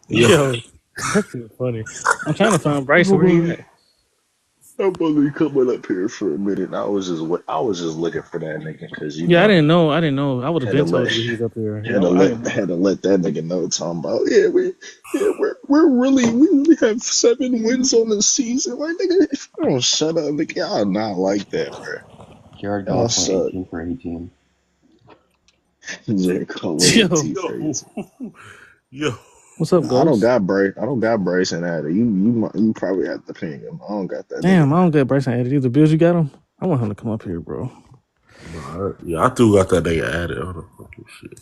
Yo, Yo, that's too funny. I'm trying to find Bryson. Where he at? I'm only coming up here for a minute. I was just looking for that nigga because Yeah, I didn't know. I didn't know. I would have had to been let told you he was up here. Yeah, I didn't know. had to let that nigga know. Talking about we really have 7 wins on the season. Like nigga, if you don't shut up, nigga, y'all not like that, bro. Jared Y'all Goff went suck. 18 for 18. Jared Cole went Yo, 18 for Yo, 18. yo. what's up, I don't Ghost? got Bryce. I don't got Bryson at it. You probably have to ping him. I don't got that nigga. Damn, I don't get Bryson added either. Bills, you got him? I want him to come up here, bro. Yeah, I do got that nigga added. Hold on, fucking shit.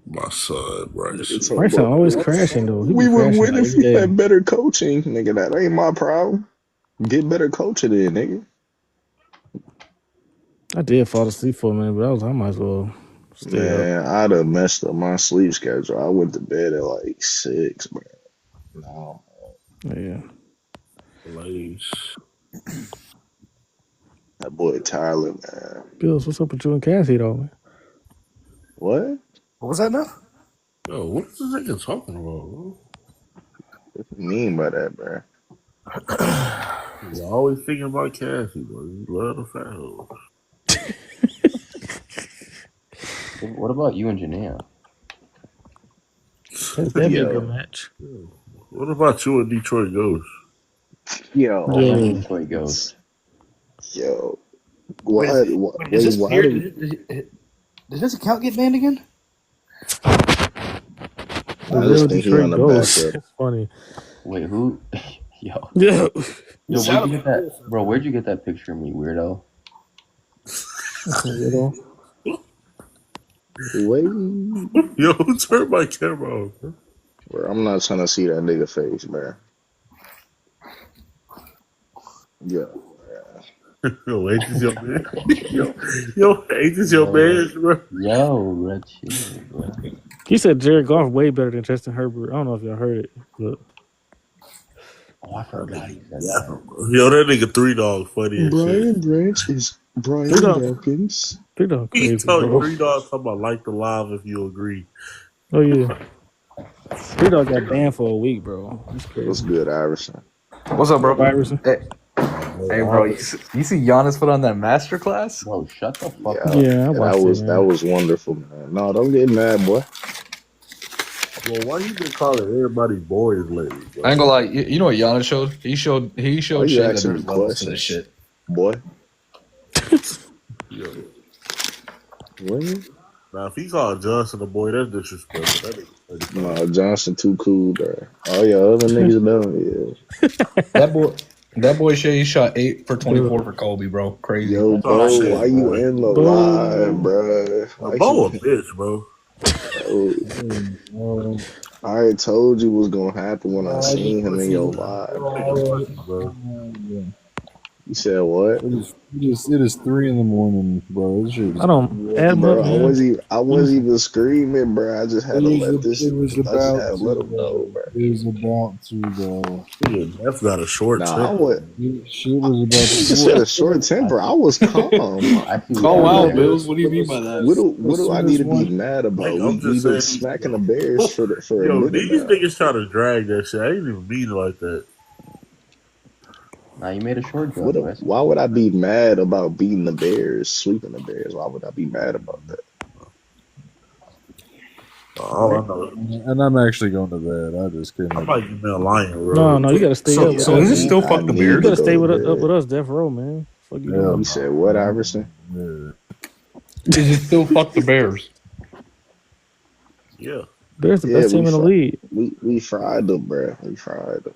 My son, Nigga Bryson. talking Bryson about always crashing though. He be we would crashing win like if every we day. had better coaching. Nigga, that ain't my problem. Get better coaching in, nigga. I did fall asleep for a minute, but I might as well stay up. Man, I'd have messed up my sleep schedule. I went to bed at like 6, man. No. Yeah. Blaze. That boy Tyler, man. Bills, what's up with you and Cassie though, man? What? What was that now? Yo, what is this nigga talking about, bro? What you mean by that, bro? You always thinking about Cassie, bro. You love the fat hoes. What about you and Janaea? That'd be a good Yo. match. What about you and Detroit Ghost? I love Yo. Detroit Ghost. Yo. Wait, Why, is wait, this why weird? do Did his account get banned again? The I real just think he on Detroit the Ghost. backup. It's funny. Wait, who? Yo, Yeah. It where'd you sounded get like that, bro? Where'd you get that picture of me, weirdo? That's a weirdo. Wait. Yo, turn my camera off, bro. Bro, I'm not trying to see that nigga face, man. Yeah. Yo, ain't this your man? Ain't this your man, bro? Yo, red chill, bro. He said Jared Goff way better than Justin Herbert. I don't know if y'all heard it, but Oh, I forgot he said Yeah. that. Yo, that nigga 3 Dog funny as shit. Brian Branch is three Brian dog, Dawkins. three dog He crazy, told bro. 3 Dog talking about like the live if you agree. Oh yeah, three dog got banned for a week, bro. That's What's crazy. good, Iverson? what's up, What up, bro? Iverson? Hey, hey, bro. You see Giannis put on that masterclass? Bro, shut the fuck Yeah, up. Yeah, I yeah, watched it, that man. was wonderful, man. No, don't get mad, boy. Well, why you been calling everybody boys lately, I ain't bro? gonna lie. You know what Giannis showed? He Why showed you Shay that asking me there's levels to this questions, shit. boy? Yo. What? Now, if he called Johnson a boy, that's disrespectful. That nigga 35. No, Johnson too cool, bro. Oh yeah, other niggas done. That boy, that boy Shay shot 8 for Dude, 24 for Kobe, bro. Yeah. Crazy. Yo, Oh, Bo, shit, why you boy. in the live, Bo. bro? A Why Bo you? a bitch, bro. Bro, I already told you what's gonna happen when I seen him in your live, That bro. nigga pussy, bro. You said what? It is 3 in the morning, bro. This shit I is don't add him up, Bro, man. I wasn't even screaming, bro. I just had to let it was I just about had to to let him know, bro. it was about to Nigga, that's got a short Nah, I temper. would. shit was about That to nigga said a short temper. I was calm. I see Oh what wow, happened there. Bills. What do you mean by that? What as do I soon need as to be one mad about? Like, I'm We've just been saying, smacking the yo, Bears for a yo, minute these now. niggas try to drag that shit. I ain't even mean it like that. Nah, you made a short joke, Wes. Why would I be mad about beating the Bears, sweeping the Bears? Why would I be mad about that? All I know, and I'm actually going to bed. I just came I up. might give me a lion, No, bro. no, you gotta stay up with So Yeah, us, is it man. still I fuck the You need to Bears? gotta go stay to with up with bed. us, Death Row, man. Fuck you Hell doing? You said what, Iverson? no. Is it still fuck the Bears? Yeah. Bears the Yeah, best team in the league. we fried them, bro. We fried them.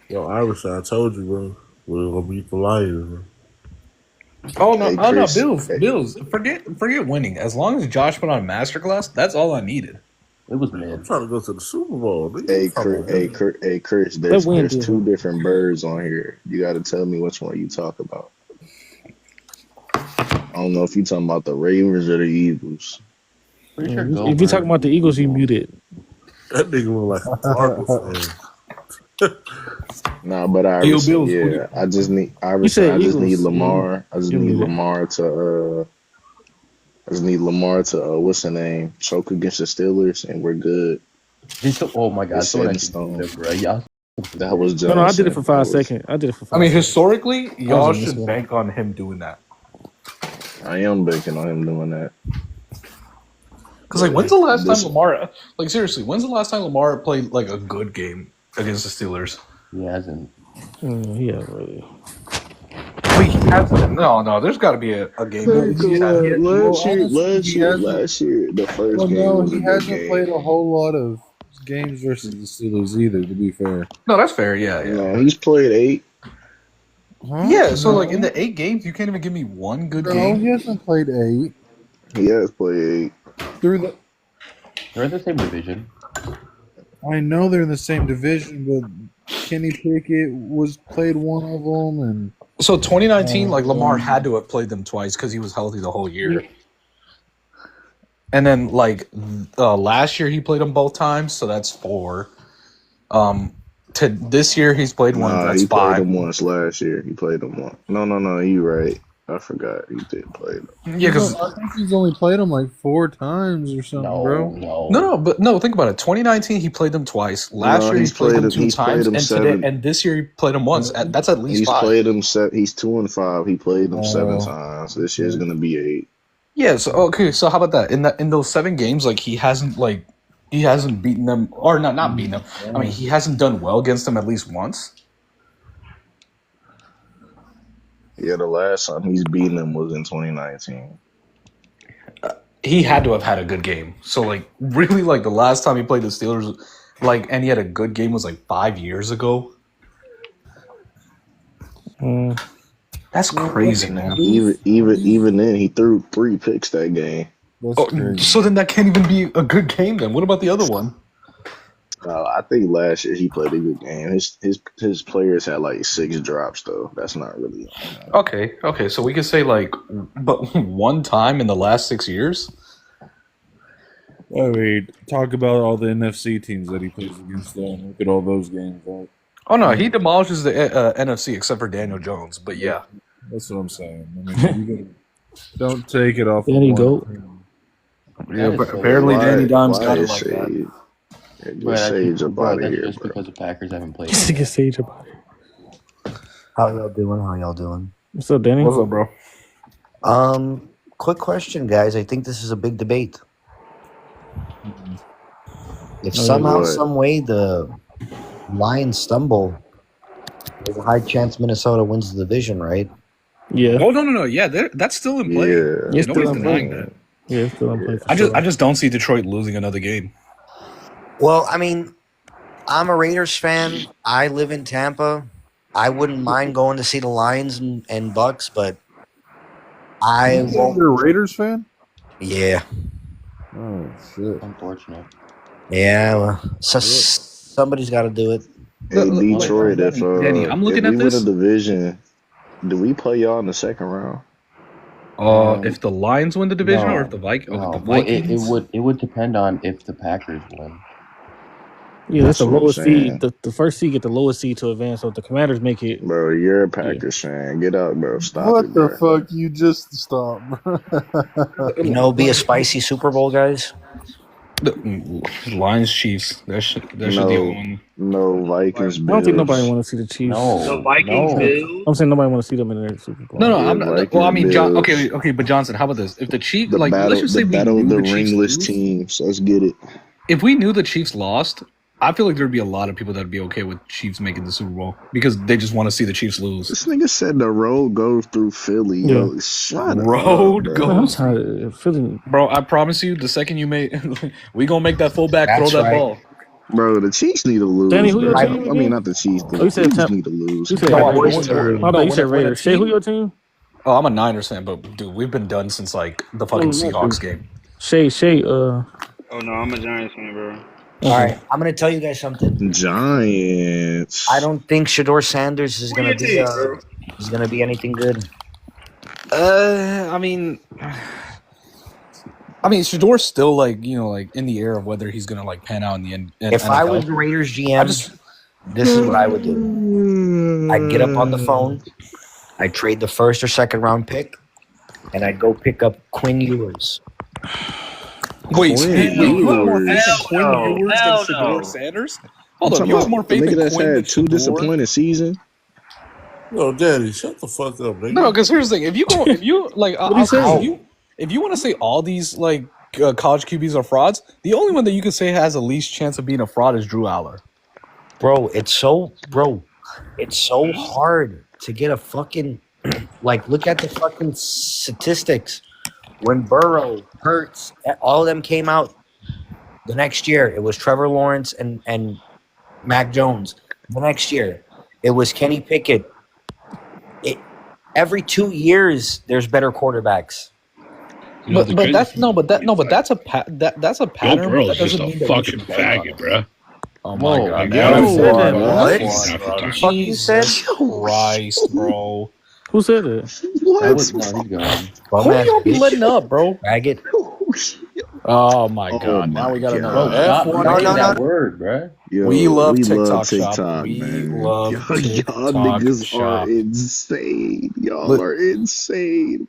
Yo, Iverson, I told you, bro. We're gonna beat the Lions, bro. Oh no, Hey, oh no, Chris. Bills, Hey, Bills. Forget winning. As long as Josh put on masterclass, that's all I needed. It was Man, I'm mid. trying to go to the Super Bowl. Nigga, you talking about that? Hey, Chris. That win There's did two help. different birds on here. You got to tell me which one you talk about. I don't know if you talking about the Ravens or the Eagles. Pretty sure Go If you're talking Birds about is the the Eagles, you Eagles. muted. That nigga look like a Cardinals fan. Nah, but Hey, yo, Iverson, Bills. yeah. I just need You Iverson. said I just need Eagles. Yeah, Lamar. I just you need muted. Lamar to. I just need Lamar to. What's the name? Choke against the Steelers, and we're good. Oh my god, It's set someone in actually stone. remember. Yeah. That was Johnson. No, I did it for 5 That was- seconds. I did it for 5 I mean, seconds. historically, y'all was in this should one. bank on him doing that. I am banking on him doing that. Because like, when's the last This- time Lamar? Like seriously, when's the last time Lamar played like a good game against the Steelers? He hasn't. Yeah, really. Wait, he hasn't. No, there's got to be a game. Last honestly, year, the first Well, game no, was a he good hasn't game. played a whole lot of games versus the Steelers either. To be fair, No, that's fair. Yeah. No, he's played 8. huh? Yeah, so No. like in the 8 games, you can't even give me one good No, game. he hasn't played 8 He has played 8. through the. They're in the same division. I know they're in the same division, but Kenny Pickett was played one of them, and So 2019, like Lamar had to have played them twice because he was healthy the whole year. And then like last year he played them both times, so that's 4. To this year he's played one. Nah, That's he 5. played him once last year. He played him once. No, you right. I forgot he did play them. Yeah, because I think he's only played them like 4 times or something, bro. no, think about it. 2019 he played them twice. Last year he's he played them played 2 him- he's times, played him and 7. and this year he played them once. That's at least He's 5. played him. He's 2-5. He played them 7 times. This year's gonna be 8. Yeah. So okay. So how about that? In those 7 games, like he hasn't beaten them, or not beaten them. I mean, he hasn't done well against them at least once. Yeah, the last time he's beaten him was in 2019. He had to have had a good game. So like really, like the last time he played the Steelers, like, and he had a good game was like 5 years ago. That's crazy, man. Even then, he threw 3 picks that game. That's crazy. So then that can't even be a good game. Then what about the other one? I think last year he played a good game. His players had like 6 drops though. That's not really. Okay. So we could say like, but one time in the last 6 years. I mean, talk about all the NFC teams that he plays against, though, and look at all those games. Right? Oh no, he demolishes the NFC except for Daniel Jones. But yeah, That's what I'm saying. I mean, you don't take it off. There you of go. one team. apparently Danny Dimes got it like Shade? that. Just Sage up out of That's here, just bro. because the Packers haven't played. Just to get Sage about it. How y'all doing? What's up, Danny? What's up, bro? Quick question, guys. I think this is a big debate. If somehow, what? some way, the Lions stumble, there's a high chance Minnesota wins the division, right? Yeah. Oh no. Yeah, that's still in play. Yeah. It's Nobody's still in denying play. that. Yeah, it's still in play. for I sure. just don't see Detroit losing another game. Well, I mean, I'm a Raiders fan. I live in Tampa. I wouldn't mind going to see the Lions and Bucks, but I won't. You're a Raiders fan? Yeah. Oh shit! Unfortunate. Yeah. Well, somebody's got to do it. Hey, Look, Detroit, Danny, I'm looking if at we this. win a division, do we play y'all in the second round? If the Lions win the division, No. or if the Vikings, No. the Well, Vikings. it would depend on if the Packers win. Yeah, that's the That's what I'm lowest saying. seed. The first seed get the lowest seed to advance. So if the Commanders make it, Bro, you're a Packers fan. Get out, bro. Stop What it, the bro. fuck? You just stop, bro. Be a spicy Super Bowl, guys. Lions Chiefs. That should be No. one. No Vikings, I don't think nobody Bills. want to see the Chiefs. No. The Vikings, no. Bills. I'm saying nobody want to see them in their Super Bowl. No, Yeah, I'm not. Vikings, Well, I mean, Bills. okay, but Johnson, how about this? If the Chiefs, The like, battle, let's just say the we battle of knew the the Chiefs ringless lose. teams. Let's get it. If we knew the Chiefs lost, I feel like there'd be a lot of people that'd be okay with Chiefs making the Super Bowl because they just want to see the Chiefs lose. This nigga said the road goes through Philly. Yo, shut Road up, goes- bro. I'm tired of feeling. Bro, I promise you, the second you make, we gonna make that fullback That's throw that right. ball. Bro, the Chiefs need to lose. Danny, who bro. your I team mean, again? not the Chiefs. The Oh, you said Chiefs Tampa- need to lose. You said No, Raiders. what's the- My bad, you said when a Raiders. Shay, who your team? Oh, I'm a Niners fan, but dude, we've been done since like the fucking Seahawks game. Shay. Oh no, I'm a Giants fan, bro. All right, I'm going to tell you guys something. Giants. I don't think Shador Sanders is Who going your to team, bro? is going to be anything good. I mean, Shador's still like in the air of whether he's gonna like pan out in the end. If I was the Raiders GM, this is what I would do. I'd get up on the phone, I'd trade the first or second round pick, and I'd go pick up Quinn Ewers. Wait, Quinn you have more faith Ewers. in Quinn No, Ewers than hell Shador no. Sanders? I'm Hold up, talking you have about more the faith nigga in that's Quinn than had two Shador? disappointing seasons. Yo, Daddy, shut the fuck up, nigga. No, because here's the thing: if you like, What he say? if you want to say all these like college QBs are frauds, the only one that you could say has the least chance of being a fraud is Drew Aller. Bro, it's so hard to get a fucking like look at the fucking statistics. When Burrow, Hurts, all of them came out the next year, it was Trevor Lawrence and Mac Jones. The next year, it was Kenny Pickett. Every 2 years, there's better quarterbacks. You know, the crazy that's thing that's a that's a Joe pattern. Burrow's That just doesn't a mean that you fucking should bank on faggot, it. bro. Oh my Whoa, god! yeah, Who said that? What? Half the time. Fuck you said? Christ, bro. Who said it? That What? was no, he's gone. Who do y'all be letting up, bro? Faggot. Oh my Oh god! my Now we gotta God. Bro, know. stop F1 saying no, that no. word, bro. Yo, we love we TikTok, love shop. TikTok, We man. love Y'all TikTok niggas shop. are insane. Y'all Look- are insane.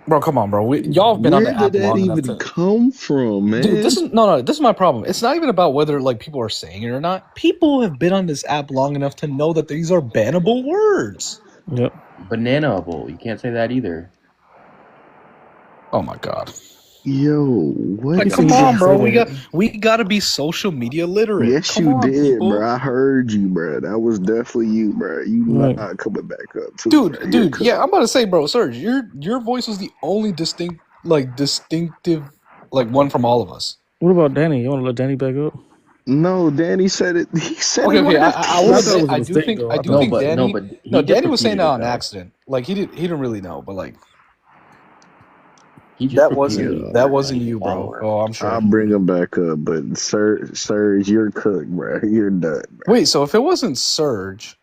Bro, come on, bro. Y'all have been on Where the app did that long enough even to. come from, man? Dude, this is my problem. It's not even about whether like people are saying it or not. People have been on this app long enough to know that these are bannable words. Yep. Banana-able. You can't say that either. Oh my god! Yo, what? Like, He come said he on, didn't bro. say that. We gotta be social media literate. Yes, Come you on, did, people. bro. I heard you, bro. That was definitely you, bro. You Right. not coming back up, too, bro. You're Dude, cooked. yeah, I'm about to say, bro, Serge, your voice was the only distinctive one from all of us. What about Danny? You want to let Danny back up? No, Danny said it. He said Okay, it right I after. will I thought it say was a I do mistake, think though. I I do thought- think but Danny. but he No, just Danny was saying repeated that it, on though. accident. Like he didn't really know, but like He just that repeated wasn't it. that wasn't He's a you, bro. follower. Oh, I'm sure. I'll bring him back up, but Serge, you're cooked, bro. You're done, bro. Wait, so if it wasn't Serge,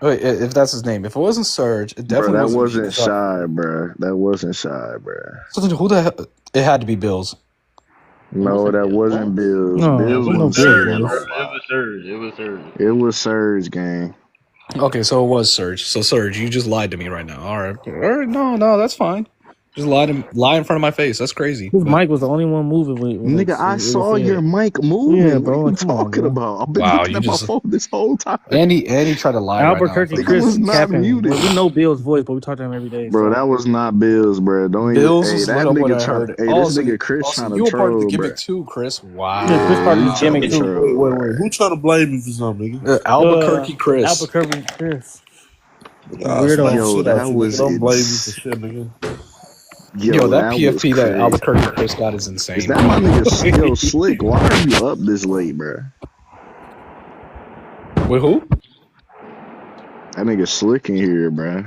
wait, if that's his name, if it wasn't Serge, it Bro, definitely that wasn't wasn't me. shy, bro. That wasn't shy, bro. So then who the hell? It had to be Bills. No, wasn't that Bills. wasn't Bills. No, Bills no wasn't Bills, saying that boys. on It was Surge. It was Surge. It was Serge, gang. Okay, so it was Serge. So Serge, you just lied to me right now. All right, no, that's fine. Just lie in front of my face. That's crazy. His But- mic was the only one moving. When Nigga, I saw your mic moving. Yeah, What bro, are you come on, talking bro. about? I've been Wow, looking you at my just- phone this whole time. Andy tried to lie Albuquerque right now. Nigga was Chris not capping. muted. We know Bill's voice, but we talk to him every day. Bro, so. that was not Bills, bro. Don't Bills even. was Hey, lit that up when I nigga heard trying. it. Hey, this nigga Chris trying you to were part of the troll, bro. gimmick too, Chris. Wow. Yeah, Chris part of the he trying gimmick to too. troll, bro. Who trying to blame me for something, nigga? Albuquerque Chris. Albuquerque Chris. Y'all Weirdo. smack Yo, shit that out you, was nigga. Don't blame me for ins- shit, nigga. Yo, that was PFP that crazy. Albuquerque Chris got is insane. Is that my nigga? Yo, Slick, why are you up this late, bro? With who? That nigga Slick in here, bro.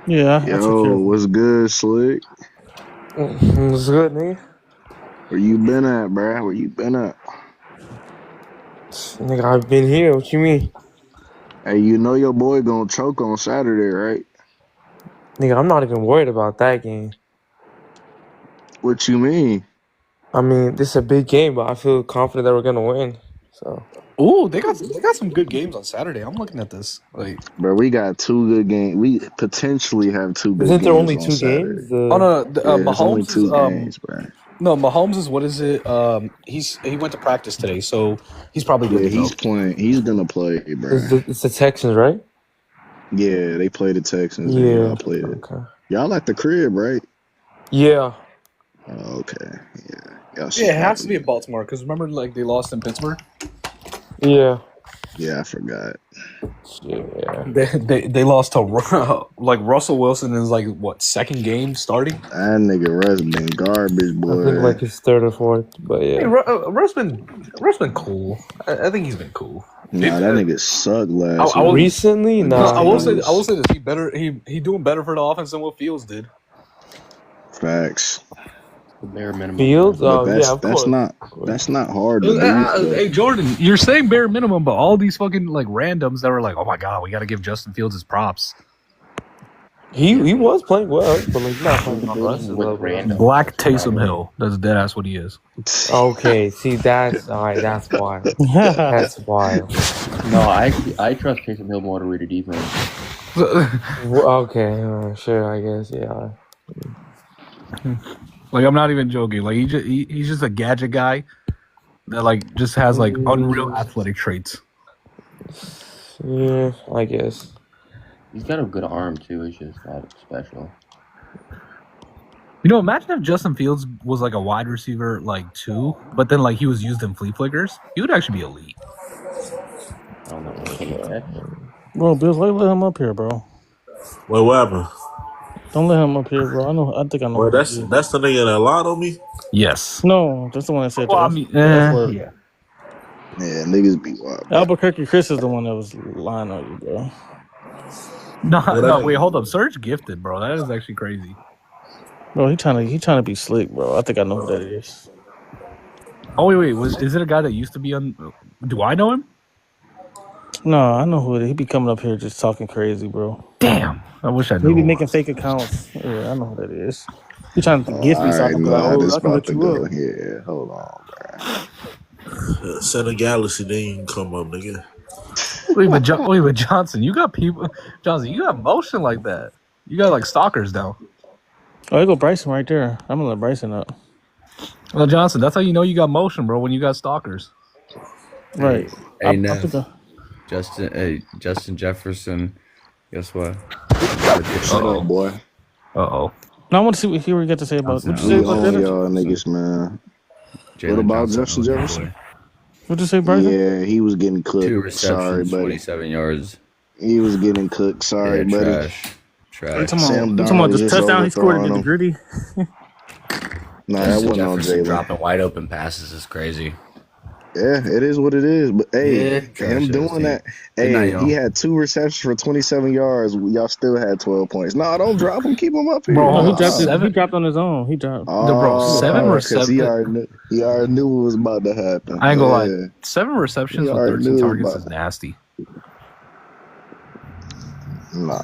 Yeah, I took care Yo, of him. what's good, Slick? What's good, nigga? Where you been at, bro? Where you been at? Nigga, I've been here. What you mean? Hey, you know your boy gonna choke on Saturday, right? Nigga, I'm not even worried about that game. What you mean? I mean, this is a big game, but I feel confident that we're gonna win. So Ooh, they got some good games on Saturday. I'm looking at this. Like, Bro, we got two good games. We potentially have two good isn't there games only on two Saturday. games? oh no, Yeah, it's only Mahomes two is games, bro. no, Mahomes is what is it? He went to practice today, so he's probably good Yeah, to go. he's playing. He's gonna play, bro. It's the Texans, right? Yeah, they play the Texans. And Yeah. y'all played it. Okay. Y'all like the crib, right? Yeah. Oh, okay. Yeah. Y'all Yeah, it has to be in Baltimore because remember, like they lost in Pittsburgh. Yeah. Yeah, I forgot. Yeah. They lost to like Russell Wilson is like what second game starting. That nigga Russ been garbage, boy. I think like his third or fourth, but yeah. Hey, Russ been cool. I think he's been cool. Nah, that nigga sucked last I will- week. Recently, No, nah. I will say that he better. He doing better for the offense than what Fields did. Facts. The bare minimum. Fields? But Yeah, of course. that's not hard to do. though. Hey Jordan, you're saying bare minimum, but all these fucking like randoms that were like, oh my god, we got to give Justin Fields his props. He was playing well, but like not playing on Russ's With level. random. Black Taysom Hill. That's dead ass what he is. Okay, see that's alright. That's wild. That's wild. No, I trust Taysom Hill more to read a defense. Okay, sure. I guess yeah. Like I'm not even joking. Like he's just a gadget guy that like just has like unreal athletic traits. Yeah, I guess. He's got a good arm too. It's just not special. You know, imagine if Justin Fields was like a wide receiver, like 2, but then like he was used in flea flickers. He would actually be elite. I don't know. Can he catch? Bro, Bills, let him up here, bro. Well, what happened? Don't let him up here, bro. I think I know. Well, Who that's that is. that's the nigga that lied on me. Yes. No, that's the one that said Well, I that. mean, The F word. yeah. Yeah, niggas be wild. Albuquerque Chris is the one that was lying on you, bro. No, wait, hold up. Surge gifted, bro. That is actually crazy. Bro, he trying to be slick, bro. I think I know who that is. Oh wait, is it a guy that used to be on? Do I know him? No, I know who it is. He be coming up here just talking crazy, bro. Damn, I wish I knew. He be him. making fake accounts. Yeah, I know who that is. He trying to gift me I so I already can be know like, how oh, this I can about let to you go. up. Yeah, hold on, bro. Send a galaxy, then you can come up, nigga. Wait, but Johnson, you got people. Johnson, you got motion like that. You got like stalkers though. Oh, there go Bryson right there. I'm gonna let Bryson up. Well, Johnson, that's how you know you got motion, bro. When you got stalkers. Right. Hey, I Neff. think Justin Jefferson. Guess what? Shut up, boy. Uh-oh. No, I want to see what he got to say about. What you say We about on that? y'all niggas, man. What about Justin Jefferson? What you say, Bryson? Yeah, he was getting cooked. 2 receptions, Sorry, buddy. 27 yards. He was getting cooked. Sorry, buddy. Trash. Sam You talking about Darnold this just touchdown he scored overthrowing against the him. Gritty? Nah, that Justin wasn't on Jefferson Jalen. dropping wide open passes is crazy. Yeah, it is what it is. But hey, Yeah, him doing that. Hey, he had 2 receptions for 27 yards. Y'all still had 12 points. No, don't drop him. Keep him up here. Bro, No, he dropped on his own. He dropped. Oh, 7 because he receptions. already knew what was about to happen. I ain't gonna lie. 7 receptions He with already 13 knew targets about is nasty. Nah,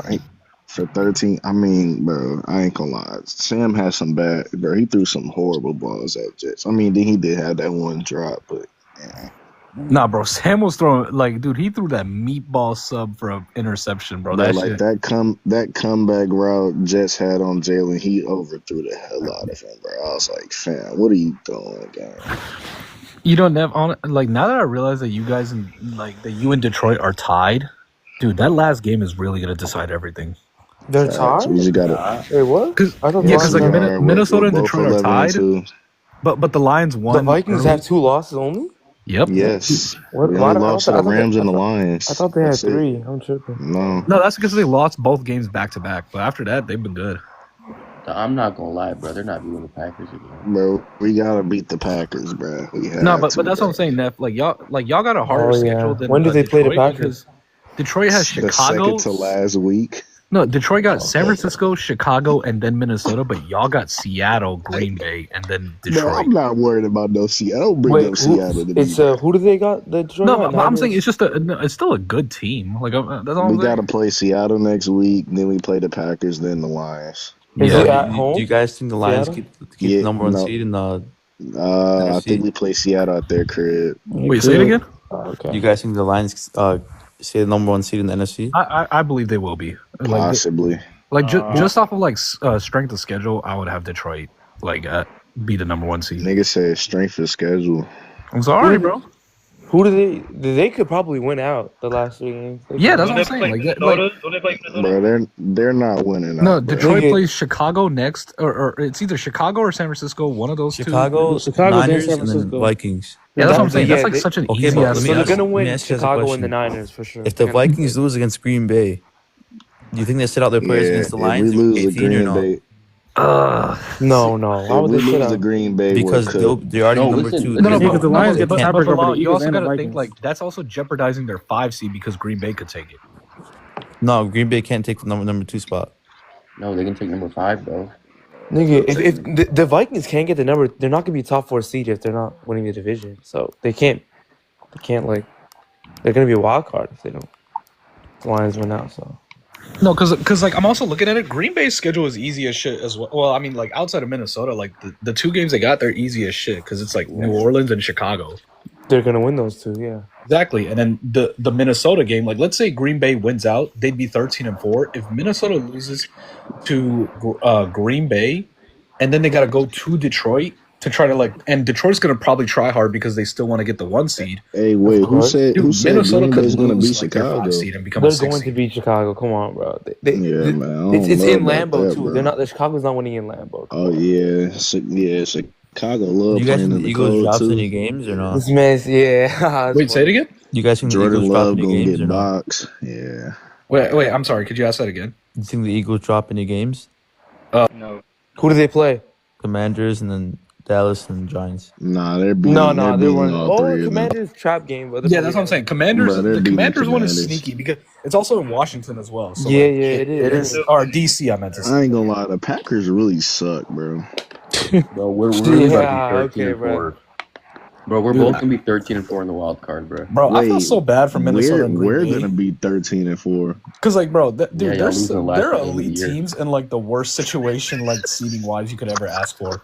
for 13, I mean, bro, I ain't gonna lie. Sam had some bad, bro. He threw some horrible balls at Jets. I mean, then he did have that one drop, but yeah. Nah, bro, Sam was throwing like, dude, he threw that meatball sub for an interception, bro. Bro, That like shit. that comeback route Jets had on Jalen, he overthrew the hell out of him, bro. I was like, fam, what are you doing, gang? You don't have like now that I realize that you guys that you and Detroit are tied, dude. That last game is really gonna decide everything. They're tied? We just gotta. Wait, what? I thought Because like are. Minnesota and Both Detroit are 11-2. tied, but the Lions won. The Vikings early. have 2 losses only? Yep. Yes. What? We Why only I lost to thought the Rams and the I Lions. thought they had That's it. 3. I'm tripping. No, that's because they lost both games back to back. But after that, they've been good. I'm not gonna lie, bro. They're not beating the Packers again. bro, we gotta beat the Packers, bro. We have But to, that's bro. what I'm saying, Neff. Like y'all got a harder schedule than when do they play the Detroit, Packers? because Detroit has The Chicago. second to last week. No, Detroit got San Francisco, Chicago, and then Minnesota. But y'all got Seattle, Green Bay, and then Detroit. Bro, I'm not worried about no Seattle. I don't bring up Seattle to It's me. who do they got? The Detroit No, got? but I'm saying Niners? it's just it's still a good team. Like that's all We I'm got to saying. play Seattle next week. Then we play the Packers. Then the Lions. Is it at Do home? you guys think the Lions Seattle? keep the number 1 no. seed in the I think we play Seattle at their crib. Wait, say it again. Okay. Do you guys think the Lions stay the number 1 seed in the NFC? I believe they will be. Possibly. Just off of like strength of schedule, I would have Detroit be the number 1 seed. Nigga said strength of schedule. I'm sorry, bro. Who do they could probably win out the last 3 games. Yeah, that's what I'm saying. Like, Don't they play Minnesota? Bro, they're not winning. no, out, bro. Detroit plays Chicago next, or it's either Chicago or San Francisco. One of those Chicago, Chicago, then Niners, San and then Francisco. Vikings. Yeah, that's what I'm saying. Yeah, That's like they- such an Okay, easy but ass. let me So they're ask- gonna let me win ask you guys a Chicago and question. the Niners for sure. If the Vikings lose against Green Bay, do you think they sit out their players against the if Lions we lose in to 18 or Green no? Bay, No. Why if would we they sit lose to out? Because Bay, Because they're already No, number listen, 2. No, because the Lions get the but tiebreaker over the you Eagles also and the got to think Vikings. like that's also jeopardizing their 5 seed because Green Bay could take it. No, Green Bay can't take the number 2 spot. No, they can take number 5 though. Nigga, if the Vikings can't get the number, they're not gonna be top 4 seed if they're not winning the division. So they can't like they're gonna be a wild card if they don't. The Lions win out. So No, because like I'm also looking at it. Green Bay's schedule is easy as shit as well. Well, I mean, like outside of Minnesota, like the 2 games they got, they're easy as shit because it's like New Orleans and Chicago. they're gonna win those 2. Yeah. Exactly, and then the Minnesota game, like let's say Green Bay wins out, they'd be 13-4. If Minnesota loses to Green Bay, and then they got to go to Detroit to try to and Detroit's going to probably try hard because they still want to get the 1 seed. Hey, wait, who course. said Minnesota Green could Bay's gonna beat lose their 5 Chicago? seed and become They're a 6 going to seed. beat Chicago. Come on, bro. Yeah, man. I don't It's know in about Lambeau that, too. bro. They're not. Chicago's not winning in Lambeau. Oh yeah, Chicago love You guys playing think in the the Eagles cold drops too. any games or not? This man's That's Wait, say it funny. again? You guys think the Jordan Eagles drop Love any gonna games get or not? boxed. Yeah. Wait, I'm sorry. Could you ask that again? You think the Eagles drop any games? No. Who do they play? Commanders and then Dallas and Giants. Nah, they're beating. No, they're they beating weren't. all three of them. Commanders trap game, but Yeah, that's what I'm saying. Commanders, Bro, they're the beating the Commanders one is Commanders. sneaky because it's also in Washington as well. So Yeah, like, it is. Or DC, I meant to say. I ain't gonna lie, the Packers really suck, bro. Bro, we're really about Yeah, to be 13 okay, and bro. 4. Bro, we're Dude, both gonna be 13 and 4 in the wild card, bro. Bro, I feel Wait, so bad for Minnesota and We're Green gonna Bay. be 13-4. Because, like, bro, dude, Yeah, y'all they're losing the last they're game of the elite year. teams in, like, the worst situation, like, seeding-wise you could ever ask for.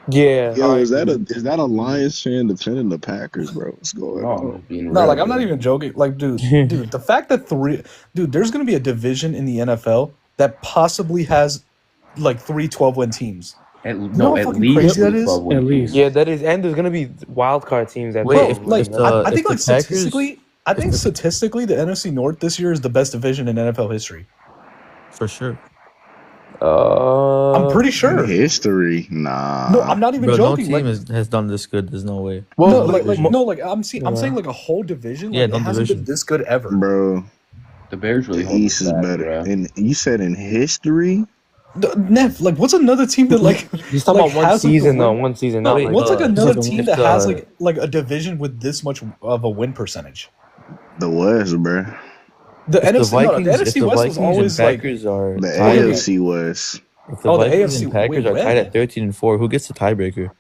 Yeah. Yo, is that a Lions fan defending the Packers, bro? What's going No, I'm on? just being No, real, like, I'm not bro. even joking. Like, dude, the fact that there's going to be a division in the NFL that possibly has, like, 3 12-win teams. At how fucking least crazy that is? 12 win At teams. least. Yeah, that is, and there's gonna be wild card teams that Wait, Bro, play. if- like, if the- I think, if like, the Packers- statistically, the NFC North this year is the best division in NFL history. For sure. I'm pretty In sure. history, nah. No, I'm not even Bro, no joking. team Like, has done this good. There's no way. no, Well, I'm saying like a whole division. Yeah, Like, no it hasn't division. been this good ever. Bro, The Bears really the hold East us is back, better. bro. And you said in history? Neff, like, what's another team that like? he's talking like, about one has, like, the season though. win- One season. No, Not wait, like what's like uh, another it's, team uh, that has like a division with this much of a win percentage? The West, bro. The If the NFC, Vikings, the if NFC the West Vikings was always and like. Packers are The tied, AFC West. if the Oh, the Vikings AFC and Packers wait, are when? tied at 13 and 4, who gets the tiebreaker?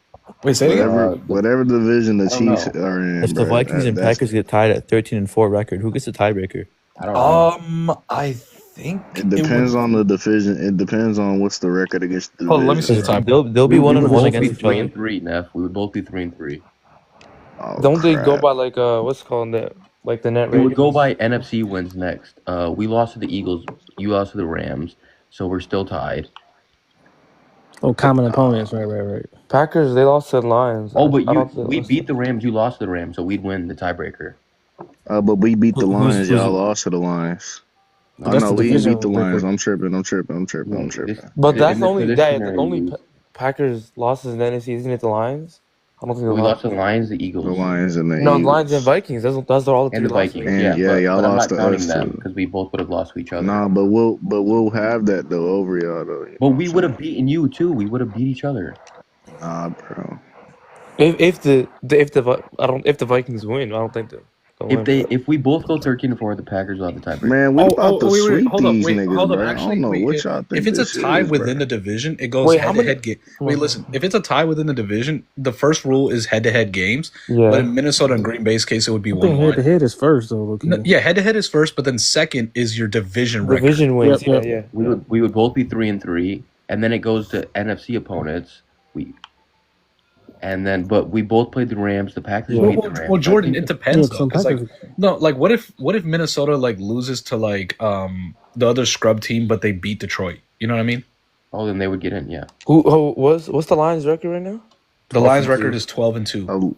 Wait, say it again. Whatever division the I don't Chiefs know. are in, If the bro. Vikings and That's- Packers get tied at 13 and 4 record, who gets the tiebreaker? I don't know. I think It depends on the division. It depends on what's the record against the Hold on, let me division. see the time. They'll be We 1 would and 1 both be against each 3 other. and 3, Neff. We would both be 3 and 3. Oh, Don't they go crap. by like what's it called that like the net We would rating? go by NFC wins next. We lost to the Eagles. You lost to the Rams, so we're still tied. Oh, common opponents. Right. Packers. They lost to the Lions. Oh, but I don't think we they lost beat the Rams. You lost to the Rams, so we'd win the tiebreaker. But we beat the Who's- Lions. who's- Y'all lost to the Lions. Oh That's no, the we didn't division beat the record. Lions. I'm tripping. I'm tripping. This- But that's in the this- only for this that the scenario, only we lose. Packers losses in the NFC, isn't it? The Lions. I don't think the We Lions. lost to the Lions, the Eagles, The Lions and the No, the Eagles. Lions and Vikings. Those are all the and three the losses. Vikings. And, yeah, y'all but I'm lost not to counting us, them too. because we both would have lost to each other. Nah, but we'll have that though over y'all though. You But know we what would I'm have beaten you too. We would have beat each other. saying? Nah, bro. If the Vikings win, I don't think they'll win. If we both go 13 and 4, the Packers will have the tiebreaker. Man, we about to sweep hold up, these niggas, hold up. bro. I Actually, don't know wait, what y'all think. if it's a this tie is, within bro. the division, it goes Wait, head how to many- head game. Wait, listen. If it's a tie within the division, the first rule is head to head games. Yeah. But in Minnesota and Green Bay's case, it would be I think 1-1. head to head is first though. Okay. Yeah, head to head is first, but then second is your division record. Division wins. Yep. Yeah. We would both be 3 and 3, and then it goes to NFC opponents. But we both played the Rams. The Packers Yeah. beat the Rams. Well, Jordan, I think it depends Yeah, though. some 'Cause, like, Packers- no, like what if Minnesota like loses to like the other scrub team, but they beat Detroit? You know what I mean? Oh, then they would get in. Yeah. What's the Lions record right now? The Lions' record is 12-2. Oh,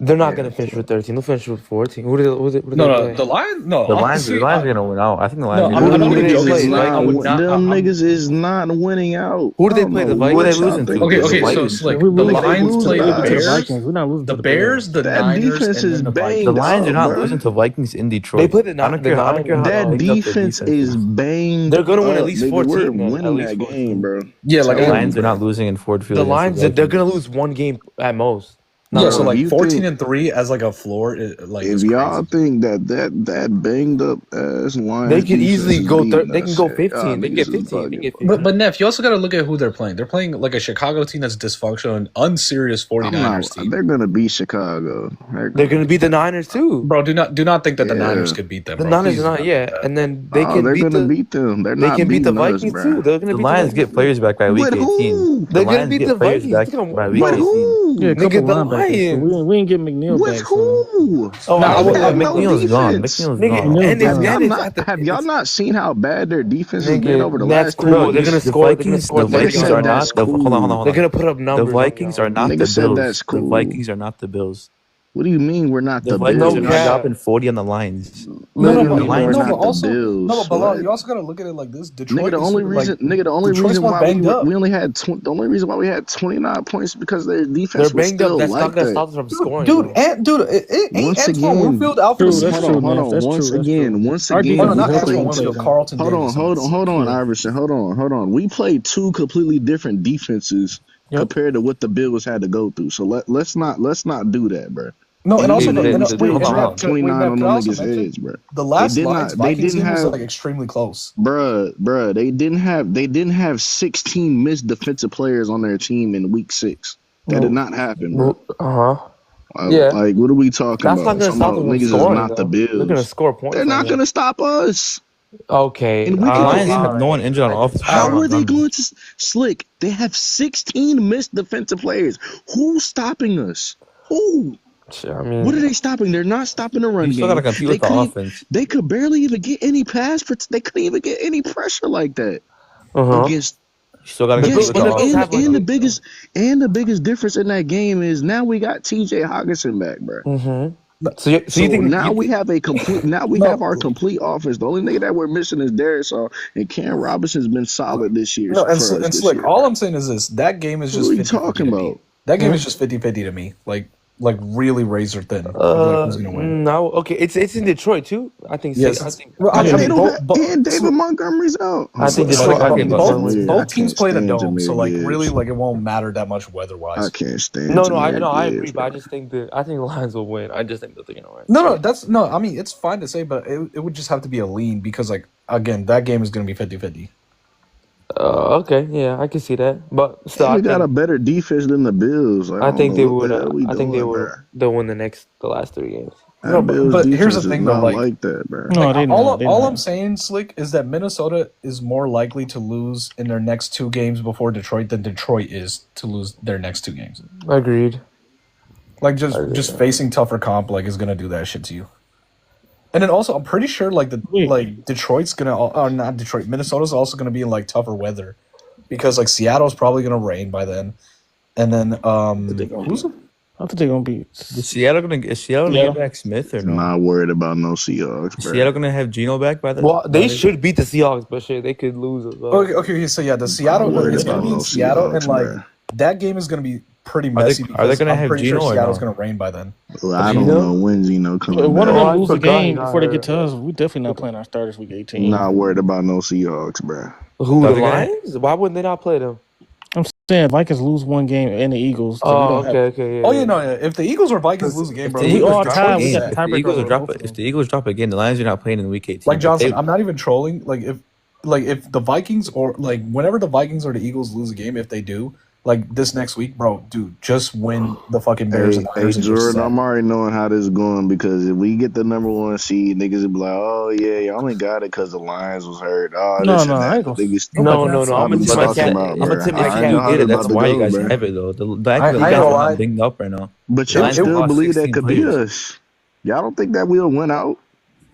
They're not gonna finish with 13. They'll finish with 14. Who do they No, play? the Lions. No, The Lions honestly, are going to win out. I think the Lions No, are I'm going to not win. even niggas joking. is Like, I would not- them I'm- niggas is not winning out. Who do they I don't play? know The what Vikings? y'all losing to? think Okay, this okay, is. so it's like We the lose to Lions lose play to the the Bears, Vikings. We're not losing the to Bears, the That Niners, defense and is then the banged Vikings. The Lions are not bro. losing to Vikings in Detroit. They play the I don't care how That banged up their defense is banged. They're gonna win at up, least nigga. 14 We're then, at winning least that 14. game, bro. Yeah, like The Tell Lions you, are not losing in Ford Field. The against Lions, the they're Vikings. gonna lose one game at most. yeah, No, so if like you 14 think- and 3 as like a floor, like If is y'all crazy. think that banged up ass Lions, They could easily defense go. is beating They can us, go y'all 15. They can get niggas is 15. They can get bugging. 15. But Neff, you also got to look at who they're playing. They're playing like a Chicago team that's dysfunctional and unserious 49ers team. They're gonna beat Chicago. They're gonna beat the Niners too. Bro, do not think that the Yeah. Niners could beat them. The Bro. Niners Please are not. do Yeah, do that. and then they Oh, can they're beat gonna the. beat them. They're They not can beat the beating us, Vikings bro. too. They're gonna The beat Lions the get players back by week With 18. who? The They're gonna Lions beat get the players Vikings. back Look at them. by week With 18. who? Yeah, a couple Nigga, the linebackers. But Lions. we didn't get McNeil With back, so who? Oh, nah, Bro, I, they I, have no McNeil's gone. defense. McNeil's nigga, gone. McNeil's and it's Have y'all gone. and it's not at the have y'all it's not seen how bad their defense has been over the nigga. That's last cool. 3 They're gonna years? The score. They're gonna Vikings, score the 30 Vikings Nigga are said on you. that's not the. Hold on, hold on, cool. hold They're on. gonna put up The numbers on Vikings are y'all. not the Nigga said Bills. that's The cool. Vikings are not the Bills. What do you mean we're not The the Vikings No are not Bills? cap. dropping 40 on the Lions. No, no, What do you but The mean we're Lions. no, but not the also no, Bills? but Bilal, What? you also gotta look at it like this. Nigga, Detroit is like the only Detroit's reason more why banged up. we only had the only reason why we had 29 points is because their They're defense was banged up. still That's not like gonna that. stop them from scoring Dude, though. it ain't Once Antoine again, Winfield out for the True, that's season. true, hold man. on. That's true. That's true. Once Our Oh no, again, defense is we not healthy Antoine played when Clay two. Winfield, done. Carlton Davis. I meant to say. Hold on, Yeah. Iverson. Hold on. We played two completely different defenses Yep. compared to what the Bills had to go through. So let's not do that, bro. No, and And also Hey, we and we still wait, hold and on, hold dropped on. 29 Matt, on could I them also niggas' mention heads, bro. the They last did Lions not. They Vikings didn't game was have, like extremely close. bruh. They didn't have 16 missed defensive players on their team in week 6. That did Well, not happen, bro. Uh huh. Yeah, Like, what are we talking that's not about? gonna Talking stop about them from niggas is scoring not the though. They're gonna Bills. score They're points on not you. gonna stop us. Okay. And we The can go. Lions didn't And have no one injured on offense I don't how know. are they besides going to slick? They have 16 missed defensive players. Who's stopping us? Who? I What are mean, they stopping? They're not stopping the you run still gotta game. compete They with the couldn't. offense. They could barely even get any they couldn't even get any pressure like that uh huh. against. You still gotta The compete Yes, Bills, with but the the Bills and have offense. like and the a. biggest difference in that game is now we got T.J. Hawkinson back, bro. Mm-hmm. No, So you So think now we have a complete. Now we have no, our complete offense. The only nigga that we're missing is Darisaw, and Cam Robinson's been solid this year no, for us and this Slick. year, All bro. I'm saying is this: that game is What are just we 50-50 talking to me. about? That game is just 50-50 to me. Like really razor thin of like who's gonna win. No. Okay. It's in Detroit too. I think. Yes, I it's, think. well, I And they think. don't have. And David Slick, Montgomery's out. I think Oh, Detroit. Slick, I I think love Detroit wins. Jameer. I both teams can't play in a stand dome, so Jameer like really, Gibbs. like it won't matter that much weather I wise. can't stand No, no, I Jameer no, I agree, Gibbs, but I bro. just think I think the Lions will win. I just think that they're gonna win. No, no, that's no. I mean, it's fine to say, but it would just have to be a lean because like again, that game is gonna be 50-50. Okay, yeah, I can see that, but still, And we got a better defense than the Bills. Like, I I don't think know they what would. the hell we I think they doing, would. bro. They'll win the last 3 games. No, That Bills but here's the defense is thing though, not like like that, bro. no, they not. They all I'm not. saying, Slick, is that Minnesota is more likely to lose in their next 2 games before Detroit than Detroit is to lose their next 2 games. Agreed. Like I agree with just that. facing tougher comp like is gonna do that shit to you. And then also, I'm pretty sure like Wait, Detroit's gonna, or not Detroit, Minnesota's also gonna be in like tougher weather because like Seattle's probably gonna rain by then, and then they gonna who's be? I think they're gonna be. Is Seattle gonna get back Smith or no? Not worried about no Seahawks, Is bro. Seattle gonna have Geno back by Well, they then? should beat the Seahawks, but shit, they could lose as well. Okay. So yeah, the Not Seattle, worried it's gonna about be no in Seattle, and Seahawks, like bro. that game is gonna be pretty Are messy they because gonna I'm have pretty sure Geno or Seattle's no? gonna rain by then. Well, I don't Gino? know when Gino If coming one of back. them I lose a forgot he game got before they get hurt. to us, we definitely not playing our starters week 18. Not worried about no Seahawks, bro. Who, Are the they gonna? Lions? Why wouldn't they not play them? I'm saying Vikings lose one game and the Eagles, so we Oh, don't have. okay, Oh yeah, yeah, no, yeah. yeah. If the Eagles or Vikings lose a game, If bro, the We Eagles all drop a tied. We game, got if the tiebreaker Eagles over both of if them. the Eagles drop again, the Lions are not playing in Week 18. like If Johnson, they, I'm not even trolling. Like if the Vikings or like whenever the Vikings or the Eagles lose a game, if they do, like this next week, bro, dude, just win the fucking Bears and Hey, Niners and you're Jordan, set. I'm already knowing how this is going because if we get the number 1 seed, niggas will be like, oh, yeah, y'all only got it because the Lions was hurt. Oh, No, this no, and I that. ain't gonna. Niggas, Nobody No, got I'm I'll gonna be tip my talking cat. about, I'm gonna bro. tip my I if cat. you know how get they it, that's about to why you go, guys bro. have it though. The I fact that ain't you guys gonna are lie. not banged up right now. But The y'all Lions have still lost believe that 16 could be players. us. Y'all don't think that we'll win out.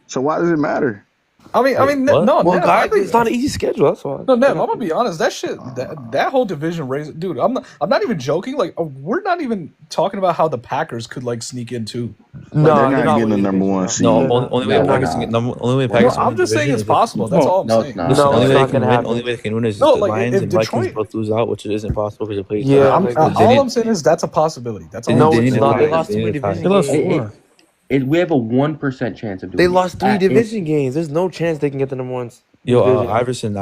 So why does it matter? I Wait, mean, what? no, Well, Nev, I guys, think it's not an easy schedule. That's why. no, They Nev. I'm got gonna be honest. That shit, that whole division race, dude. I'm not even joking. Like, we're not even talking about how the Packers could like sneak in too. Like, They're No, they're not not getting the winning the number division. 1 No, No, they're seed. not. only way No, They're we're not Packers getting. can not. get only way We're no, Packers can not. win I'm the just saying division it's is if possible. That's no, all I'm No, it's saying. not. listen, No, only it's way they not can gonna win happen. only way they can win is if No, the like Lions if and Vikings Detroit. both lose out, which isn't possible because they play each other. Yeah, I'm like They all need I'm saying is that's a possibility. That's all they I'm need, no, they saying. need it's to not. They tie. lost They too need many to tie. They division lost games. 4. We have a 1% chance of They doing it. lost 3 If division games. There's no chance they can get the number 1 Yo, division. Iverson,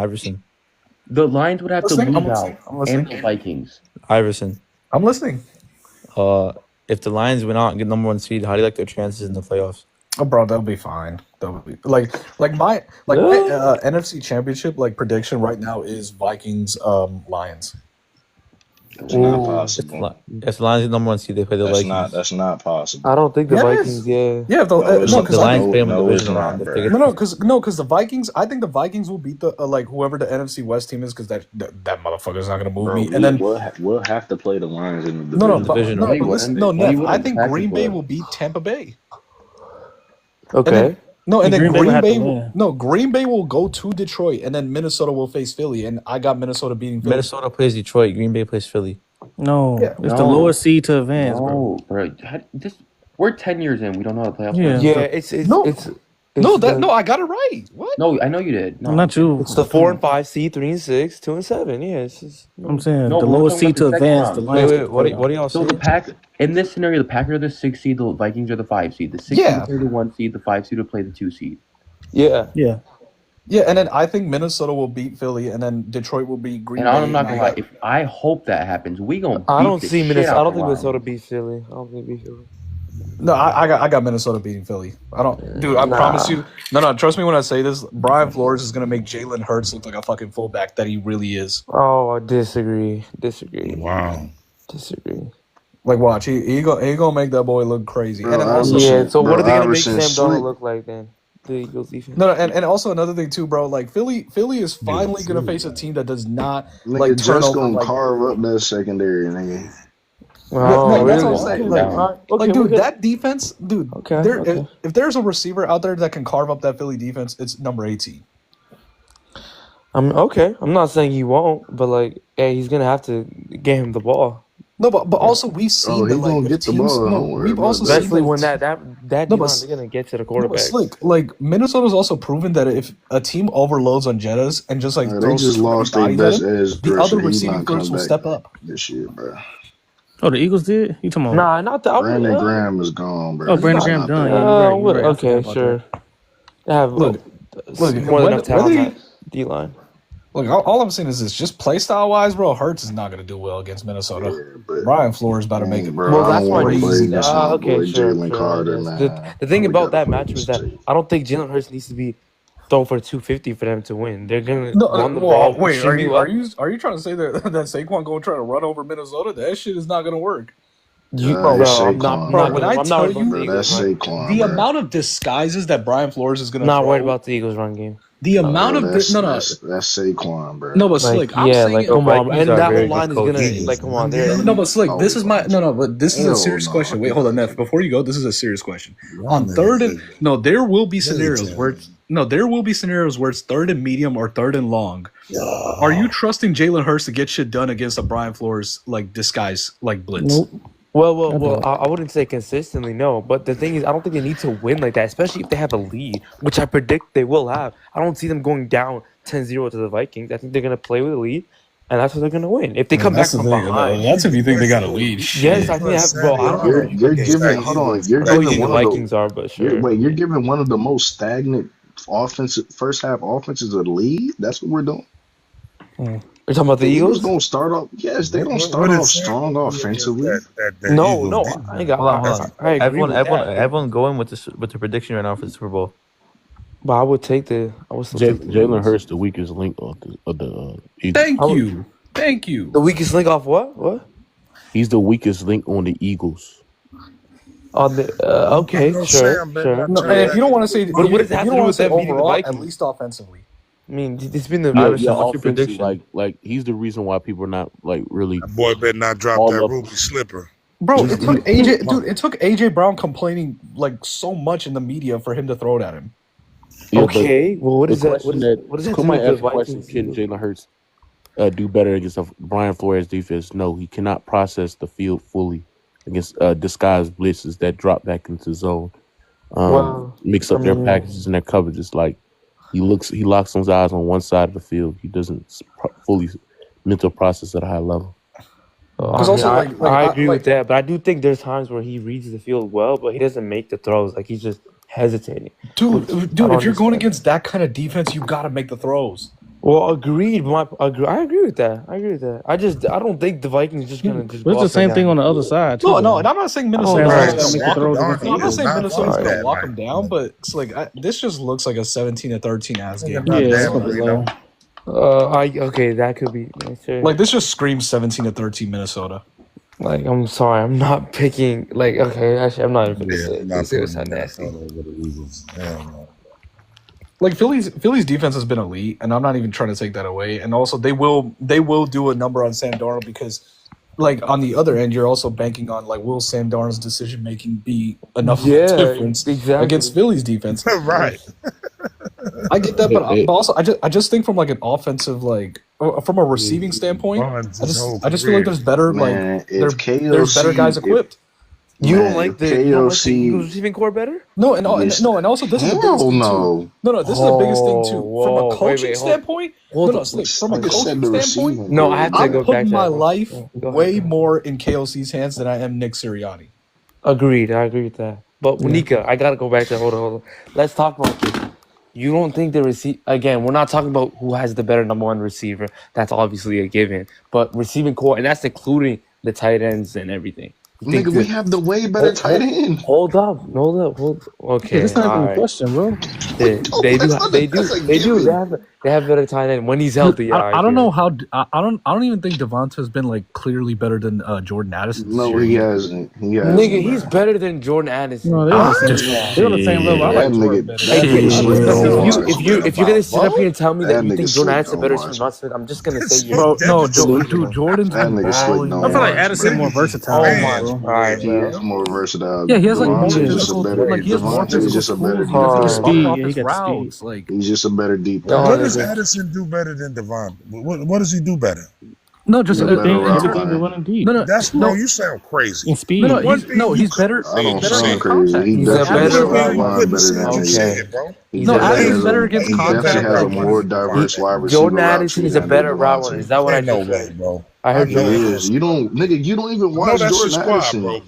the Lions would have to Listening. I'm lose listening. out, I'm and listening. the Vikings. Iverson. I'm listening. If the Lions win out and get number 1 seed, how do you like their chances in the playoffs? Oh, bro, that'll be fine. That'll be my NFC Championship like prediction right now is Vikings Lions. It's not Ooh, possible. If the Lions are number one seed, they play the Vikings. That's not I possible. don't think the Yes. Vikings. Yeah, Yeah. No, it's No, The because no, I Lions think play them in the no, it's divisional not, round. If they bro. get because the Vikings. I think the Vikings will beat the like whoever the NFC West team is because that motherfucker's not gonna move Bro, me. And then we'll have to play the Lions in the no, divisional but round. divisional. No, you but listen, wouldn't. no, No, you Neff. I wouldn't. The think Packers Green Bay would. will beat Tampa Bay, and then okay. no, and and then then Green Green Bay Bay. will, No, Green Bay will go to Detroit, and then Minnesota will face Philly, and I got Minnesota beating Philly. Minnesota plays Detroit. Green Bay plays Philly. No, Yeah. it's the lowest seed to advance, No, bro. We're 10 years in. We don't know how the playoffs Yeah. work. Yeah, So, I got it right. What? no, I know you did. No, Not you. It's the 4 and 5 seed, 3 and 6, 2 and 7. Yeah, it's just, I'm saying No, the but we're lowest talking seed about to the second advance. The round. Lions. wait. What are y'all So the saying? Pack in this scenario, the Packers are the 6 seed, the Vikings are the 5 seed. The 6 seed Yeah. will play the 1 seed, the 5 seed will play the 2 seed. Yeah. Yeah. Yeah, and then I think Minnesota will beat Philly, and then Detroit will beat Green And Bay. I'm not gonna lie, if I hope that happens, we gonna beat I don't the see shit Minnesota. out I don't the think Lions. Minnesota beat Philly. I don't think they beat Philly. No, I got Minnesota beating Philly. I don't, dude. I promise you. No. Trust me when I say this. Brian Flores is gonna make Jalen Hurts look like a fucking fullback that he really is. Oh, I disagree. Wow. Disagree. Like, watch, he gonna make that boy look crazy. Bro, and then also, Yeah. So what are they gonna make Iverson Sam Darnold slick. look like then? The Eagles defense. no, and also another thing too, bro. Like Philly is finally gonna face a team that does not like Nigga turn just over. gonna Like, carve up that secondary, nigga. Oh, that's really? what I'm saying. Okay, Like, all right. Okay, like, dude, we're that defense, dude. Okay, There, okay. if there's a receiver out there that can carve up that Philly defense, it's number 18. Okay. I'm not saying he won't, but like, hey, he's gonna have to get him the ball, No, but also we've seen that He like gonna if get the teams. ball. No, Don't worry we've about also that. especially seen when that. that No, D-line, they're gonna get to the no, quarterback. Slick, like Minnesota's also proven that if a team overloads on Jettas and just like They throws just too many lost their bodies at best him, edge the rusher. other He's receiving not groups coming will back step up. this year, bro. Oh, the Eagles did? You talking about? Nah, not that. Brandon Graham is gone, bro. Oh, Brandon He's Graham not done. back. Yeah, you're right. I forgot Okay, about sure. that. They have Look, more than enough talent on that D-line. Look, all I'm saying is this: just play style wise, bro. Hurts is not going to do well against Minnesota. Yeah, but Brian Flores about to make it. bro, Well, I that's don't why want to play crazy. against my okay, boy sure, Jalen sure. Carter, Yes. man. The thing We about gotta that play matchup is this that tape. I don't think Jalen Hurts needs to be thrown for 250 for them to win. They're gonna No, run the well, ball. wait, shimmy up. are you trying to say that Saquon going to try to run over Minnesota? That shit is not going to work. It's I'm not. Saquon, Bro, bro. when I I'm not tell worried about the you Bro, Eagles. that's Run. Saquon, the bro. amount of disguises that Brian Flores is going to Not throw, worried about the Eagles run game. the amount Bro, of that's no, Saquon, bro. but Like, Slick, I'm yeah, saying like it. come on, Vikings and are that whole very line good is gonna coaches. like, come on, they're No, but Slick, this is my no. but this is a Hell serious no. question. Wait, hold on, Neff. Before you go, this is a serious question. On third and no, there will be scenarios where it's third and medium or third and long. Are you trusting Jalen Hurts to get shit done against a Brian Flores like disguise like blitz? Nope. Well, I wouldn't say consistently, no. But the thing is, I don't think they need to win like that, especially if they have a lead, which I predict they will have. I don't see them going down 10-0 to the Vikings. I think they're going to play with a lead, and that's what they're going to win. If they come back from behind. That's if you think they got a lead. Yes, I think they have. Bro, I don't know. You're giving. Hold on. You're I don't know who you giving think the one of Vikings the. are, but sure. You're giving one of the most stagnant offensive first half offenses of the league. That's what we're doing. You're talking about the Eagles? Don't start off. Yes, they don't start off strong offensively. No, I ain't got. Hold on. I agree with that. Everyone going with the prediction right now for the Super Bowl. But I would take the. I would still take the Jalen Eagles. Hurts, the weakest link of the Eagles. Thank you. The weakest link off what? What? He's the weakest link on the Eagles. On the okay, sure. No, and if you don't want to say, What does it have to do with them beating the overall, at Vikings? least offensively. I mean, it's been the. Iverson, what's your offensive, prediction? like he's the reason why people are not like really. That boy better not drop all that up. ruby slipper. Bro, it took AJ, dude. It took AJ Brown complaining like so much in the media for him to throw it at him. Yeah, Okay, well, what the is that? question What is that? Somebody to do asked with the question: Vikings? Can Jalen Hurts do better against a Brian Flores defense? No, he cannot process the field fully against disguised blitzes that drop back into zone. Well, Mix up their packages and their coverages. Like he locks his eyes on one side of the field. He doesn't fully mental process at a high level. Because also, I agree with that, but I do think there's times where he reads the field well, but he doesn't make the throws. Like he's just hesitating. Dude, if you're going against that kind of defense, you got to make the throws. Well, agreed. I agree with that. I don't think the Vikings just gonna just. But it's the same thing on the other side. Too, no, and I'm not saying Minnesota's I'm not saying Minnesota's gonna walk them down, but it's like this just looks like a 17-13 ass game. Yeah, Okay, that could be sure. Like this just screams 17-13 Minnesota. Like, I'm sorry, I'm not picking. Like, okay, actually, I'm not even gonna say I'm it. not This is picking nasty. Minnesota over the Eagles. Hell no. Like Philly's defense has been elite, and I'm not even trying to take that away. And also, they will do a number on Sam Darnold because, like, on the other end, you're also banking on like, will Sam Darnold's decision making be enough of a difference against Philly's defense? Right. I get that, but also I just think from like an offensive from a receiving standpoint, I just feel like there's better there's better guys equipped. You don't like the Eagles KOC. receiving core better? No, and also this is the biggest thing too. No, this is the biggest thing too. From a coaching standpoint, from a coaching standpoint, no, I have to go I'm back putting to my that. life way more in KOC's hands than I am Nick Sirianni. Agreed, I agree with that. But Nika, I gotta go back to hold on. Let's talk about this. You don't think the again? We're not talking about who has the better number one receiver. That's obviously a given. But receiving core, and that's including the tight ends and everything. Nigga, we have the way better tight end. Hold up. Okay, that's not even a question, bro. They do. They have better tight end when he's healthy. I don't know how. I don't even think Devonta's been like clearly better than Jordan Addison. No, he hasn't. Nigga, he's better than Jordan Addison. No, they're on the same level. I like Jordan better. If you're gonna sit up here and tell me that you think Jordan Addison better than Devonta Smith, I'm just gonna say you. Bro, no, dude, Jordan's been balling. I feel like Addison more versatile. Oh my, all right, He is more versatile. Yeah, he has like more physical. like he has more Devontae is just a better He got routes. speed. Like he's just a better deep. What does Addison do better than Devon? What does he do better? no, just He's a better route Everything runner. they want indeed. no, That's bro. You sound crazy. In speed. He's better. I don't better sound against crazy. contact. He He's a definitely better has a route line Couldn't better say than you AJ. said it, bro. He No, definitely Addison's has better a- against he contact. definitely has a more diverse wide receiver. Jordan route Addison is tree a than better Devontae. route runner. Is that what I Ain't no just way, said? bro. I heard He you. is. You don't, nigga. You don't even No, watch that's your Jordan squad, Addison. bro.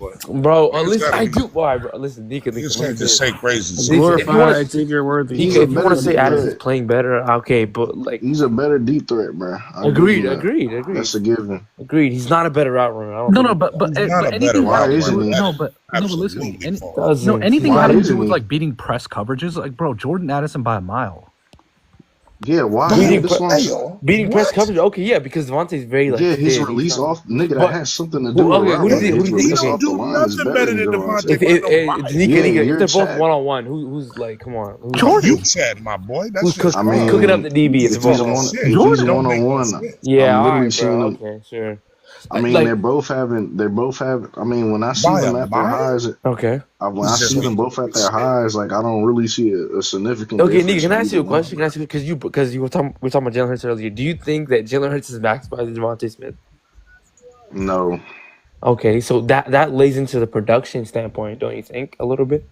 But Listen, gotta I be- do. Why, bro? Listen, Nika. You let me can't just say- say crazy. If you Glorify wanna- Xavier Worthy. Nika, He's a if you want better to say deep Addison's threat. playing better, okay, but like, He's a better deep threat, bro. I give agreed. him that. That's a given. He's not a better route runner. I don't No, think no, but He's not a better anything Why route isn't runner. he? no, but listen, Absolutely false. doesn't. anything Why having to isn't do with he? like beating press coverages, like bro, Jordan Addison by a mile. Yeah, why? Beating, That's what I'm saying. beating press coverage. Okay, yeah, because Devontae's very like. Yeah, his thin. release He's not- off, nigga, that But- has something to do with okay, route who do you running. think- His who do you release think- off the do line is nothing better better than than Devontae. If Nika, Yeah, if you're they're both Chad. 1-on-1, who's like, come on, You Chad, my boy. That's who's just I mean, cooking up the DB? if If he's they're both Shit, if he's Jordan don't one make on no one, sense. yeah, I'm all literally right, seeing bro. them. Okay, sure. I mean, Like- they're both have. I mean, when I see By them a at their mile? highs, Okay. when I see them both at their highs, like I don't really see a significant. Okay, difference Nika, can I in ask you a either one. question? Can I ask you because we were talking about Jalen Hurts earlier. Do you think that Jalen Hurts is maximizing Devontae Smith? No, Okay, so that lays into the production standpoint, don't you think, a little bit?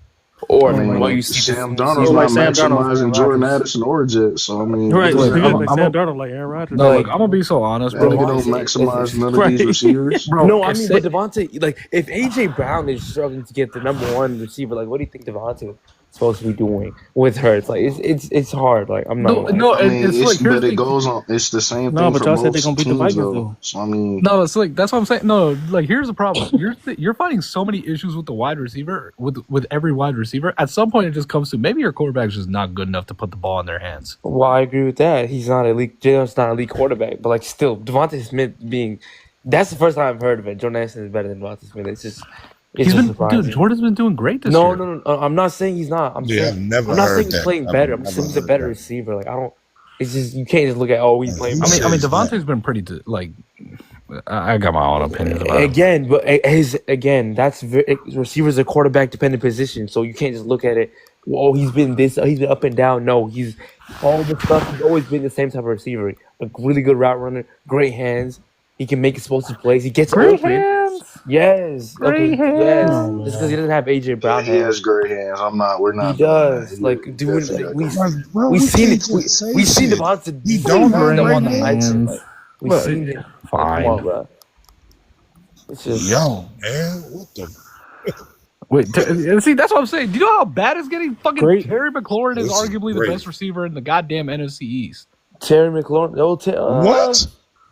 Or I mean, what you see Sam this Darnold's like not Sam Darnold, maximizing Aaron Jordan Rodgers. Addison or Jet, so I mean, Right, like, like, I'm Sam a- Darnold like Aaron Rodgers. No, Like- I'm gonna be so honest, that bro. nigga don't Devontae- maximize none of Right. these receivers. Bro, No, I if mean, they- but Devontae, like, if AJ Brown is struggling to get the number one receiver, like, what do you think Devontae is supposed to be doing with Hurts? Like, it's hard. Like, I'm not. no, I mean, it's like here's but the it thing. goes on. It's the same No, thing but for y'all said most they're gonna beat the teams, Vikings, though. though. So I mean, No, it's like that's what I'm saying. No, like here's the problem. You're finding so many issues with the wide receiver, with every wide receiver. At some point, it just comes to maybe your quarterback's just not good enough to put the ball in their hands. Well, I agree with that. He's not elite. Jalen's not an elite quarterback, but like, still, Devontae Smith being. That's the first time I've heard of it. Jordan Addison is better than Devontae Smith. It's just. Surprising. Jordan's been doing great this No, year. no, no. I'm not saying he's not. I'm Yeah, saying I've never I'm not heard saying he's that. playing I've better. I'm never saying he's a heard better that. receiver. Like, I don't. It's just you can't just look at he's playing. Yeah, I mean, says Devontae's been pretty like. I got my own opinions about it. Again, but receivers a quarterback dependent position, so you can't just look at it. Oh, he's been up and down. No, he's all the stuff. He's always been the same type of receiver. A really good route runner, great hands. He can make explosive plays. He gets Great open. hands. Yes. Great hands. Yes. Oh, Just because he doesn't have AJ Brown he hands. has great hands. We're not. He doing does. that. Like, He doing definitely like got great Bro, we we seen can't it. just say We seen shit. Devontae. He don't have them on the great ice. hands. Like, we But- seen it. Fine. Come on, bro. It's just Yo, man, what the? Wait, see, that's what I'm saying. Do you know how bad it's getting? Fucking Great. Terry McLaurin is This is arguably the great. best receiver in the goddamn NFC East. Terry McLaurin. What?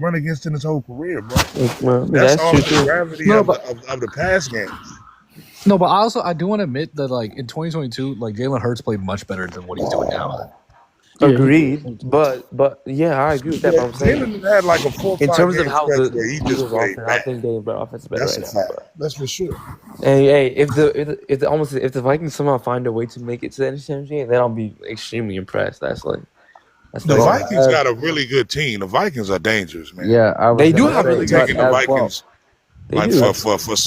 run against in his whole career, bro. Well, That's that's all true the too. gravity No, of but the pass game. No, but I do want to admit that like in 2022, like Jalen Hurts played much better than what he's doing now. Yeah, Agreed, but yeah, I agree with that. Yeah, But I'm saying Jalen had like a 4 or in 5 terms of game how stretch the where he just Eagles played offense, I bad. think they offense is better That's right a now. fact. But That's for sure. hey, if the Vikings somehow find a way to make it to the NFC Championship game, then I'll be extremely impressed. That's The like Vikings got a really good team. The Vikings are dangerous, man. Yeah, I was they do gonna have Don't say, be really good but taking the team. as well, Vikings They like do.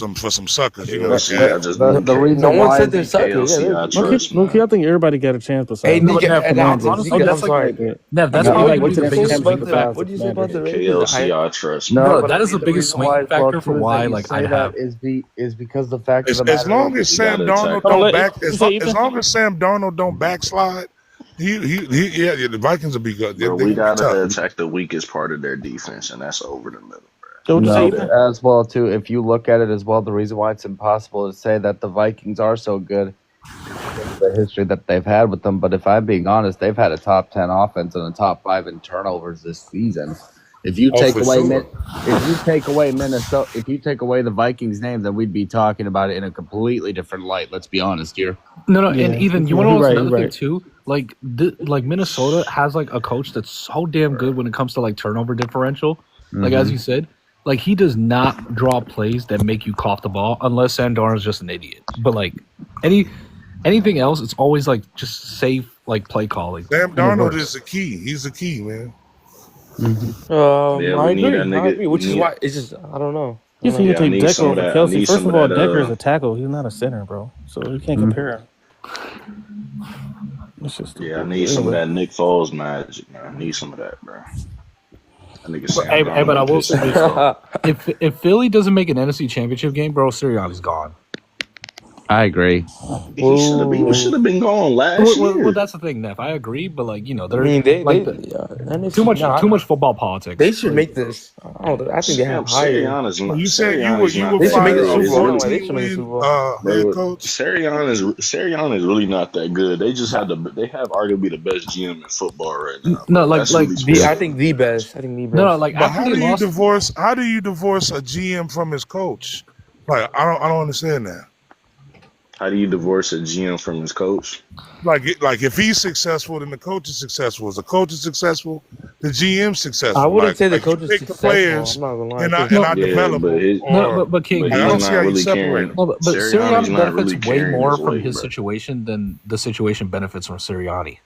for some suckers. You're gonna be KLC, I mad. just the need reason No one why said they're suckers. Yeah, KLC. they're I good. Look, trust, I man. think everybody got a chance Hey, besides No, but Nika, Nev, and Nev, Commanders. honestly, Nika, that's I'm like sorry. Nev, I that's got Nika, I got probably what the you second say biggest chances swing about the besides what the did you say about Commanders. the Ravens? KLC, I trust, man. no, bro. but That I is the mean the biggest reason why swing as well factor for too is that why you like say I'd that have. is because the fact of the As matter long is as We Sam gotta Darnold attack Hold on, don't them. let back, say as Ethan. long as Sam Darnold don't backslide, yeah, the Vikings will be good. They're Bro, we gonna be tough. gotta attack the weakest part of their defense, and that's over the middle. So what you say, no, Ethan? as well too. If you look at it as well, the reason why it's impossible to say that the Vikings are so good is because of the history that they've had with them. But if I'm being honest, they've had a top 10 offense and a top 5 in turnovers this season. If you Oh, take for away sure. if you take away Minnesota, if you take away the Vikings name, then we'd be talking about it in a completely different light. Let's be honest here. No, and Yeah, Ethan, you yeah, want to he know what's right, he another thing right. too? Like, like Minnesota has like a coach that's so damn good when it comes to like turnover differential. Like as Mm-hmm. you said, like he does not draw plays that make you cough the ball unless Sandarno's just an idiot. But like anything else, it's always like just safe like play calling. Sam And it Darnold works. is the key. He's the key, man. Yeah, I we need agree. that I nigga. agree. We Which is need. why it's just I don't know. You can Yeah, I take need Decker some of over that. I Kelsey. need First some of of all, that. Decker is a tackle. He's not a center, bro. So you can't compare him. It's just Yeah, I stupid. need some of Anyway, that Nick Foles magic, man. I need some of that, bro. That nigga But, Sam but I Darnold will piss say me this off. though: if Philly doesn't make an NFC Championship game, bro, Sirianni's gone. I agree. He should have been. He should have been gone last Well, year. that's the thing, Neff. I agree, but like you know, I they're mean, they like too NFC, much no, too much football politics. they should make this. I think they have higher. You said you Sirianni's would They should make fire the that a Super good, Bowl. is No, it? they should make the 14-win Super Bowl. head Bro, coach. Sirianni is really not that good. They just had they have arguably the best GM in football right now, No, bro. That's really I specific. think the best. I think the No, best. like But after they lost, how do you divorce a GM from his coach? Like I don't understand that. How do you divorce a GM from his coach? Like if he's successful, then the coach is successful. If the coach is successful, the GM's successful. I wouldn't say the you coach is pick the successful. players I'm not gonna lie. and I No. develop them. but King, but I he's don't see not how you really separate carrying. them. no, but Sirianni's Sirianni not benefits really way carrying more his from weight, his bro. situation than the situation benefits from Sirianni.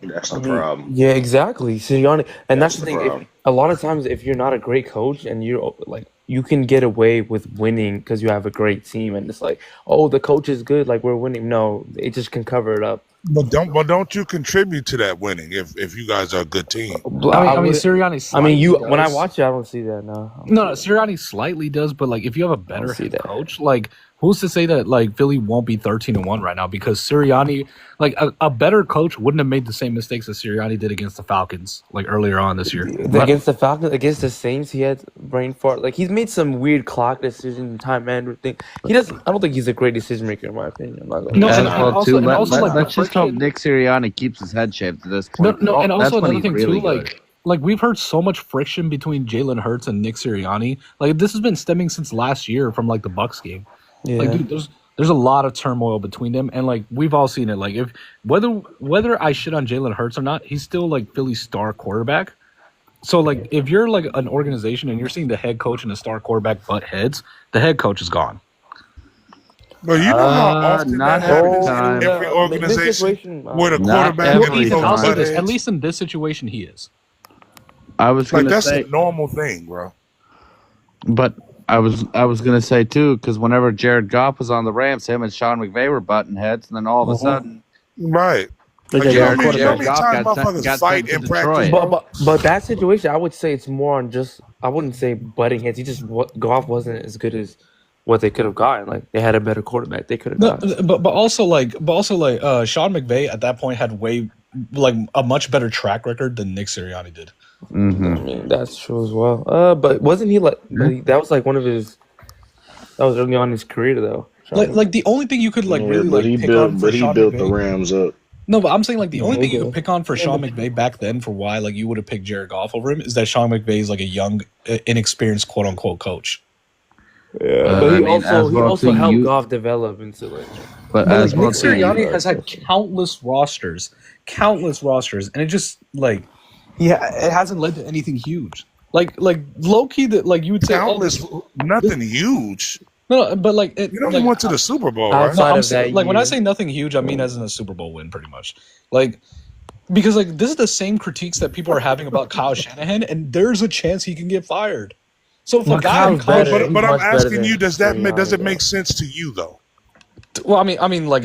That's I the mean, problem. yeah, exactly. Sirianni, and that's That's the the thing. problem. A lot of times, if you're not a great coach and you're like, you can get away with winning because you have a great team, and it's like, oh, the coach is good, like we're winning. No, it just can cover it up. But don't you contribute to that winning if you guys are a good team? I mean, Sirianni. I mean, slightly when I does. watch it, I don't see that. No, No, Sirianni slightly does, but like if you have a better head coach, like who's to say that like Philly won't be 13-1 right now? Because Sirianni, like a better coach, wouldn't have made the same mistakes that Sirianni did against the Falcons like earlier on this year. Against the Falcons, against the Saints, he had brain fart. Like he's made some weird clock decision, time management thing. He doesn't. I don't think he's a great decision maker in my opinion. I'm not gonna No, lie. and also like the let's just hope friction. Nick Sirianni keeps his head shaved to this No, point. no, and That's also when another he's thing really too, good. like we've heard so much friction between Jalen Hurts and Nick Sirianni. Like this has been stemming since last year from like the Bucks game. Like Yeah. dude, there's a lot of turmoil between them, and like we've all seen it. Like if whether I shit on Jalen Hurts or not, he's still like Philly's star quarterback. So like if you're like an organization and you're seeing the head coach and the star quarterback butt heads, the head coach is gone. But you know how often not that every happens time. in every organization where the Not quarterback every and the Ethan, coach I'll say butt this. At heads? least in this situation, he is. I was Like gonna that's say, a normal thing, bro. but I was gonna say too, because whenever Jared Goff was on the Rams, him and Sean McVay were butting heads, and then all of a sudden, Right. They Like got you know young how many quarterback. times got motherfuckers sent fight to in practice, Detroit. bro? But that situation, I would say it's more on just. I wouldn't say butting heads. He just Goff wasn't as good as what they could have gotten. Like they had a better quarterback. They could have No, gotten. but also Sean McVay at that point had way like a much better track record than Nick Sirianni did. I mean, that's true as well. But wasn't he like? That was like one of his. That was early on in his career, though. Like the only thing you could like Yeah, really but like he pick built, on for but he Sean built the McVay. Rams up. No, but I'm saying like the only thing you okay. could pick on for Sean McVay back then for why like you would have picked Jared Goff over him is that Sean McVay is like a young, inexperienced quote unquote coach. Yeah, but I he mean, also as well too, helped Goff develop into like. but But as like well Nick too, Sirianni has had countless rosters, and it just like, yeah, it hasn't led to anything huge. Like low key that like you would say, Countless, nothing huge. no, but like it, You know, like he went to the Super Bowl, right? Outside no, of that like when I year. say nothing huge, I mean as in a Super Bowl win, pretty much. Like because like this is the same critiques that people are having about Kyle Shanahan, and there's a chance he can get fired. So if a Well, guy, Kyle's better. He's But I'm much better asking you, than does Sirianni, it though. make sense to you though? well, I mean, like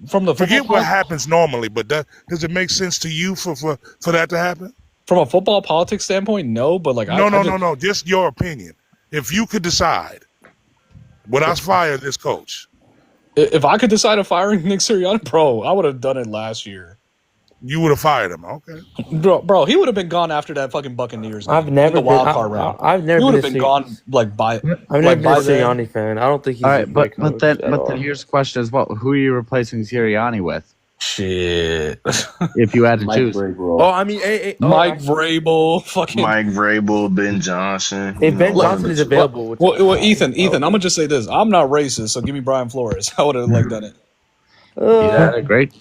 from the Forget football what happens normally, but does it make sense to you for that to happen? from a football politics standpoint, no. But like No. Just your opinion. If you could decide, would I fire this coach? If I could decide on firing Nick Sirianni, bro, I would have done it last year. You would have fired him, okay? Bro, he would have been gone after that fucking Buccaneers game. I've never in the been. wild card round. I've never He would been have a been gone like by. I've never like been a by then. Sirianni fan. I don't think he's all a right, great but coach then at all. here's the question: is what? Who are you replacing Sirianni with? Shit. If you had to Mike choose, Vrabel. Oh, I mean, Mike Vrabel, fucking Mike Vrabel, Ben Johnson. if Ben one of Johnson the is two. available, which well, Ethan, I'm gonna just say this: I'm not racist, so give me Brian Flores. I would have like done it. yeah, great.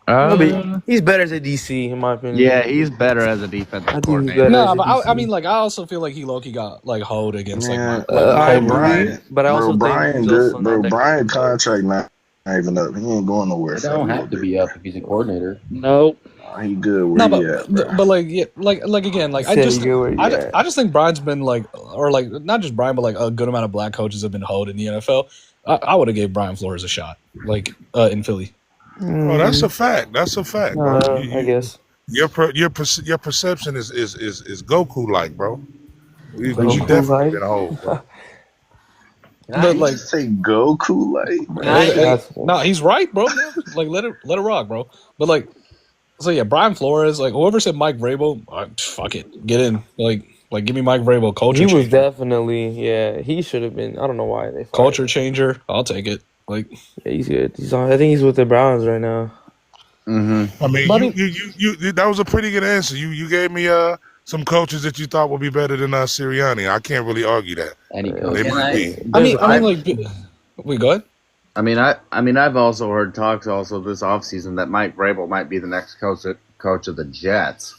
no, but he's better as a DC, in my opinion. Yeah, he's better as a defensive I think he's coordinator. better. No, as a but DC. I mean, like, I also feel like he low-key got like hoed against Man, like I Mike. agree, but I also think Brian he's good, also bro. not that Brian good. contract not even up. He ain't going nowhere. It don't have to be up if he's a coordinator. Nope. He good where No, he at, bro. but like, yeah, like again, like I Say just, you go where you at. I just think Brian's been like, or like not just Brian, but like a good amount of black coaches have been hoed in the NFL. I would have gave Brian Flores a shot, like in Philly. Oh, that's a fact. That's a fact, bro. I guess. Your perception is Goku like, bro. You Goku-like? definitely been old, bro. But like, Say Goku like, bro. no, he's right, bro. Like let it rock, bro. But like, so yeah, Brian Flores, like whoever said Mike Vrabel, fuck it, get in. Like give me Mike Vrabel, culture He was changer. definitely, yeah. He should have been. I don't know why they fired Culture him. changer. I'll take it. Like, Yeah, he's good. I think he's with the Browns right now. Mm-hmm. I mean, But you that was a pretty good answer. You gave me some coaches that you thought would be better than Sirianni. I can't really argue that. Any coach. They might be. I mean, like, we good? I mean, I've also heard talks also this offseason that Mike Vrabel might be the next coach of the Jets.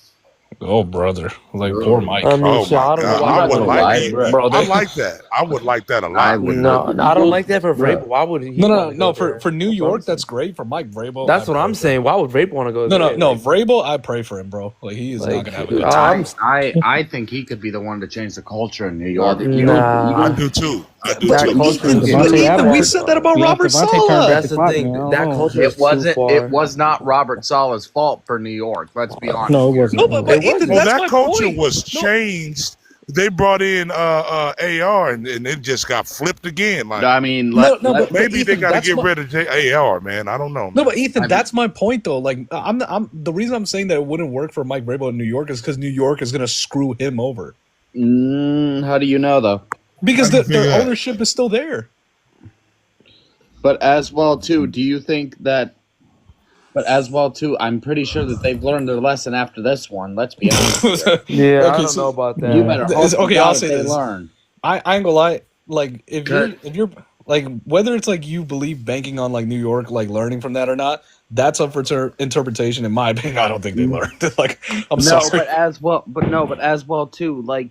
Oh, brother, like poor Mike. I mean, Oh shit, I my don't God, know I why. would like bro. Bro, I like that. I would like that a lot. I would. No, I don't like that for Vrabel. Why would he? No. wanna go For there? New York, that's great. For Mike Vrabel, That's I what I'm pray saying. Why would Vrabel want to go for there? him. No. Vrabel, I pray for him, bro. Like he is not Like, gonna have a good I'm- time. I think he could be the one to change the culture in New York. Nah. I do too. I do That too. culture Ethan, is Devontae too Adams. far, we said that though. about Yeah, Robert Devontae turned Saleh. back That's the the clock, thing. man. I That don't know. culture It is too wasn't. far. It was not Robert Saleh's fault for New York. Let's be honest. No, it here. wasn't. No, but Ethan, Well, that's that my culture point. was No. changed. They brought in AR and it just got flipped again. Like I mean, but maybe they Ethan, got to that's get my- rid of AR, man. I don't know. No, Man. but Ethan, that's my point though. Like, I'm the reason I'm saying that it wouldn't work for Mike Vrabel in New York is because New York is gonna screw him over how do you know though? because How do you figure their that? ownership is still there. But as well too, do you think that? But as well too, I'm pretty sure that they've learned their lesson after this one. Let's be honest. Yeah, I Okay, don't so- know about that. You better hope Okay, to God I'll that say they this. learn. I ain't gonna lie. Like, if Kurt. you're like whether it's like you believe banking on like New York like learning from that or not, that's up for interpretation. In my opinion, I don't think they learned. Like, I'm No, sorry. but as well too, like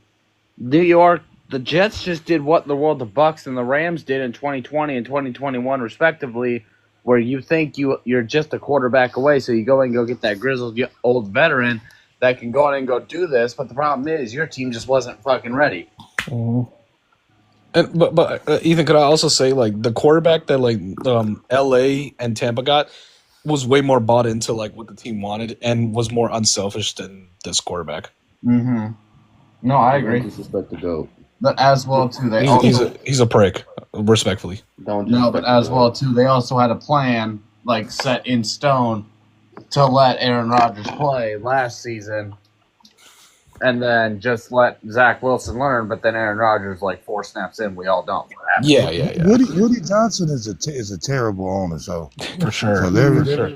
New York, the Jets just did what the Bucks and the Rams did in 2020 and 2021 respectively, where you think you're just a quarterback away, so you go and go get that grizzled old veteran that can go in and go do this, but the problem is your team just wasn't fucking ready. And but Ethan, could I also say like the quarterback that like L.A. and Tampa got was way more bought into like what the team wanted and was more unselfish than this quarterback. Mm-hmm. No, I Don't disrespect the GOAT. But as well too, they He's a prick, respectfully. Don't no, disrespect but the as GOAT. well too, they also had a plan like set in stone to let Aaron Rodgers play last season, and then just let Zach Wilson learn. But then Aaron Rodgers, like 4 snaps in, we all don't. Yeah. Woody Johnson is a terrible owner, so For sure.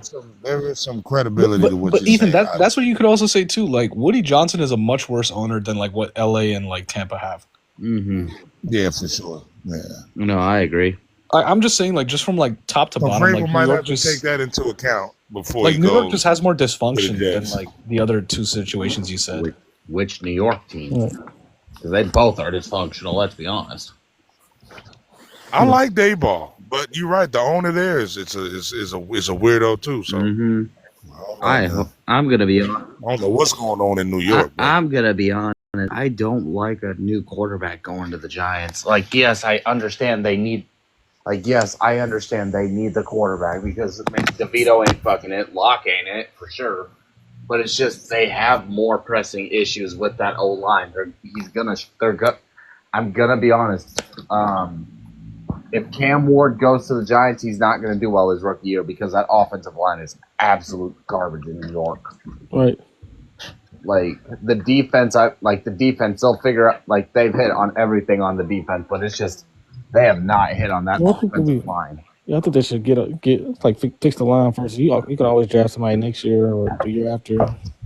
so there is some credibility to what But you're Ethan, saying. that's what you could also say too. Like Woody Johnson is a much worse owner than like what LA and like Tampa have. Mm-hmm. Yeah, for sure. Yeah. No, I agree. I'm just saying, like, just from like top to So bottom, like Vrabel New might York have to take just that into account before like he New York goes just has more to the dysfunction than Jets. like the other two situations you said. Which New York team? Right. Because they both are dysfunctional. Let's be honest. I like Dayball, but you're right. The owner there is a weirdo too. So I'm gonna be honest. I don't know what's going on in New York. But I'm gonna be honest. I don't like a new quarterback going to the Giants. Like, yes, I understand they need. Like, yes, I understand they need the quarterback because I mean, DeVito ain't fucking it, Locke ain't it for sure. But it's just they have more pressing issues with that O line. I'm gonna be honest. If Cam Ward goes to the Giants, he's not gonna do well his rookie year because that offensive line is absolute garbage in New York. Right. Like the defense, they'll figure out. Like they've hit on everything on the defense, but it's just they have not hit on that Well, I think offensive line. Yeah, I think they should fix the line first. You can always draft somebody next year or the year after.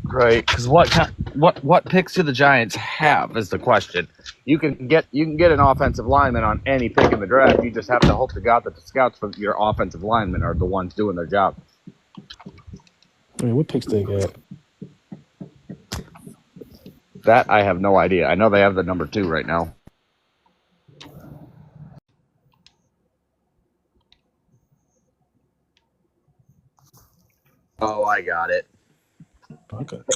Right, because what picks do the Giants have is the question. You can get an offensive lineman on any pick in the draft. You just have to hope to God that the scouts for your offensive linemen are the ones doing their job. I mean, what picks they got? That I have no idea. I know they have the number 2 right now. Oh, I got it.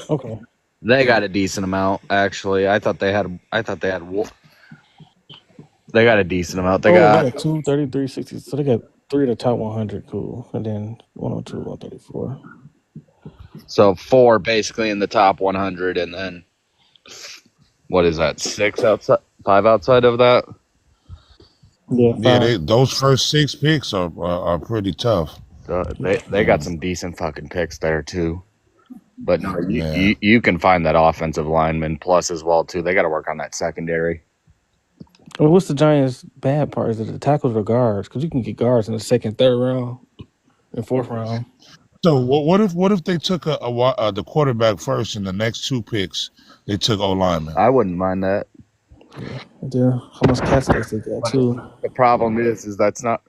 Okay. They got a decent amount, actually. I thought they had. They got a decent amount. They They got got 2, 33, 60. So they got 3 of the top 100. Cool. And then 102, 134. so 4 basically in the top 100, and then what is that? 6 outside, 5 outside of that. Yeah, those first 6 picks are pretty tough. They got some decent fucking picks there too. But no, you can find that offensive lineman plus as well too. They got to work on that secondary. Well, what's the Giants' bad part? Is it the tackles or guards? Because you can get guards in the second, third round, and fourth round. So what if they took the quarterback first and the next 2 picks they took O lineman? I wouldn't mind that. Yeah. How much cap space they got too? The problem is that's not.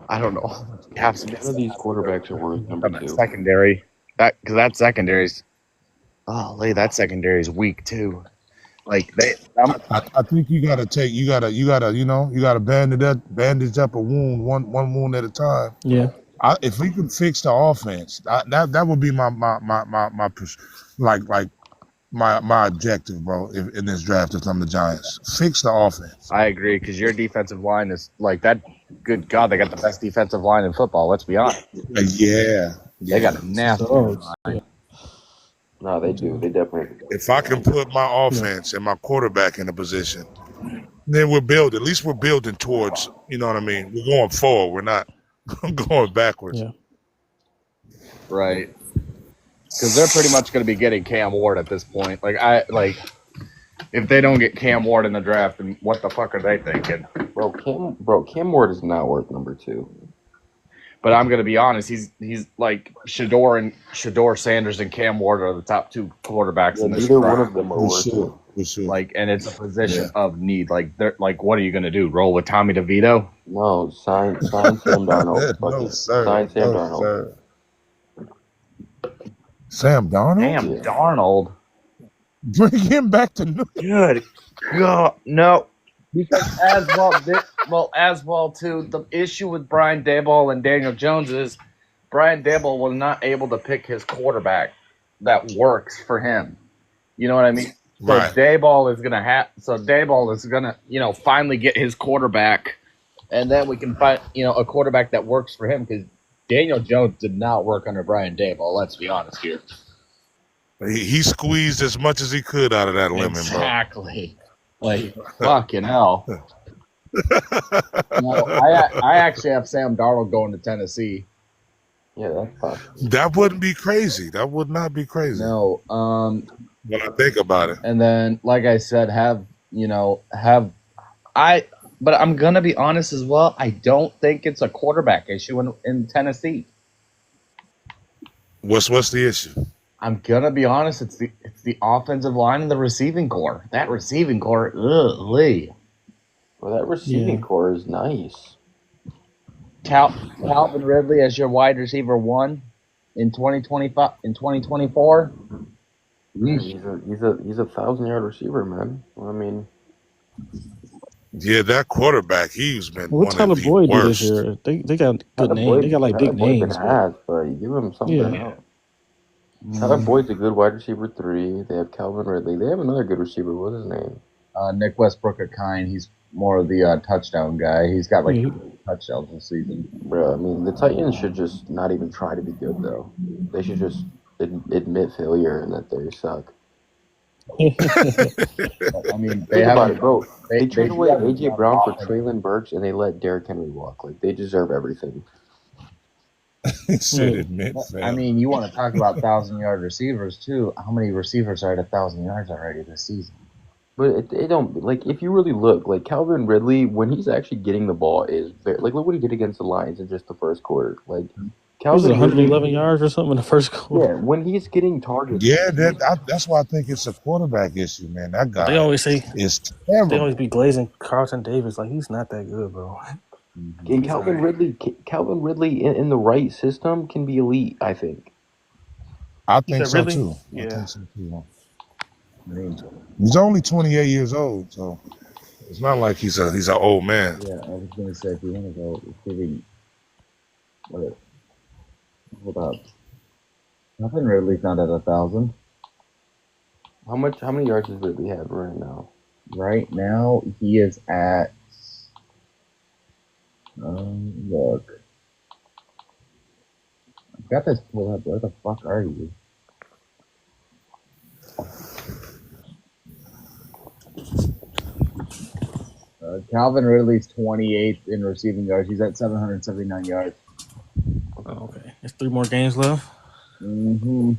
I don't know. None of these quarterbacks are worth number 2. Secondary. Because that secondary's. Golly, that secondary is weak too. Like I think you gotta bandage up a wound one wound at a time. Yeah. If we can fix the offense, that would be my objective, bro. In this draft, if I'm the Giants, fix the offense. I agree because your defensive line is like that. Good God, they got the best defensive line in football. Let's be honest. Yeah. They got a nasty line. No, they do. They definitely. If I can put my offense and my quarterback in a position, then we're building. At least we're building towards. You know what I mean? We're going forward. We're not going backwards. Yeah. Right. Because they're pretty much going to be getting Cam Ward at this point. If they don't get Cam Ward in the draft, then what the fuck are they thinking? Cam Ward is not worth number 2. But I'm going to be honest, he's like Shador Sanders and Cam Ward are the top 2 quarterbacks in this Neither draft. one of them are worth it. Sure. Like, and it's a position of need. Like, they're like, what are you going to do? Roll with Tommy DeVito? No, sign Sam Darnold. No, sir. Sign Sam No, Darnold. sir. Sam Darnold? Darnold. Bring him back to New York. Good God, no. Because as well too, the issue with Brian Daboll and Daniel Jones is Brian Daboll was not able to pick his quarterback that works for him. You know what I mean? Right. So Daboll is gonna finally get his quarterback, and then we can find a quarterback that works for him because Daniel Jones did not work under Brian Daboll. Let's be honest here. He squeezed as much as he could out of that lemon, Exactly. Like, fucking hell. I actually have Sam Darnold going to Tennessee. Yeah, that's possible. That wouldn't be crazy. That would not be crazy. No. When I think about it. And then, like I said, but I'm going to be honest as well. I don't think it's a quarterback issue in Tennessee. What's the issue? I'm gonna be honest. It's the offensive line and the receiving core. That receiving core, ugh. Well, that receiving Yeah. core is nice. Calvin Ridley as your wide receiver 1 in 2025 in 2024. Yeah, he's a 1,000-yard receiver, man. I mean, Yeah, that quarterback, he's been What one of Tyler the Boyd do this worst. year? They got good name. They got like Tyler big Boyd been names, but ass, but you give him something yeah. else. Tyler Boyd's a good wide receiver 3. They have Calvin Ridley. They have another good receiver. What's his name? Nick Westbrook-Kine. He's more of the touchdown guy. He's got like Yeah, 2 touchdowns this season. Bro, I mean, the Titans should just not even try to be good, though. They should just admit failure and that they suck. I mean, Think about it, bro. They They traded do away have a A.J. young Brown for offense. Traylon Burks, and they let Derrick Henry walk. Like, they deserve everything. He said Yeah. admit I fail. mean, you want to talk about 1,000-yard receivers too. How many receivers are at 1,000 yards already this season? But they don't, like, if you really look, like, Calvin Ridley, when he's actually getting the ball, is very, like, look what he did against the Lions in just the first quarter. Like, Was it Calvin Ridley, 111 yards or something in the first quarter? yeah, when he's getting targets. Yeah, that's why I think it's a quarterback issue, man. That They guy always say is they always terrible. be glazing Carlton Davis like he's not that good, bro. And He's Calvin alright. Ridley in the right system can be elite, I think. I You think said so really? too. I Yeah. think so too. I mean, he's only 28 years old, so it's not like he's an old man. Yeah, I was going to say if you want to go receiving, hold up. Calvin Ridley's not at 1,000 How many yards does Ridley have right now? right now. He is at. Look, I've got this pulled up. Where the fuck are you? Calvin Ridley's 28th in receiving yards. He's at 779 yards. Oh, okay. There's 3 more games left. Mm-hmm.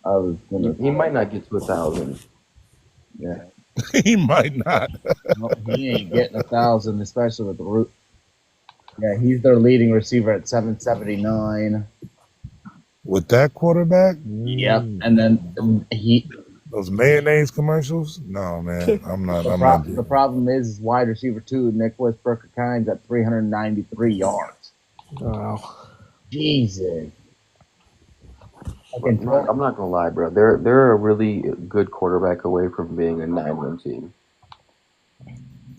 I was gonna. He might not get to 1,000. Yeah. He might not. No, he ain't getting 1,000, especially with the root. Yeah, he's their leading receiver at 779. With that quarterback? Yep, and then those mayonnaise commercials? No, man, I'm not. The problem is wide receiver 2, Nick Westbrook-Kine's at 393 yards. Wow. Jesus. I'm not gonna lie, bro. They're a really good quarterback away from being a 9-win team.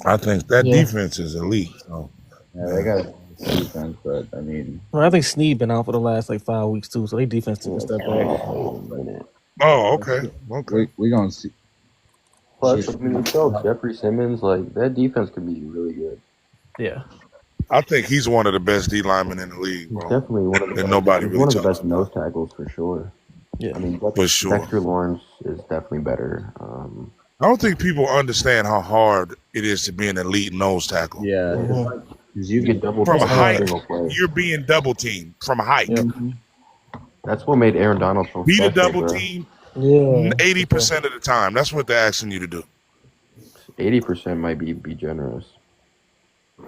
I think that Yeah. defense is elite. So. Yeah, they got a defense, but I mean. Well, I think Snead been out for the last like 5 weeks too, so their defense took a step back. Oh, okay. We gonna see. Plus, I mean, Jeffrey Simmons, like that defense could be really good. Yeah. I think he's one of the best D linemen in the league, bro. Definitely one of the and nobody really one of the talks best nose tackles for sure. Yeah, I mean, for sure. Dexter Lawrence is definitely better. I don't think people understand how hard it is to be an elite nose tackle. Yeah, because you get double from teamed height. every single play. You're being double teamed from height. That's what made Aaron Donald so Beat a special, double bro. team. Yeah. 80% of the time. That's what they're asking you to do. 80% might be generous.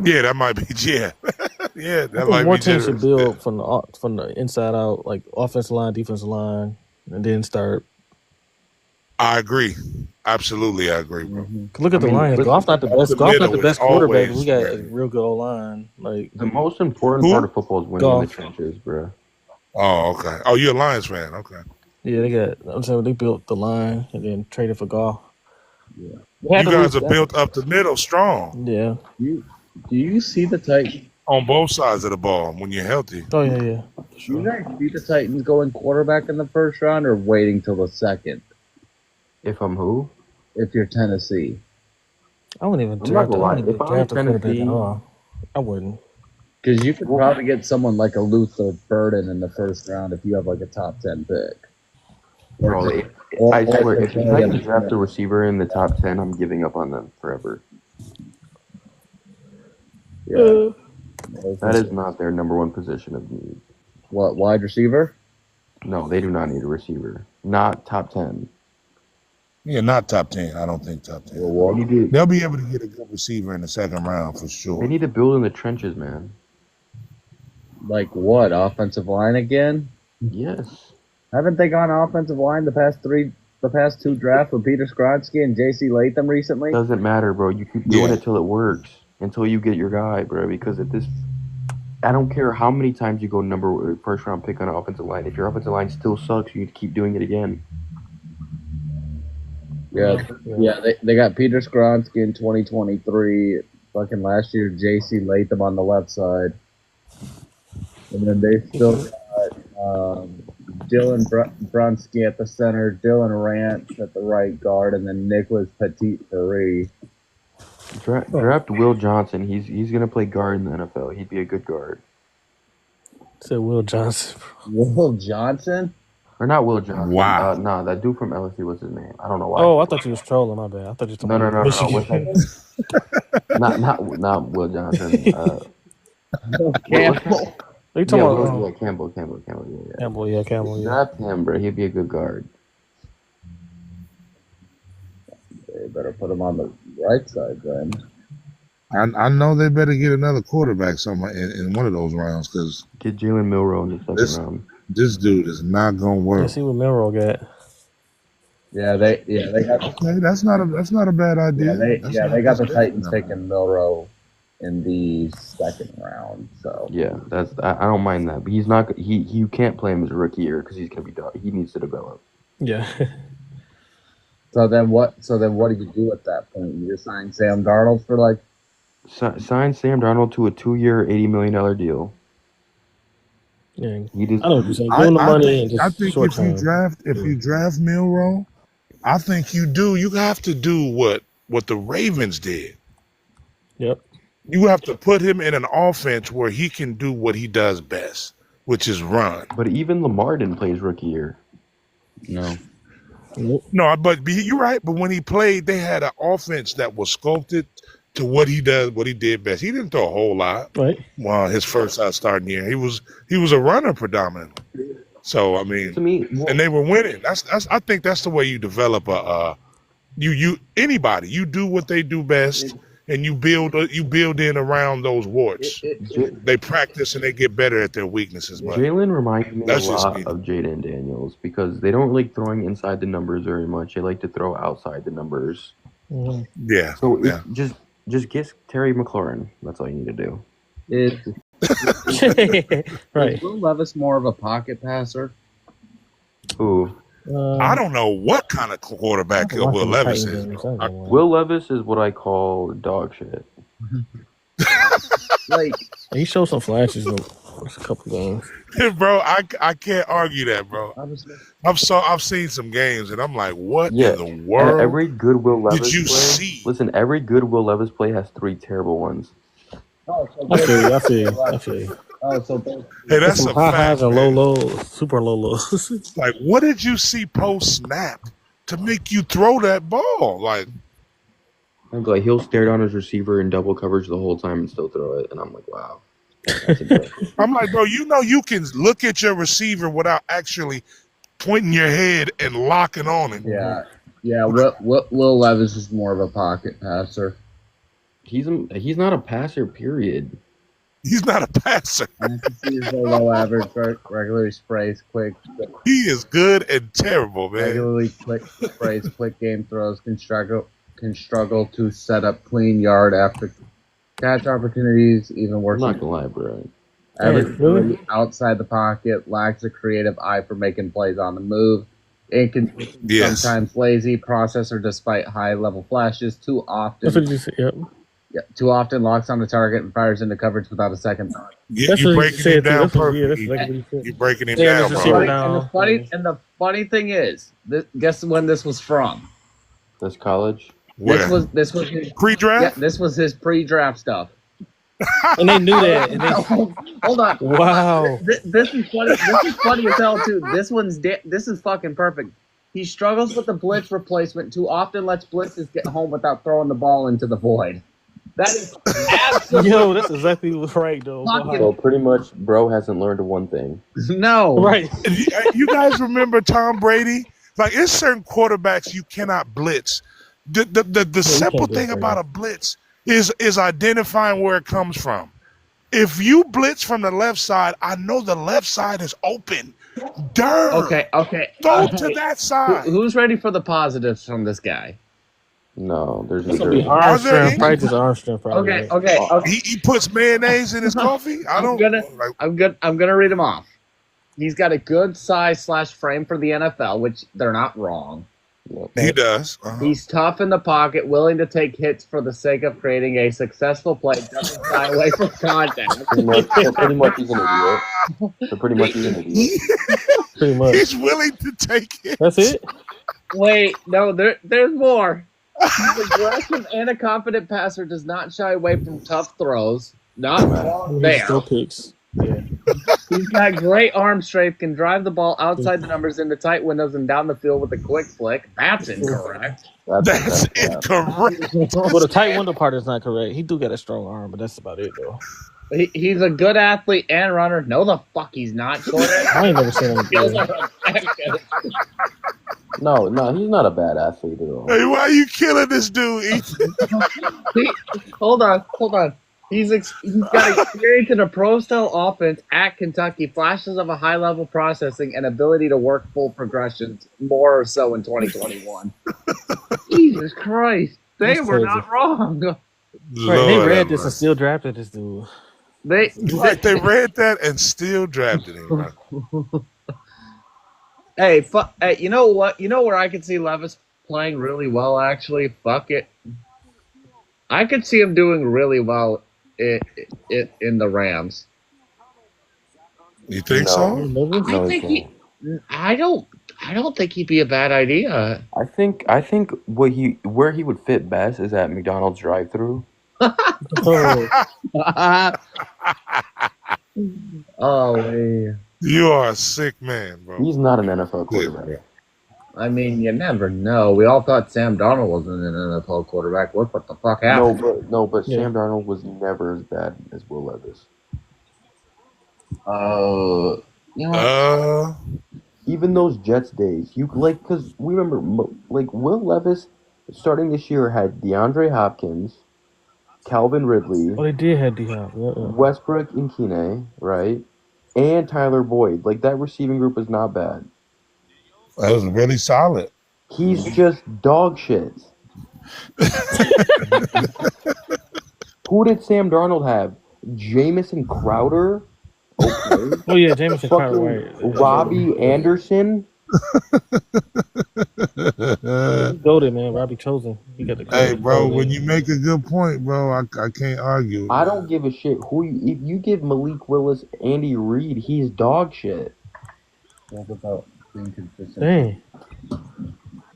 Yeah, that might be. Yeah, yeah, I that think might more be teams should generous. build from the inside out, like offensive line, defensive line, and then start. I agree. Absolutely, I agree, bro. Look at the Lions. Goff's not the best. Goff's not the best quarterback. We got a real good O-line. Like the most important part of football is winning in the trenches, bro. Oh, okay. Oh, you're a Lions fan. Okay. Yeah, they got. I'm saying they built the line and then traded for Goff. Yeah, You guys are built up the middle strong. Yeah. Do you see the Titans on both sides of the ball when you're healthy? Oh yeah, yeah. Do you guys see the Titans going quarterback in the first round or waiting till the second? If I'm who? If you're Tennessee. I wouldn't even I'm not draft. gonna I lie. wouldn't If even I'm draft a quarterback Tennessee, at all. I wouldn't. Because you could probably get someone like a Luther Burden in the first round if you have like a top 10 pick. bro, I swear, if the Titans draft a receiver in the top 10, I'm giving up on them forever. Yeah. That is not their number one position of need. What, wide receiver? No, they do not need a receiver. Not top 10. Yeah, not top 10. I don't think top 10. They'll be able to get a good receiver in the second round for sure. They need to build in the trenches, man. Like what? Offensive line again? Yes. Haven't they gone offensive line the past three the past 2 drafts with Peter Skronsky and J.C. Latham recently? Doesn't matter, bro. You keep doing it till it works, until you get your guy, bro. Because at this, I don't care how many times you go first round pick on an offensive line. If your offensive line still sucks, you need to keep doing it again. Yeah. They got Peter Skronsky in 2023. Fucking last year, J.C. Latham on the left side, and then they still got Dylan Brunsky at the center, Dylan Rance at the right guard, and then Nicholas Petit-Ferry. Draft Will Johnson. He's gonna play guard in the NFL. He'd be a good guard. Said Will Johnson. Will Johnson? Or not Will Johnson. Wow. Nah, that dude from LSU, what's his name? I don't know why. Oh, I thought you was trolling. My bad. I thought you was No. Michigan. Not Will Johnson. Campbell. Are you talking about? Yeah, Campbell. Yeah. Campbell. Yeah. Draft him, bro. He'd be a good guard. They better put him on the right side then. I know they better get another quarterback somewhere in one of those rounds because get Jalen Milroe in the second round. This dude is not gonna work. Let's see what Milroe got. Yeah, they got. Okay, that's not a bad idea. They got the Titans taking Milroe in the second round. So yeah, I don't mind that, but he's not. You can't play him as a rookie year because he's gonna be. He needs to develop. Yeah. So then what do you do at that point? You just sign Sam Darnold for like. Sign Sam Darnold to a 2-year, $80 million deal. Yeah, he just, I know what you're saying. Give him the money and just I think short if time. you draft Milroe, I think you have to do what the Ravens did. Yep. You have to put him in an offense where he can do what he does best, which is run. But even Lamar didn't play his rookie year. No. No, but you're right. But when he played, they had an offense that was sculpted to what he did best. He didn't throw a whole lot. Right. Well, his first starting year, he was a runner predominantly. So I mean, to me, and they were winning. That's I think that's the way you develop anybody. You do what they do best, and you build in around those warts. They practice and they get better at their weaknesses. But Jalen reminds me a lot me. of Jaden Daniels because they don't like throwing inside the numbers very much. They like to throw outside the numbers. Mm-hmm. Yeah. So just get Terry McLaurin. That's all you need to do. Right. Is Will Levis more of a pocket passer? Ooh. I don't know what kind of quarterback Will Levis is. Will Levis is what I call dog shit. Like he showed some flashes in a couple games. Bro, I can't argue that, bro. I've seen some games and I'm like, what in the world? Every good Will Levis did you play, see? Listen, every good Will Levis play has 3 terrible ones. Oh, so I feel you. Oh, so hey, that's some a high fact, highs and man. low lows, super low lows. Like, what did you see post snap to make you throw that ball? Like he'll stare down his receiver in double coverage the whole time and still throw it, and I'm like, wow. I'm like, bro, you can look at your receiver without actually pointing your head and locking on him. Yeah. Will Levis is more of a pocket passer. He's not a passer, period. He's not a passer. He's below average, regularly sprays quick. He is good and terrible, man. Regularly sprays quick game throws, can struggle to set up clean yard after catch opportunities, even worse. I'm not gonna lie, bro. Average outside the pocket, lacks a creative eye for making plays on the move. Sometimes lazy processor despite high level flashes. Too often. That's what you said. Yep. Yeah, too often locks on the target and fires into coverage without a second thought. Yeah, you're breaking him down perfectly. You're breaking him down, bro. And the funny thing is, guess when this was from? This college. Where? This was his pre-draft. Yeah, this was his pre-draft stuff. And they knew that. And Hold on. Wow. This is funny. This is funny as hell too. This is fucking perfect. He struggles with the blitz replacement. Too often lets blitzes get home without throwing the ball into the void. That is absolutely. Yo, that's exactly right, though. So pretty much, bro hasn't learned one thing. No. Right. You guys remember Tom Brady? Like, there's certain quarterbacks you cannot blitz. The simple thing about a blitz is identifying where it comes from. If you blitz from the left side, I know the left side is open Durr. Okay. Throw to that side. Who's ready for the positives from this guy? No, there's It's gonna be either. arm Are there strength. any? Probably just arm strength. Probably. Okay, Right? okay, okay. He puts mayonnaise in his coffee. I don't like. I'm gonna read him off. He's got a good size / frame for the NFL, which they're not wrong. He does. He's tough in the pocket, willing to take hits for the sake of creating a successful play, doesn't shy away from contact. Pretty much he's an idiot. So pretty much he's an idiot. Pretty much. He's willing to take it. That's it. Wait, no, there's more. He's aggressive and a confident passer, does not shy away from tough throws. Not wrong there. Still picks. Yeah. He's got great arm strength, can drive the ball outside the numbers into tight windows and down the field with a quick flick. That's incorrect. That's incorrect. Well, the tight window part is not correct. He do got a strong arm, but that's about it though. He's a good athlete and runner. No, the fuck he's not. I ain't never seen him. No, he's not a bad athlete at all. Hey, why are you killing this dude, Ethan? Hold on. He's got experience in a pro-style offense at Kentucky, flashes of a high-level processing and ability to work full progressions, more or so in 2021. Jesus Christ. They were not wrong. Right, they read this and still drafted this dude. They read that and still drafted him. Right? Hey, you know what? You know where I could see Levis playing really well, actually? Fuck it. I could see him doing really well in the Rams. You think so? I think I don't think he'd be a bad idea. I think where he would fit best is at McDonald's drive-thru. Oh, man. You are a sick man, bro. He's not an NFL quarterback. I mean, you never know. We all thought Sam Darnold wasn't an NFL quarterback. Look what the fuck happened. But Sam Darnold was never as bad as Will Levis. Even those Jets days, because we remember, Will Levis starting this year had DeAndre Hopkins, Calvin Ridley. Oh, they did have D-Hop. Westbrook and Kine, right? And Tyler Boyd. That receiving group is not bad. That was really solid. He's just dog shit. Who did Sam Darnold have? Jamison Crowder? Okay. Oh, yeah, Jamison Crowder. Right. Robbie Anderson? Goated, man. Robbie Chosen. He got the hey, bro, when you make a good point, bro, I can't argue. I don't give a shit if you give Malik Willis Andy Reid, he's dog shit. What about being consistent? Dang.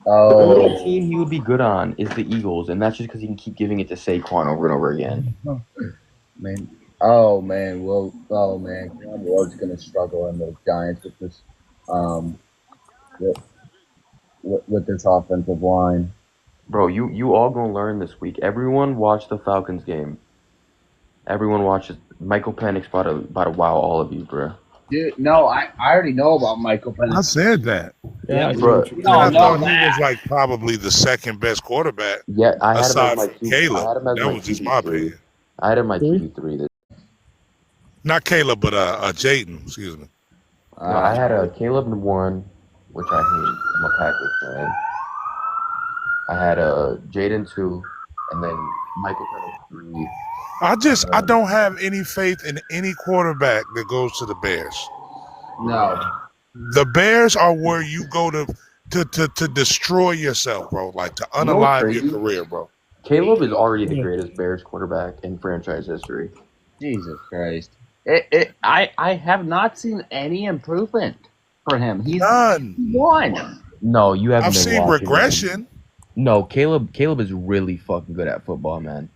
The only team he would be good on is the Eagles, and that's just because he can keep giving it to Saquon over and over again. Man. Oh man, Cam Ward's gonna struggle in the Giants with this with this offensive line. Bro, you all gonna learn this week. Everyone watch the Falcons game. Everyone watches. Michael Penix about to wow all of you, bro. Dude, no, I already know about Michael Penix. I said that. Yeah, bro. I thought he was like probably the second best quarterback. Yeah, I had him as my Caleb. That was just my opinion. I had him my QB3. Not Caleb, but Jaden. Excuse me. No, I had a Caleb in 1, which I hate. I'm a Packers fan. I had a Jaden 2, and then Michael Penix 3. I don't have any faith in any quarterback that goes to the Bears. No. The Bears are where you go to destroy yourself, bro. Like to unalive your career, bro. Caleb is already the greatest Bears quarterback in franchise history. Jesus Christ. I have not seen any improvement for him. He's none. One. No, you haven't. I've seen regression. Him. No, Caleb is really fucking good at football, man.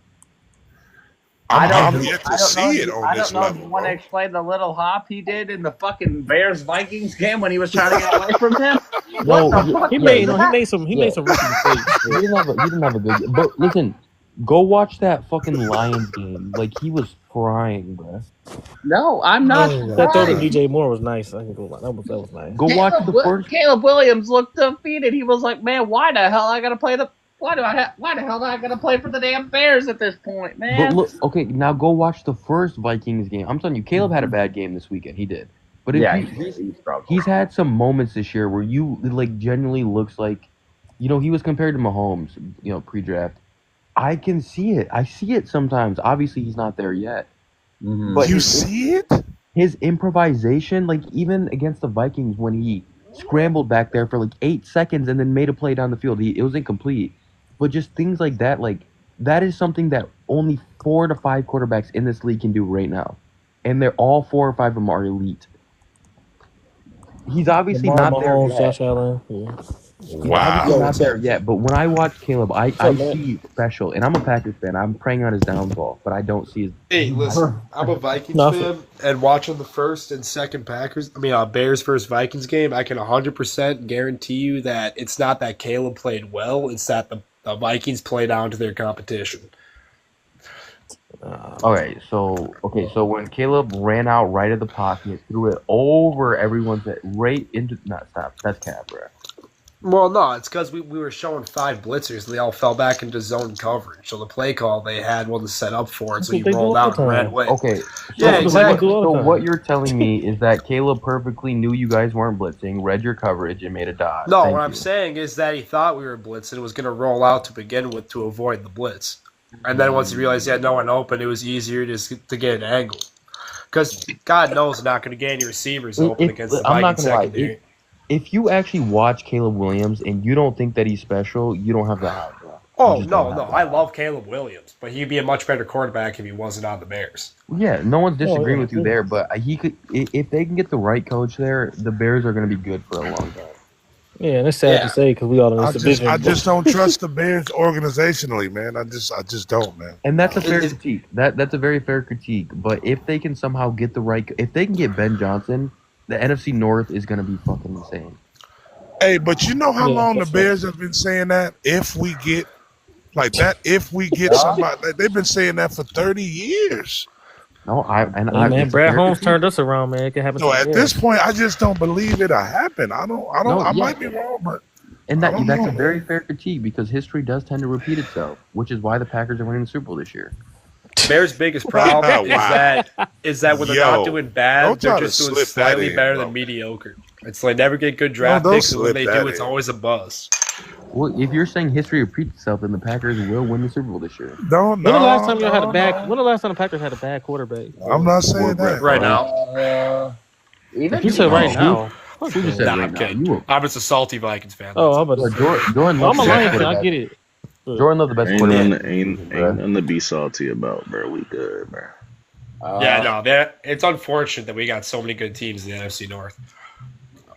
I'm yet to see it on this level. I don't know if you want to explain the little hop he did in the fucking Bears-Vikings game when he was trying to get away from him. No, he made some rookie mistakes. He didn't have a good. But listen, go watch that fucking Lions game. He was frying, bro. No, I'm not. That throw to DJ Moore was nice. I can go. That was nice. Go watch the first. Caleb Williams looked defeated. He was like, "Man, why the hell I gotta play the? Why the hell do I gotta play for the damn Bears at this point, man?" But look, okay, now go watch the first Vikings game. I'm telling you, Caleb had a bad game this weekend. He did. But Yeah, if he struggled. he's had some moments this year where you like genuinely looks like, he was compared to Mahomes, pre-draft. I can see it. I see it sometimes. Obviously, he's not there yet. But You see it? his improvisation, like even against the Vikings when he scrambled back there for like 8 seconds and then made a play down the field, it was incomplete. But just things like that, that is something that only 4 to 5 quarterbacks in this league can do right now, and they're all 4 or 5 of them are elite. He's obviously Lamar, not there Mahomes, yet. Josh Allen. Yeah. He's obviously not there yet, but when I watch Caleb, I up, man? see special, and I'm a Packers fan. I'm praying on his downfall, but I don't see his. Hey, listen, I'm a Vikings Nothing. fan, and watching the first and second Bears versus Vikings game, I can 100% guarantee you that it's not that Caleb played well; it's that the Vikings played down to their competition. Okay, so when Caleb ran out right at the pocket, threw it over everyone's head, right into stop. That's cap, bro. Well, no, it's because we were showing 5 blitzers. They all fell back into zone coverage. So the play call they had wasn't set up for it, so he rolled out and ran away. Okay. Yeah, exactly. So what you're telling me is that Caleb perfectly knew you guys weren't blitzing, read your coverage, and made a dodge. No, what I'm saying is that he thought we were blitzing and was going to roll out to begin with to avoid the blitz. And then once he realized he had no one open, it was easier just to get an angle. Because God knows he's not going to get any receivers open against the Vikings secondary. If you actually watch Caleb Williams and you don't think that he's special, you don't have the hype, bro. Oh, no. I love Caleb Williams, but he'd be a much better quarterback if he wasn't on the Bears. Yeah, no one's disagreeing with you there, but he could, if they can get the right coach there, the Bears are going to be good for a long time. Yeah, and it's sad to say because we all in this division. I just don't trust the Bears organizationally, man. I just don't, man. And that's a fair critique. That's a very fair critique. But if they can somehow get if they can get Ben Johnson, the NFC North is going to be fucking insane. Hey, but you know how long the Bears have been saying that? If we get somebody, they've been saying that for 30 years. No, man, Brad Holmes turned us around, man. It can happen. No, at this point, I just don't believe it'll happen. I might be wrong, but that's a very fair critique because history does tend to repeat itself, which is why the Packers are winning the Super Bowl this year. Bears' biggest problem is that when they're not doing bad, they're just doing slightly better than mediocre. It's like never get good draft picks, and when they do, it's always a buzz. Well, if you're saying history repeats itself, then the Packers will win the Super Bowl this year. When the last time the Packers had a bad quarterback? I'm not saying that right now. You said right now. Who just said right now? I'm just a salty Vikings fan. Oh, I'm about to say. Jordan I'm a Lions fan. I get it. Jordan Love's the best quarterback. Ain't nothing to be salty about, bro. We good, bro. It's unfortunate that we got so many good teams in the NFC North.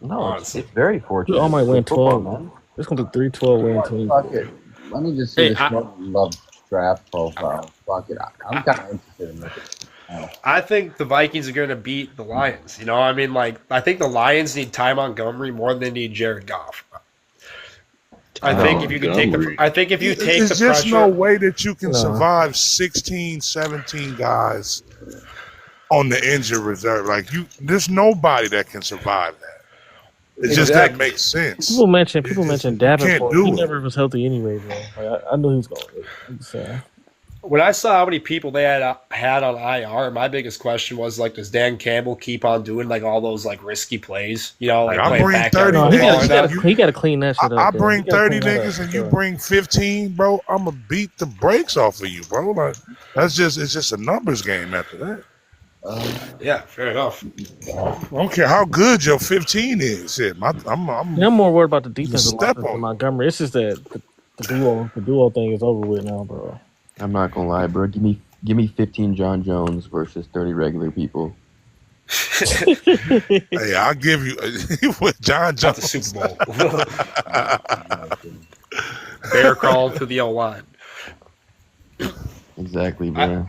No, it's very fortunate. We all might win 12, man. It's going to be 3-12 win teams. Fuck it. Let me just see this Love draft profile. Fuck it. I'm kind of interested in looking. I think the Vikings are going to beat the Lions. I think the Lions need Ty Montgomery more than they need Jared Goff. I think if you take the there's pressure, no way that you can survive 16, 17 guys on the injured reserve. There's nobody that can survive that. It just doesn't make sense. People mention Davenport. He never was healthy anyway, bro. I knew he was going. When I saw how many people they had on IR, my biggest question was does Dan Campbell keep on doing all those risky plays? I bring 30. He got to clean that shit up. I bring 30 niggas and you bring 15, bro. I'm gonna beat the brakes off of you, bro. It's just a numbers game after that. Yeah, fair enough. I don't care how good your 15 is. I'm more worried about the defensive line than Montgomery. It's just that the duo thing is over with now, bro. I'm not gonna lie, bro. Give me 15 John Jones versus 30 regular people. Hey, I'll give you with John Jones. At the Super Bowl. Bear crawl to the O-line. Exactly, bro.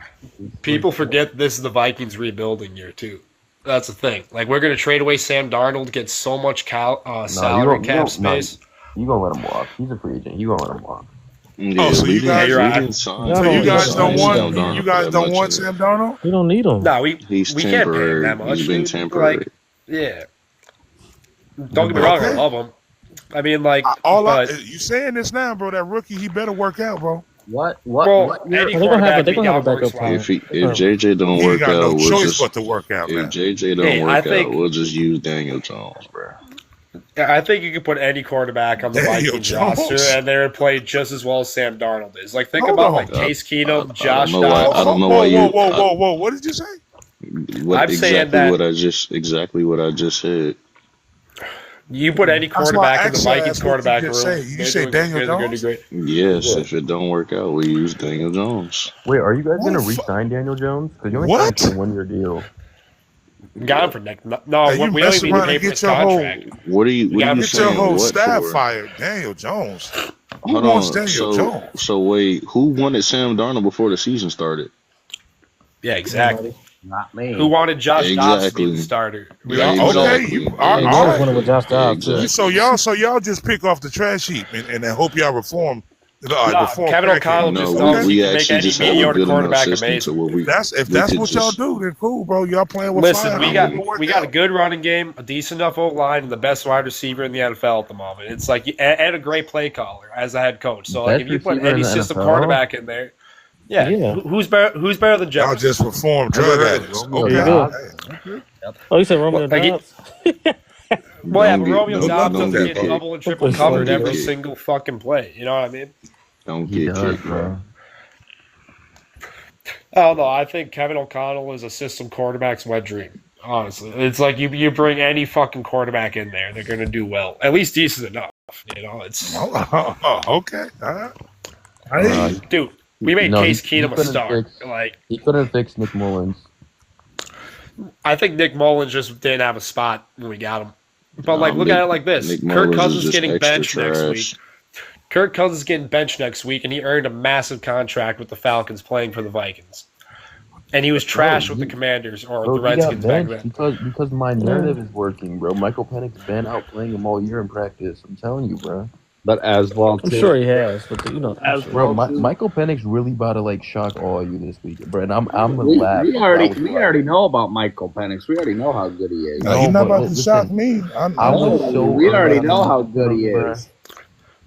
People forget this is the Vikings rebuilding year too. That's the thing. We're going to trade away Sam Darnold, get so much salary cap space. You gonna let him walk? He's a free agent. You gonna let him walk? Yeah, so you guys don't want Sam Darnold? We don't need him. No, we can't pay him that much. He's been temporary. Yeah. Don't get me wrong, I love him. I mean, you saying this now, bro? That rookie, he better work out, bro. What? Well, What? any They're gonna have a quarterback we got backup works plan. well. If JJ don't He ain't work got no out, we'll choice just but to work out if now. JJ don't Hey, I work out, think we'll just use Daniel Jones, bro. Yeah, I think you could put any quarterback on the Daniel Vikings Jones. roster, and they would play just as well as Sam Darnold is. Like, think Hold about on. like Case Keenum, I Josh don't know why. I Dobbs. don't know why you. Whoa! What did you say? What I'm saying exactly that what I just said. you put any That's why I quarterback in the asked you Vikings what you quarterback just room. say. You say Daniel They're going to Jones? do great. Yes, if it don't work out, we use Daniel Jones. Wait, are you guys What gonna the fu- re-sign Daniel Jones? Because you only What? signed for a 1-year deal. Got him for next. No, Hey, you we don't mess even need to around pay and for get his your whole contract. What are you got get your saying? whole What staff for? fired. Daniel Jones. Who Hold wants on. Daniel Jones? So wait, who wanted Sam Darnold before the season started? Yeah, exactly. Not me. Who wanted Josh Dobbs to be the Exactly. starter? Okay, Exactly. you Hey, all Jones right. winning with Josh Dobbs too. Exactly. So y'all just pick off the trash heap and then hope y'all reform. Nah, Reform Kevin crackhead. O'Connell No, just we, knows he we can make actually any just have a mediocre good enough quarterback system amazing. to where If that's we could what y'all just. do, then cool, bro. Y'all playing with Listen, fire. we I got mean, we got a good running game, a decent enough O line, and the best wide receiver in the NFL at the moment. It's like and a great play caller as a head coach. So like Best if you put receiver in any the system NFL? quarterback in there, yeah, Yeah. who's better? Who's better than y'all Jones? just reformed drug addicts. Romeo Okay. There you go. Hey. Oh, you said Romeo Well, like, Dobbs? Well, yeah, Don't but get Romeo Good luck Dobbs with doesn't that, get bro. double and Don't triple put covered Slurry, every bro. single fucking play. You know what I mean? Don't He get does, kicked, bro. bro. I don't know. I think Kevin O'Connell is a system quarterback's wet dream. Honestly, it's like you bring any fucking quarterback in there, they're going to do well, at least decent enough. You know, it's Okay. All right. I hear Uh, you. dude. We made no, Case he Keenum a couldn't star. fix. Like He couldn't fix Nick Mullins. I think Nick Mullins just didn't have a spot when we got him. But like, look Nick at it like this: Nick Kirk Mullins is Cousins just getting extra benched next week. trash. Kirk Cousins getting benched next week, and he earned a massive contract with the Falcons playing for the Vikings. And he was trash with the Commanders or Bro, the he got Redskins back benched then. because my narrative is working, bro. Michael Penix's been out playing him all year in practice. I'm telling you, bro. But as well I'm too. sure he has, but As Bro, well too. Michael Penix really about to like shock all of you this week, bro. And I'm gonna We, laugh. we I already was we like, already know about Michael Penix. We already know how good he is. No, you're not but about to shock listen, me. I know. was so we already early know on how this good he bro. is.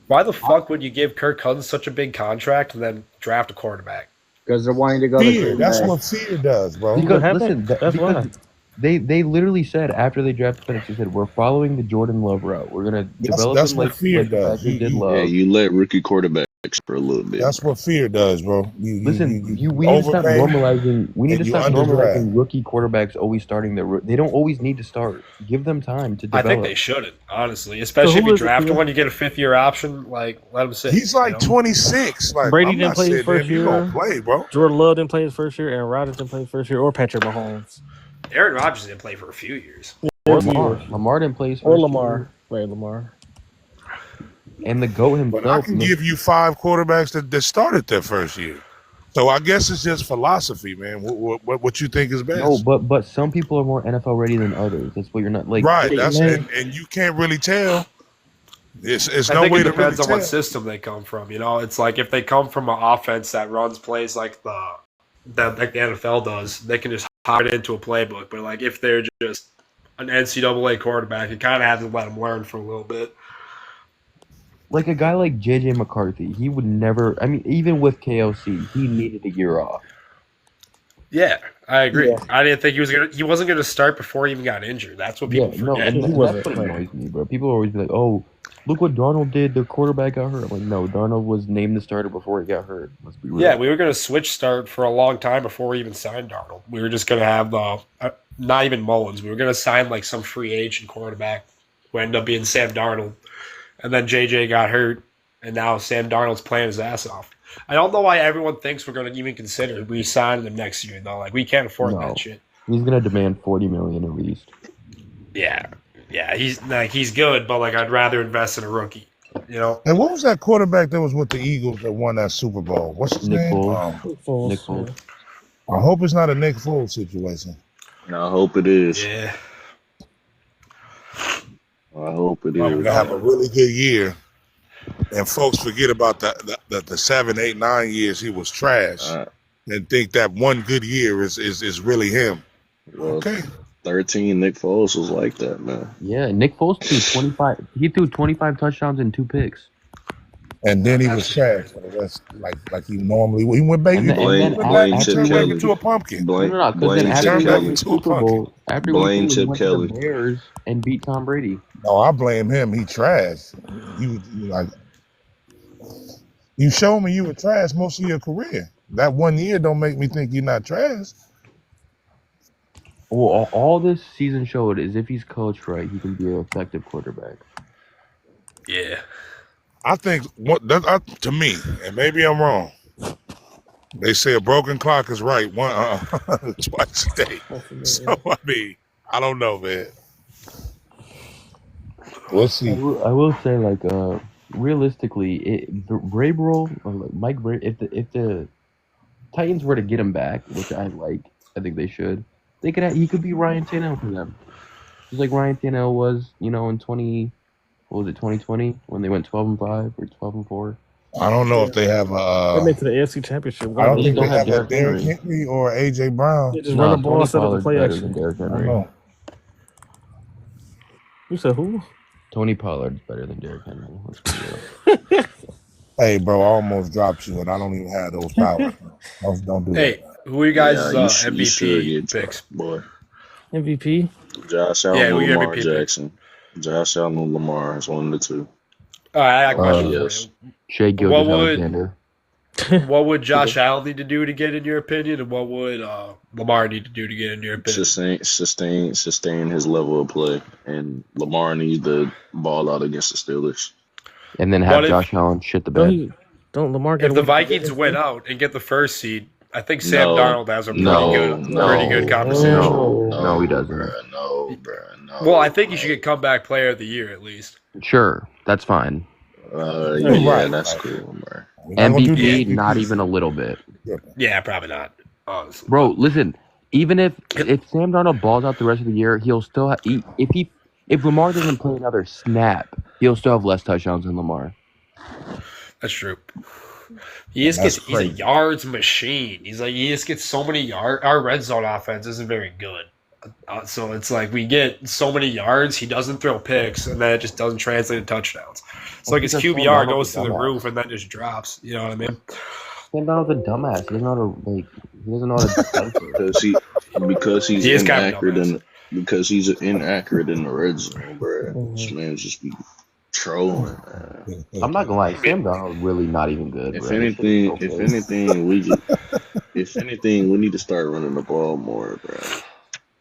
Why the fuck would you give Kirk Cousins such a big contract and then draft a quarterback? Because they're wanting to go Fear. to That's what fear does, bro. Because happened? listen, That's because why. they literally said after they drafted Penix, they said we're following the Jordan Love route. We're gonna develop That's him what like fear the does. Packers did Yeah, Love. you let rookie quarterbacks for a little bit. That's what fear does, bro. Listen, You we need to stop overpay normalizing. We need and to you stop underdraft. normalizing rookie quarterbacks always starting their. They don't always need to start. Give them time to I develop. think they shouldn't, honestly. Especially if who you is it, draft Pierre? one, you get a 5th-year option. Like, let him sit. He's like you know? 26. Like Brady I'm didn't not play his sitting first him. You gonna year. play, bro? Jordan Love didn't play his first year. Aaron Rodgers didn't play his first year, or Patrick Mahomes. Aaron Rodgers didn't play for a few years. Or A few Lamar. years. Lamar didn't play his Or first Lamar. year. Right, Lamar. And the GOAT But I himself. can give you 5 quarterbacks that started their first year. So I guess it's just philosophy, man. What you think is best? No, but some people are more NFL ready than others. That's what you're not like. Right. That's man. and you can't really tell. It's I no think way it to really depends on tell. what system they come from. You know, it's like if they come from an offense that runs plays like the NFL does, they can just hop it into a playbook. But like if they're just an NCAA quarterback, you kind of have to let them learn for a little bit. Like a guy like JJ McCarthy, he would never. I mean, even with KOC, he needed a year off. Yeah, I agree. Yeah. I didn't think he wasn't gonna start before he even got injured. That's what people Yeah, no, forget. and He that's wasn't, what right. annoys me, bro. People always be like, "Oh, look what Darnold did. The quarterback got hurt." I'm like, no, Darnold was named the starter before he got hurt. Let's be real. Yeah, we were going to switch start for a long time before we even signed Darnold. We were just going to have not even Mullins. We were going to sign like some free agent quarterback who ended up being Sam Darnold. And then JJ got hurt, and now Sam Darnold's playing his ass off. I don't know why everyone thinks we're going to even consider re-signing him next year, though. Like, we can't afford No. that shit. He's gonna demand $40 million at least. Yeah, he's good, but like I'd rather invest in a rookie. You know. And what was that quarterback that was with the Eagles that won that Super Bowl? What's his Nick name? Foles. Foles, Nick Foles. I hope it's not a Nick Foles situation. I hope it is. Yeah. I hope it I'm is. gonna have a really good year, and folks forget about the 7, 8, 9 years he was trash, and think that one good year is really him. Well, Okay. 13 Nick Foles was like that, man. Yeah, Nick Foles threw 25. He threw 25 touchdowns and 2 picks. And then he was trash for the rest, like he normally would. He went back. He Blame went back. blame He Chip turned back Kelly. into a pumpkin. Blame because then He after turned he back won the into a Super pumpkin. Bowl, after he won the Blame Super Bowl, he Chip went to Kelly. the Bears and beat Tom Brady. No, I blame him. He trash. He was like, you showed me you were trash most of your career. That 1 year don't make me think you're not trash. Well, all this season showed is if he's coached right, he can be an effective quarterback. Yeah. I think to me, and maybe I'm wrong. They say a broken clock is right twice a day. So I mean, I don't know, man. We'll see. I will say, like, realistically, Vrabel or like Mike Vrabel, if the Titans were to get him back, which I think they should. He could be Ryan Tannehill for them, just like Ryan Tannehill was, in 2020 when they went 12-5 or 12-4. I don't know if they have They made to the AFC Championship. I don't think they have a Derrick Henry or AJ Brown. They just run the ball instead of the play better action. than Derrick Henry. You said who? Tony Pollard's better than Derrick Henry. Let's be real. Hey, bro, I almost dropped you, and I don't even have those powers. Don't do that. Hey, who are you guys' you should MVP get picks? boy. MVP? Josh Allen Yeah, and who your Lamar MVP Jackson. Josh Allen and Lamar is one of the two. All right, I got a question yes. for you. Shea Gilgeous-Alexander. What would Josh Allen need to do to get in your opinion, and what would Lamar need to do to get in your opinion? Sustain his level of play, and Lamar needs to ball out against the Steelers. And then have Josh Allen shit the bed. Don't Lamar get If the Vikings win out and get the first seed, I think Sam No, Darnold has a pretty good conversation. No, he doesn't. No. Well, I think he should get comeback player of the year at least. Sure, that's fine. That's cool, bro. MVP, not even a little bit. Yeah, probably not. Honestly. Bro, listen. Even if Sam Darnold balls out the rest of the year, he'll still have, if Lamar doesn't play another snap, he'll still have less touchdowns than Lamar. That's true. He's a yards machine. He just gets so many yards. Our red zone offense isn't very good. So it's like we get so many yards, he doesn't throw picks, and then it just doesn't translate to touchdowns. So his QBR goes through the roof and then just drops. You know what I mean? Sam Darnold's a dumbass. He doesn't know how to defend because he's inaccurate in the red zone, bro. This man just be trolling. I'm not gonna lie, Sam Darnold really not even good. If anything, we need to start running the ball more, bro.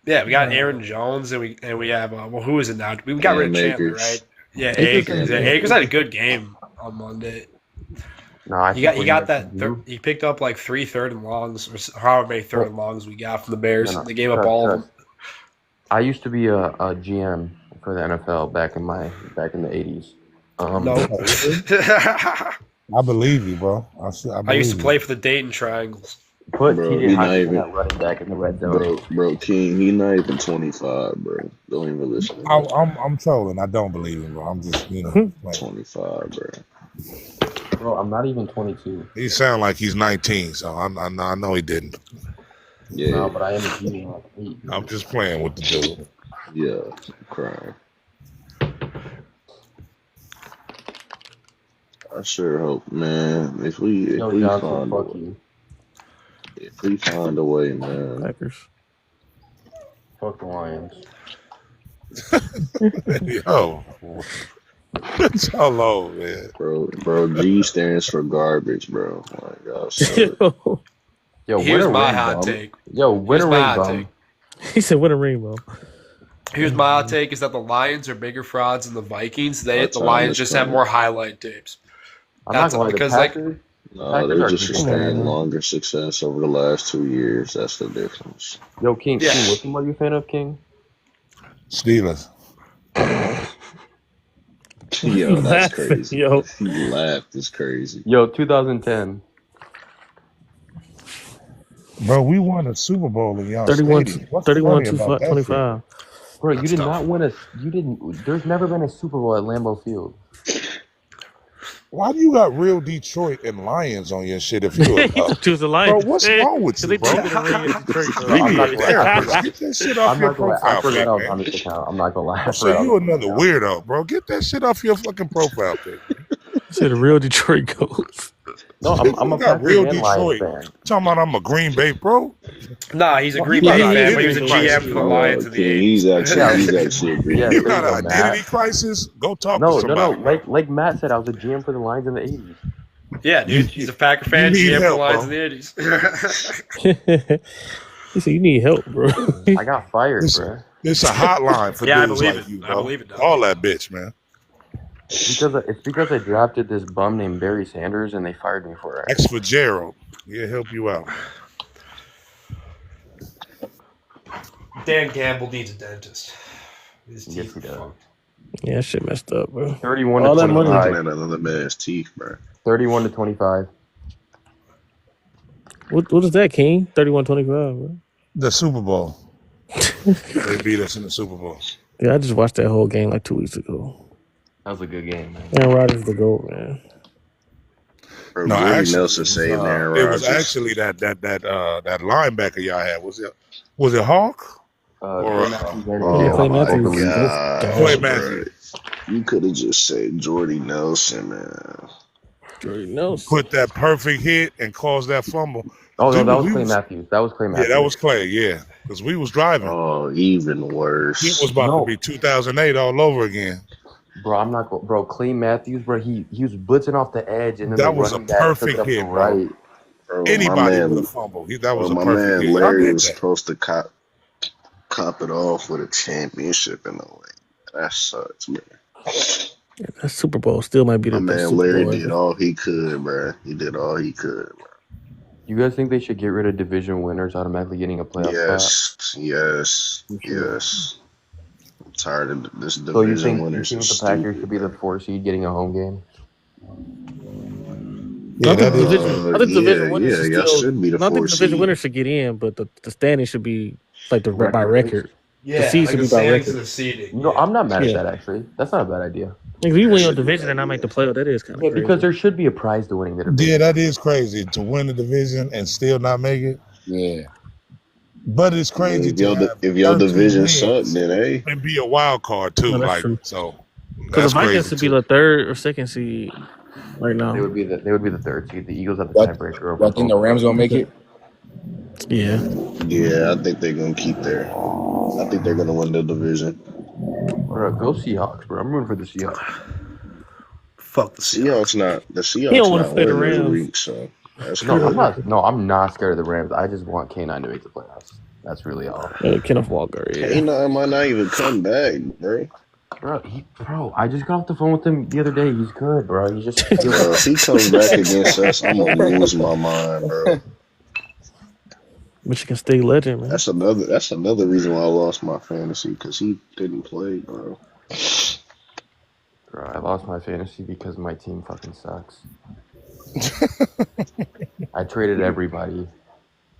Yeah, we got Aaron Jones, and we have who is it now? We got rid of Chandler, right? Yeah, Akers. Akers had a good game on Monday. No, he got that. He picked up like 3 third and longs, or however many third and longs we got from the Bears. They gave up all of them. I used to be a GM for the NFL back in the 80s. I believe you, bro. I used to play for the Dayton Triangles. Put TJ Hockenson running back in the red zone. Bro, King, he not even 25, bro. Don't even listen. I'm trolling. I don't believe him, bro. I'm just 25, bro. Bro, I'm not even 22. He sound like he's 19, so I know he didn't. Yeah. No, but I am a GM. I'm just playing with the dude. Yeah, I'm crying. I sure hope, man. If we find a way, man. Packers. Fuck the Lions. Yo. It's all low, man. Bro, G stands for garbage, bro. Oh my gosh. Yo, here's my hot take. Yo, win a ring, He said win a ring, Here's my hot take: is that the Lions are bigger frauds than the Vikings. The Lions just have more highlight tapes. That's because they're just sustained longer success over the last 2 years. That's the difference. Yo, King, what team are you a fan of, King? Steelers. Yo, that's crazy. Yo, he laughed. It's crazy. Yo, 2010. Bro, we won a Super Bowl in y'all 31-25. Bro, you did not win there's never been a Super Bowl at Lambeau Field. Why do you got real Detroit and Lions on your shit if you're choose the Lions? Bro, what's wrong with you, bro? Get that shit off your profile pic, man. I'm not gonna lie. So you another weirdo, bro. Get that shit off your fucking profile pic. Said a real Detroit Ghost. No, I'm a got Packers real and Lions Detroit. fan. Talking about I'm a Green Bay pro. Nah, he's a Green You got Bay an fan, but he was a identity GM crisis, for the bro. Lions in the King, 80s. he's actually a Green Yeah, Bay You there got you an go, identity Matt. crisis? Go talk to No. somebody, bro. Like Matt said, I was a GM for the Lions in the 80s. Yeah, dude. He's a Packer You fan, need GM for the help, Lions bro. in the 80s. He said, "You need help, bro." I got fired, It's, bro. it's a hotline for Yeah, I dudes believe like it. you, I bro. believe it, dog. All that bitch, man. It's because I drafted this bum named Barry Sanders, and they fired me for it. Ex Fitzgerald. Yeah, help you out. Dan Campbell needs a dentist. His Yes, teeth he are does. fucked. Yeah, that shit messed up, bro. 31 All to that money. 25. Looking at another man's teeth, bro. 31 to 25. What is that, King? 31-25, bro. The Super Bowl. They beat us in the Super Bowl. Yeah, I just watched that whole game like 2 weeks ago. That was a good game, man. Aaron Rodgers the GOAT, man. Bro, No, Jordy actually, Nelson saved Aaron it was Rodgers. actually that linebacker y'all had. Was it Hawk? Or Clay Matthews. God, Clay bro. Matthews. You could have just said Jordy Nelson, man. Jordy Nelson. Put that perfect hit and caused that fumble. Oh, no, that was Clay Matthews. That was Clay Matthews. Yeah, that was Clay, yeah. Because we was driving. Oh, even worse. He was about to be 2008 all over again. Bro, I'm not going. Bro, Clay Matthews, bro, he was blitzing off the edge, and then That the was a running back took perfect it up hit, the bro. right. Bro, Anybody would have fumbled. That was a my perfect man hit. Y'all Larry did was that. supposed to cop it off with a championship in the way. That sucks, man. Yeah, that Super Bowl still might be My the best man Super Larry Bowl did ever. all he could, bro. He did all he could, bro. You guys think they should get rid of division winners automatically getting a playoff spot? Yes. I'm tired of this So you division think winners. the Packers should be the 4 seed getting a home game? Yeah, that is. I think division winners should y'all still. should be the I think 4 the division seed. winners should get in, but the standing should be like by record. Yeah, the seed like should the be by standings record. and the seeding. You know, I'm not mad Yeah. at that, actually. That's not a bad idea. If you win your division and not make the playoff, that is kind of Yeah, crazy. because there should be a prize to winning the division. Yeah, that is crazy to win the division and still not make it. Yeah. But it's crazy If your to have if your 13 division wins suck, then hey, and be a wild card too. No, that's Like true. so, Because that's the Vikings crazy should be too. the 3rd or 2nd seed right now. They would be the 3rd seed. The Eagles have the But tiebreaker over I think the Rams gonna make it. Yeah. yeah, I think they're gonna keep there. I think they're gonna win the division. Bro, go Seahawks, bro. I'm rooting for the Seahawks. Fuck the Seahawks the He don't Seahawks wanna not play the winning this Rams. week, so that's No, good. I'm not scared of the Rams. I just want K9 to make the playoffs. That's really all. Kenneth Walker, yeah. K9 might not even come back, bro. Bro, I just got off the phone with him the other day. He's good, bro. He's just Bro, if he comes back against us, I'm gonna lose my mind, bro. Michigan State legend, man. That's another reason why I lost my fantasy, because he didn't play, bro. Bro, I lost my fantasy because my team fucking sucks. I traded everybody.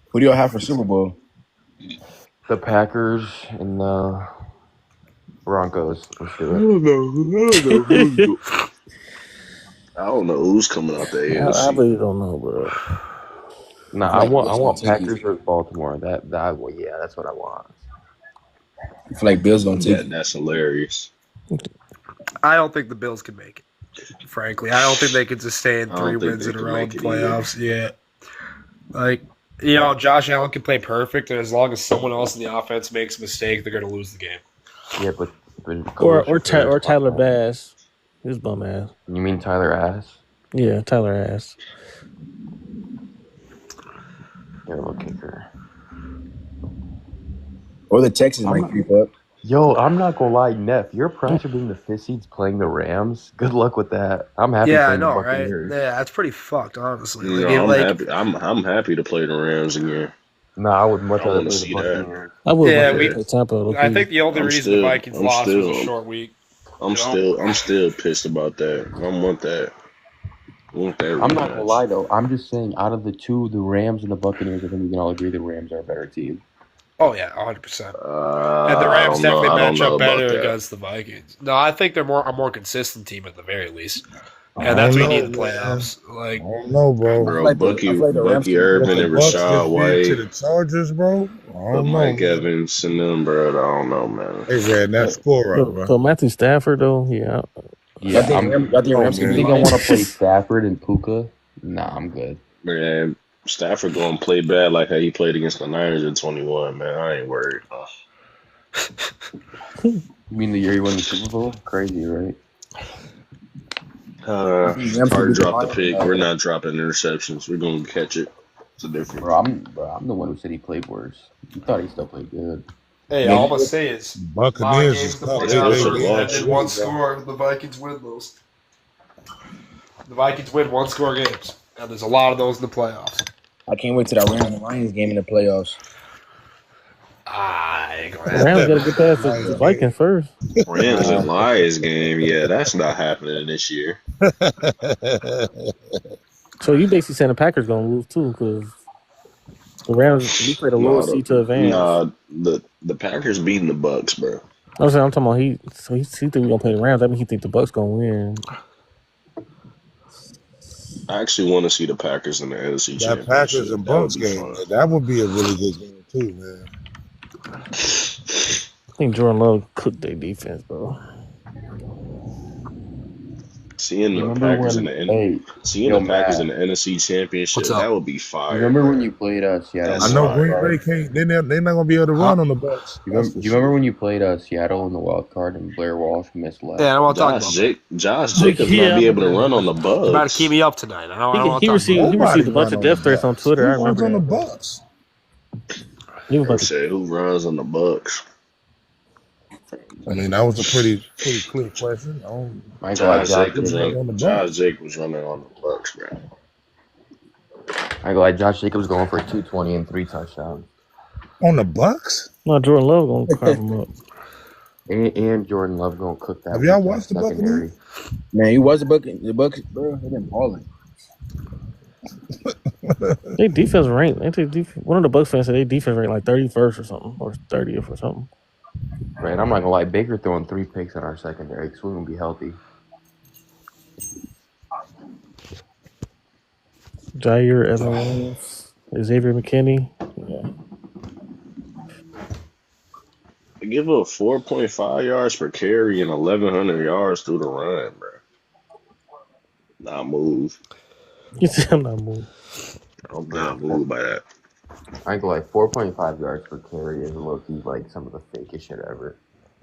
Who do y'all have for Super Bowl? The Packers and the Broncos. Let's do it. I don't know who's coming out the I AFC. really don't know, bro. Nah, I want Packers versus Baltimore. Yeah, that's what I want. I feel like Bills gonna take it. That's hilarious. I don't think the Bills can make it. Frankly, I don't think they can sustain I 3 don't think wins they in a can row in make it playoffs. Yeah, like Josh Allen can play perfect, and as long as someone else in the offense makes a mistake, they're going to lose the game. Yeah, but Or Tyler Bass. His bum ass. You mean Tyler Ass? Yeah, Tyler Ass. Terrible kicker. Or the Texans might creep up. Yo, I'm not gonna lie, Neff. Your price for being the 5th seeds playing the Rams. Good luck with that. I'm happy. Yeah, I playing know, the right? Buccaneers. Yeah, that's pretty fucked, honestly. I'm happy. I'm happy to play the Rams again. No, I would much I rather want play to the see Buccaneers. I would Yeah, play Tampa. I think the only reason the Vikings lost was a short week. I'm still pissed about that. I want that. I'm not gonna lie though. I'm just saying, out of the two, the Rams and the Buccaneers, I think we can all agree the Rams are a better team. Oh yeah, 100%. And the Rams definitely match up better against the Vikings. No, I think they're a more consistent team at the very least, and that's what you need in the playoffs. Like, I don't know, bro. Bucky Irvin and Rashad White to the Chargers, bro. I don't know. Mike Evans and them, bro. I don't know, man. They ran that score up, bro. So Matthew Stafford, though, yeah, Yeah, think Rams you can think beat I want to Lions? play Stafford and Puka? Nah, I'm good. Man, Stafford gonna play bad like how he played against the Niners in 21. Man, I ain't worried. You mean the year he won the Super Bowl? Crazy, right? You think Rams can Hard beat the drop the Lions? pick. We're not dropping interceptions. We're gonna catch it. It's a difference. I'm the one who said he played worse. He thought he still played good. Hey, Yeah, all I'm gonna say is a lot of Buccaneers is games in the tough. They still playoffs should are have gonna end lost. in one score. The Vikings win those. The Vikings win one score games, and there's a lot of those in the playoffs. I can't wait till that Rams and Lions game in the playoffs. I ain't gonna The happen. Rams got to get past the Vikings first. Rams and Lions game. Yeah, that's not happening this year. So you basically saying the Packers gonna lose too because the Rams we played a lower seed to advance. The Packers beating the Bucks, bro. I'm talking about he think we gonna play the Rams. That means he think the Bucks gonna win. I actually want to see the Packers in the NFC That Packers Championship. and That would Bucks be game, fun. that would be a really good game too, man. I think Jordan Love cooked their defense, bro. Seeing You the remember Packers in when? the Hey, seeing yo, the Packers in Matt. the NFC Championship, What's up? that would be fire. You remember when bro. you played Seattle? That's I know fire. Green Bay can't. They're not gonna be able to run on the Bucks. Do That's for you remember sure. when you played Seattle in the wild card and Blair Walsh missed left? Yeah, I don't want to talk about that. Josh Jacobs Yeah, might I be able remember to that. run on the You're about to keep Bucks. me up tonight. I don't want to He talk about received that. a bunch of death threats on Twitter. I Who runs remember on the that. Bucks? He was I about to, said, who runs on the Bucks? I mean, that was a pretty clear question. I ain't gonna lie, Josh Jacobs runs on the Josh Bucks. Jacobs running on the Bucks, bro. I go like Josh Jacobs going for 220 and 3 touchdowns. On the Bucks? no, Jordan Love gonna carve him up. And Jordan Love gonna cook that. Have y'all weekend watched the secondary. Buccaneers? Man, you was the Bucks, bro. They've been balling. They defense ranked. One of the Bucks fans said they defense ranked like 31st or something, or 30th or something. Right, I'm not gonna lie. Baker throwing 3 picks in our secondary because we're gonna be healthy. Jair Evans, Xavier McKinney. Yeah. They give up 4.5 yards per carry and 1,100 yards through the run, bro. Not move. You said I'm not moving. I'm not moved by that. I ain't gonna lie. 4.5 yards per carry is low key like some of the fakest shit ever.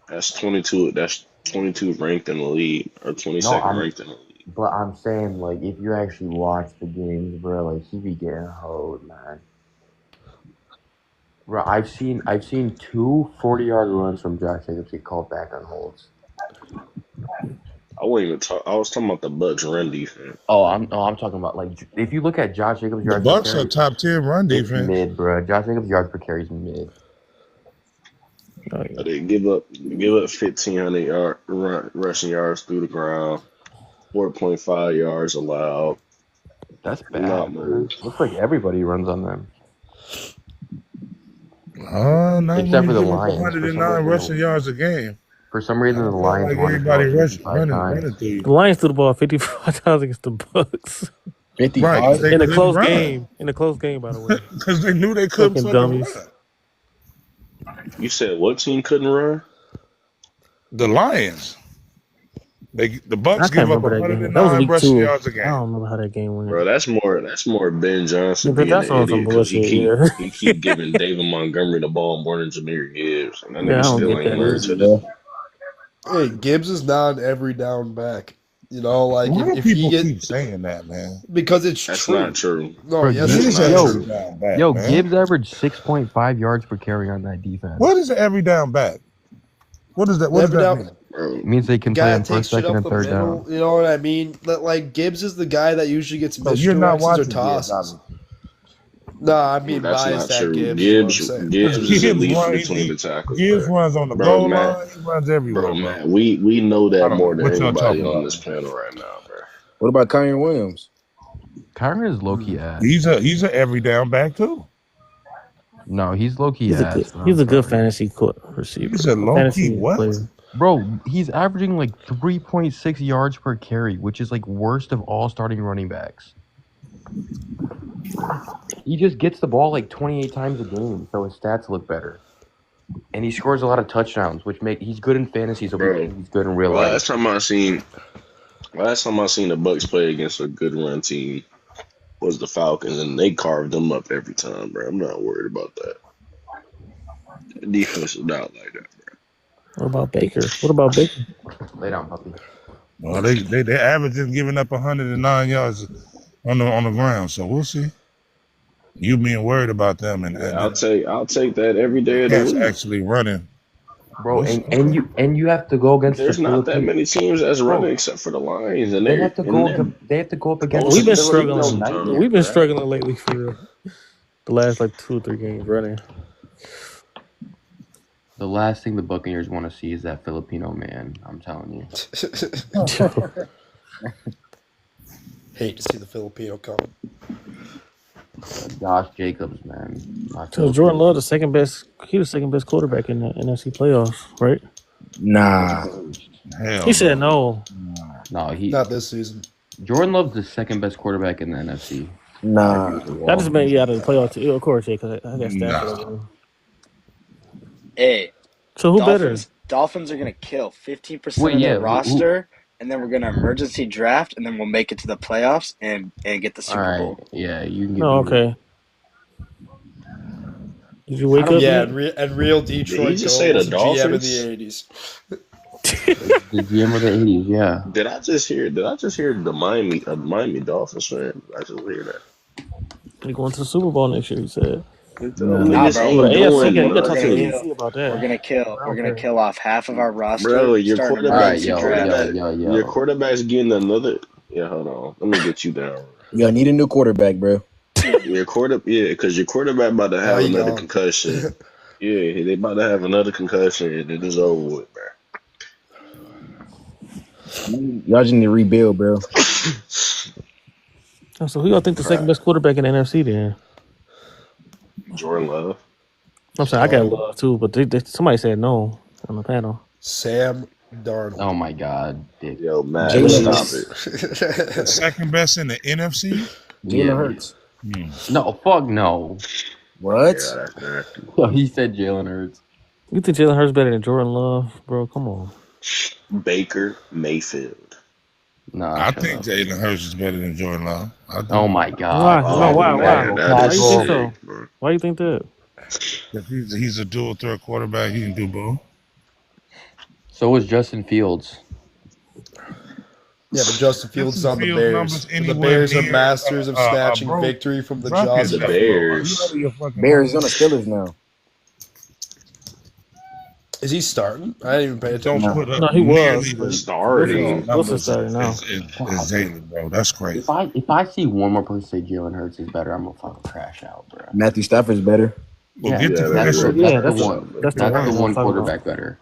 That's 22. That's 22 ranked in the league, or 22nd ranked in the league. But I'm saying, like, if you actually watch the games, bro, like, he be getting hoed, man. Bro, I've seen 2 40-yard runs from Josh Jacobs get called back on holds. I wasn't even talk. I was talking about the Bucks run defense. I'm talking about, like, if you look at Josh Jacobs' The yards Bucks per are carry, top 10 run it's defense. mid, bro. Josh Jacobs' yards per carry is mid. Oh, yeah. They give up 1,500 rushing yards through the ground, 4.5 yards allowed. That's bad, Not man. move. Looks like everybody runs on them. Not Except when for you the give up Lions. 109 rushing yards a game. For some reason, the It's not Lions like won it everybody all running 55 times. through you. The Lions threw the ball 55 times against the Bucks. 55? Right, they In a couldn't close run. game. In a close game, by the way. Because they knew they couldn't Fucking fucking dummies. run. You said what team couldn't run? The Lions. The I Bucks can't give up remember that game. That was 109 week rushing 2. yards a I game. don't remember how that game went. Bro, that's more Ben Johnson Yeah, but being that's an on some idiot because bullshit, yeah. he keep giving David Montgomery the ball more than Jameer Gibbs, and that Yeah, I nigga don't still get ain't that learned either. to this. Hey, Gibbs is not an every down back. You know, like Why do if he people gets keep saying that, man? because it's That's true. not true. No, Bro, yes, It it is not an true. every down back, Yo, man. Gibbs averaged 6.5 yards per carry on that defense. What is an every down back? What is that? What does Every that down- mean? Bro, It means they can play guy on that takes first, shit second, up and the third middle. down. You know what I mean? That, like Gibbs is the guy that usually gets So you're not misdirections or watching Gibbs, tosses. obviously. No, I'm being that's biased not at true. Gibbs. Is what I'm saying. Gibbs is Gibbs elite run, between the tackles, Gibbs bro. runs on the Bro, goal Matt, line. He runs everywhere, bro. Matt, we know I that don't more know than what y'all anybody talking on about. this panel right now, bro. What about Kyron Williams? Kyron is low-key ass. He's a every down back too. No, he's low-key He's a ass. good. bro. He's I'm a good sorry. fantasy receiver. He's a low Fantasy key what? player. Bro, he's averaging like 3.6 yards per carry, which is like worst of all starting running backs. He just gets the ball like 28 times a game, so his stats look better. And he scores a lot of touchdowns, which he's good in fantasy, so Bro, he's good in real last life. time I seen Last time I seen the Bucks play against a good run team was the Falcons, and they carved them up every time, bro. I'm not worried about that. The defense is not like that. What about Baker? What about Baker? Lay down, puppy. Well, they averaging giving up 109 yards on the ground, so we'll see. You being worried about them and Yeah, I'll take that every day of the cats week. actually running. Bro, and you have to go against There's the not that Philippines. many teams that's running except for the Lions, and They have to go up against We've the been Filipino struggling. nightmare. We've been bruh. struggling lately for the last like 2 or 3 games running. The last thing the Buccaneers want to see is that Filipino man. I'm telling you. Hate to see the Filipino coming. Josh Jacobs, man. So Jordan Love, the second best quarterback in the NFC playoffs, right? Nah. Hell He said no. No, Not this season. Jordan Love's the second best quarterback in the NFC. Nah. That just meant you out of the playoffs. Of course, yeah, because I got Stafford. Hey. So who better? Dolphins are gonna kill 15% Wait, of yeah, their roster, and then we're gonna emergency draft, and then we'll make it to the playoffs and get the Super Bowl. Yeah, you can get. Oh, okay. Did you wake up? Yeah, yet? and real Did Detroit he just say Gold the was a GM in Dolphins? the 80s. The GM of the 80s, yeah. Did I just hear the Miami Dolphins fan? I just hear that. They're going to the Super Bowl next year. He said. Them niggas ain't But AFC, doing you got to talk to nothing. the AFC about that. We're gonna kill off half of our roster. Bro, your start an quarterback, emergency your quarterback's getting another. Yeah, hold on. Let me get you down. Y'all need a new quarterback, bro. Because your quarterback about to have you another don't. concussion. Yeah, they about to have another concussion, and it is over with, bro. Y'all just need to rebuild, bro. Oh, so who y'all think the second best quarterback in the NFC then? Jordan Love. I'm sorry, I got Love too, but somebody said no on the panel. Sam Darnold. Oh my God, Dick. Yo, Matt, Jalen stop it. The second best in the NFC? Jalen Hurts. No, fuck no. What? Yeah, that's nasty. No, he said Jalen Hurts. You think Jalen Hurts better than Jordan Love, bro? Come on. Baker Mayfield. Nah, I think Jalen Hurts is better than Jordan Love. Oh my God. Why? Oh, Why? man, Why? that Why is you think sick, so? bro. Why you think that? If he's a dual threat quarterback, he can do both. So was Justin Fields. Yeah, but Justin Fields is on the Fields Bears. numbers The anywhere Bears are near, masters of snatching bro, victory from the drop jaws his of The defeat. Bears. Bears on the Steelers now. Is he starting? I didn't even pay attention. No, he was. Nearly Starting. Wilson starting now. Is Jalen, bro. That's crazy. If I see one more person say Jalen Hurts is better, I'm gonna fucking crash out, bro. Matthew Stafford's better. Well, Yeah, get the that's pressure. the one quarterback better.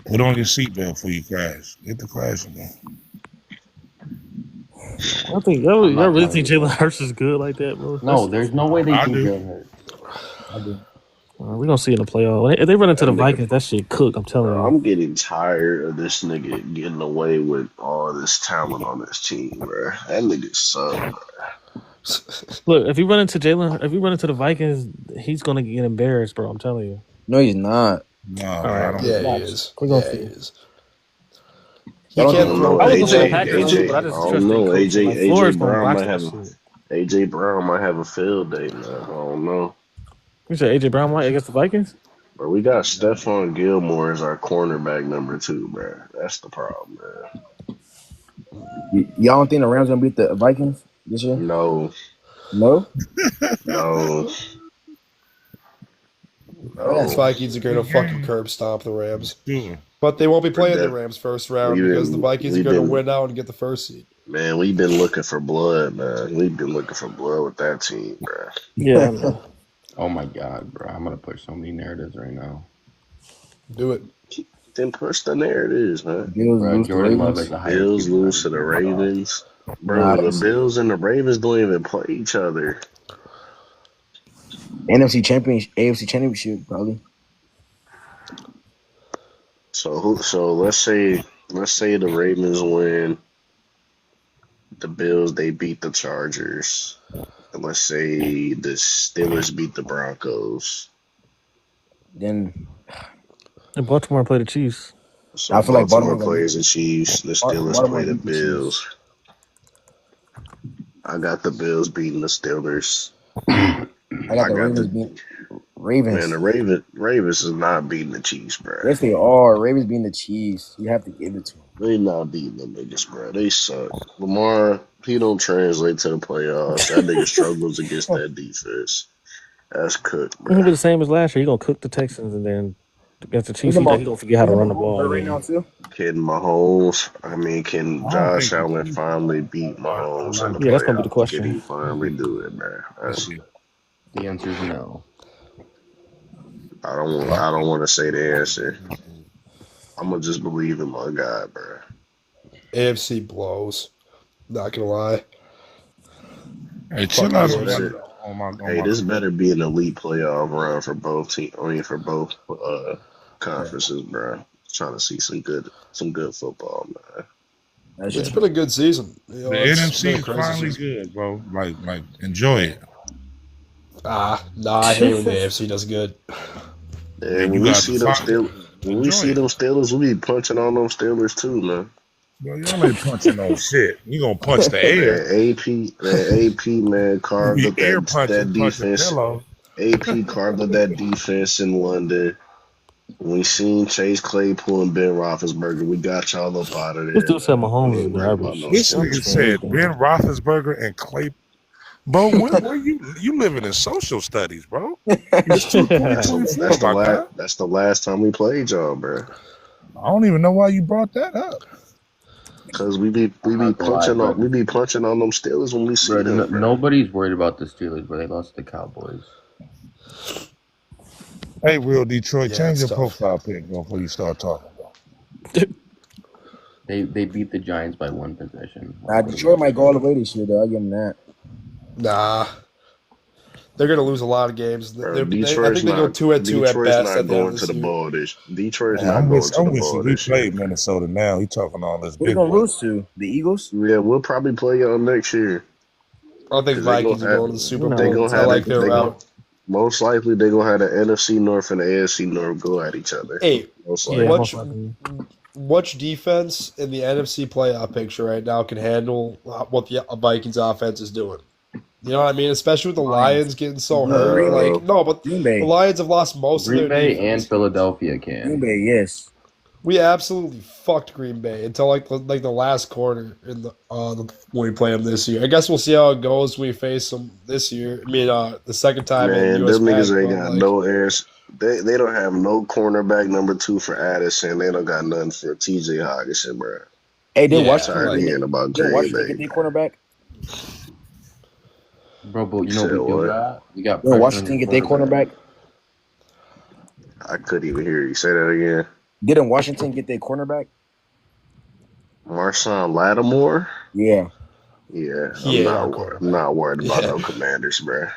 Put on your seatbelt before you crash. Get the crash again. I think y'all really think Jalen Hurts is good like that, bro? No, there's no way they I think do. Jalen Hurts. I do. We're gonna see in the playoff. If they run into the Vikings, that shit cook. I'm telling you. I'm getting tired of this nigga getting away with all this talent on this team, bro. That nigga suck, bro. Look, if you run into the Vikings, he's gonna get embarrassed, bro. I'm telling you. No, he's not. No, All right. I don't. Yeah, he is. We're gonna Yeah, see. he is. I don't can't know. throw I was gonna say the AJ, Packers too, but I just I trust don't know. their coach. Like, Flores AJ gonna Brown watch might that have shit. AJ Brown might have a field day, man. I don't know. You said AJ Brown might against the Vikings? But we got Stephon Gilmore as our cornerback number 2, bro. That's the problem, man. Y'all don't think the Rams gonna beat the Vikings this year? No. No. No. The Vikings are going to fucking curb stomp the Rams. Sure. But they won't be playing the Rams first round because the Vikings are going to win out and get the first seed. Man, we've been looking for blood, man. We've been looking for blood with that team, bro. Yeah. Oh my God, bro! I'm gonna push so many narratives right now. Do it. Then push the narratives, man. Bills Jordan Love is the highest Bills QB lose to the rating. Ravens. Bro, the Bills and the Ravens don't even play each other. NFC Championship, AFC Championship, probably. So let's say the Ravens win. The Bills, they beat the Chargers. And let's say the Steelers beat the Broncos. Then And Baltimore play the Chiefs. So I feel like Baltimore Baltimore gonna plays beat the Chiefs. The Steelers Baltimore play the beat the Chiefs. Bills. I got the Bills beating the Steelers. I got I the got Ravens the beat man. Ravens. The Ravens is not beating the Chiefs, bro. Yes, they are. Ravens beating the Chiefs. You have to give it to them. They not beating them niggas, bro. They suck. Lamar, he don't translate to the playoffs. That nigga struggles against that defense. That's cooked, He's gonna bro. be the same as last year. He gonna cook the Texans, and then against the Chiefs, Isn't he gonna forget how to run the Mahomes ball hurt right now again. too? Can Mahomes? I mean, can I don't Josh think the Allen Chiefs finally are beat a Mahomes in lot the Yeah, that's gonna be the playoffs? Can question. he finally do it, man? That's The answer is no. I don't want to say the answer. I'm gonna just believe in my God, bro. AFC blows. Not gonna lie. Hey, chill Fucking out hate it. on Hey, my. this better be an elite playoff run for both team. I mean, for both conferences, bro. Trying to see some good football, man. It's been a good season. You The know, it's been NFC a is crazy finally season. good, bro. Like, enjoy it. Nah, I hate when the AFC does good. Yeah, And you when we got the see them final. still, when we Enjoy see it. them Steelers, we be punching on them Steelers too, man. Bro, y'all ain't punching no shit. You gonna punch the air. That AP man You carved be up air that punching defense. pillows. AP carved up that defense in London. We seen Chase Claypool and Ben Roethlisberger. We got y'all up out of This there, dude said man. We Mahomes is ain't worried about garbage. no This Y'all nigga Steelers, just saying man. said anything. Ben Roethlisberger and Clay. Bro, where you living in social studies, bro? It's That's 2024, the my last. guy. That's the last time we played y'all, bro. I don't even know why you brought that up. Cause I'm not gonna lie, bro. we be punching on them Steelers when we see Bro, them, bro. nobody's worried about the Steelers, but they lost to the Cowboys. Hey, real Detroit, Yeah, change it's your tough. profile pic before you start talking, bro. They beat the Giants by one possession. Nah, Like, what are we Detroit might go all the expecting? way this year, though. I'll give them that. Nah, they're gonna lose a lot of games. Bro, I think they go 2-2 at Detroit's best not at the end of going to this the year. ball this. Detroit's Man, not going to I'm the ball wishing we this year. played Minnesota now. He talking all this Who they big gonna boy. lose to? The Eagles? Yeah, we'll probably play y'all next year. I think Cause they Vikings gonna are have going to the Super they Bowl. gonna I have like their they gonna route. most likely they gonna have the NFC North and the AFC North go at each other. Hey, Most Yeah, likely. most which likely. which defense in the NFC playoff picture right now can handle what the Vikings offense is doing? You know what I mean? Especially with the Lions. Lions getting so hurt. Green Bay. Like, no, but Green the Bay. Lions have lost most of Green their Bay and defense. Philadelphia Green can. Bay, yes. We absolutely fucked Green Bay until like the last quarter in the when we play them this year. I guess we'll see how it goes when we face them this year. I mean, the second time in Man, US them niggas Bank, ain't but got like, no airs. They don't have no cornerback number 2 for Addison. They don't got nothing for TJ Hawkinson, bro. Hey, did I'm yeah, Washington tired of like hearing about did Green Washington Bay, get their man. cornerback? Bro, but you You know what said we do what? got? We got Did pressure on your Washington get their quarterback. cornerback? I couldn't even hear you. Say that again. Didn't Washington get their cornerback? Marshawn Lattimore? Yeah. Yeah, he ain't our I'm quarterback. not worried about Yeah, no Commanders, bro.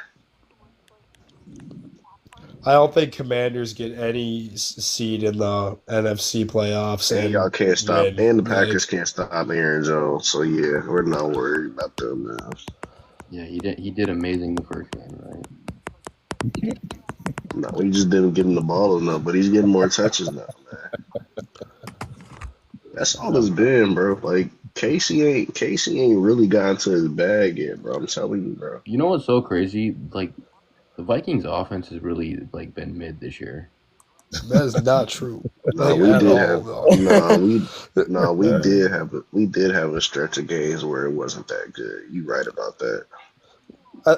I don't think Commanders get any seed in the NFC playoffs And y'all and can't stop, win. and the Packers Like, can't stop Aaron Jones. So yeah, we're not worried about them now. Yeah, he did amazing the first game, right? No, we just didn't get him the ball enough, but he's getting more touches now, man. That's all it's been, bro. Like Casey ain't really gotten to his bag yet, bro. I'm telling you, bro. You know what's so crazy? Like the Vikings offense has really like been mid this year. that is not true. No, Like we at did all, have though. we did have a stretch of games where it wasn't that good. You right about that.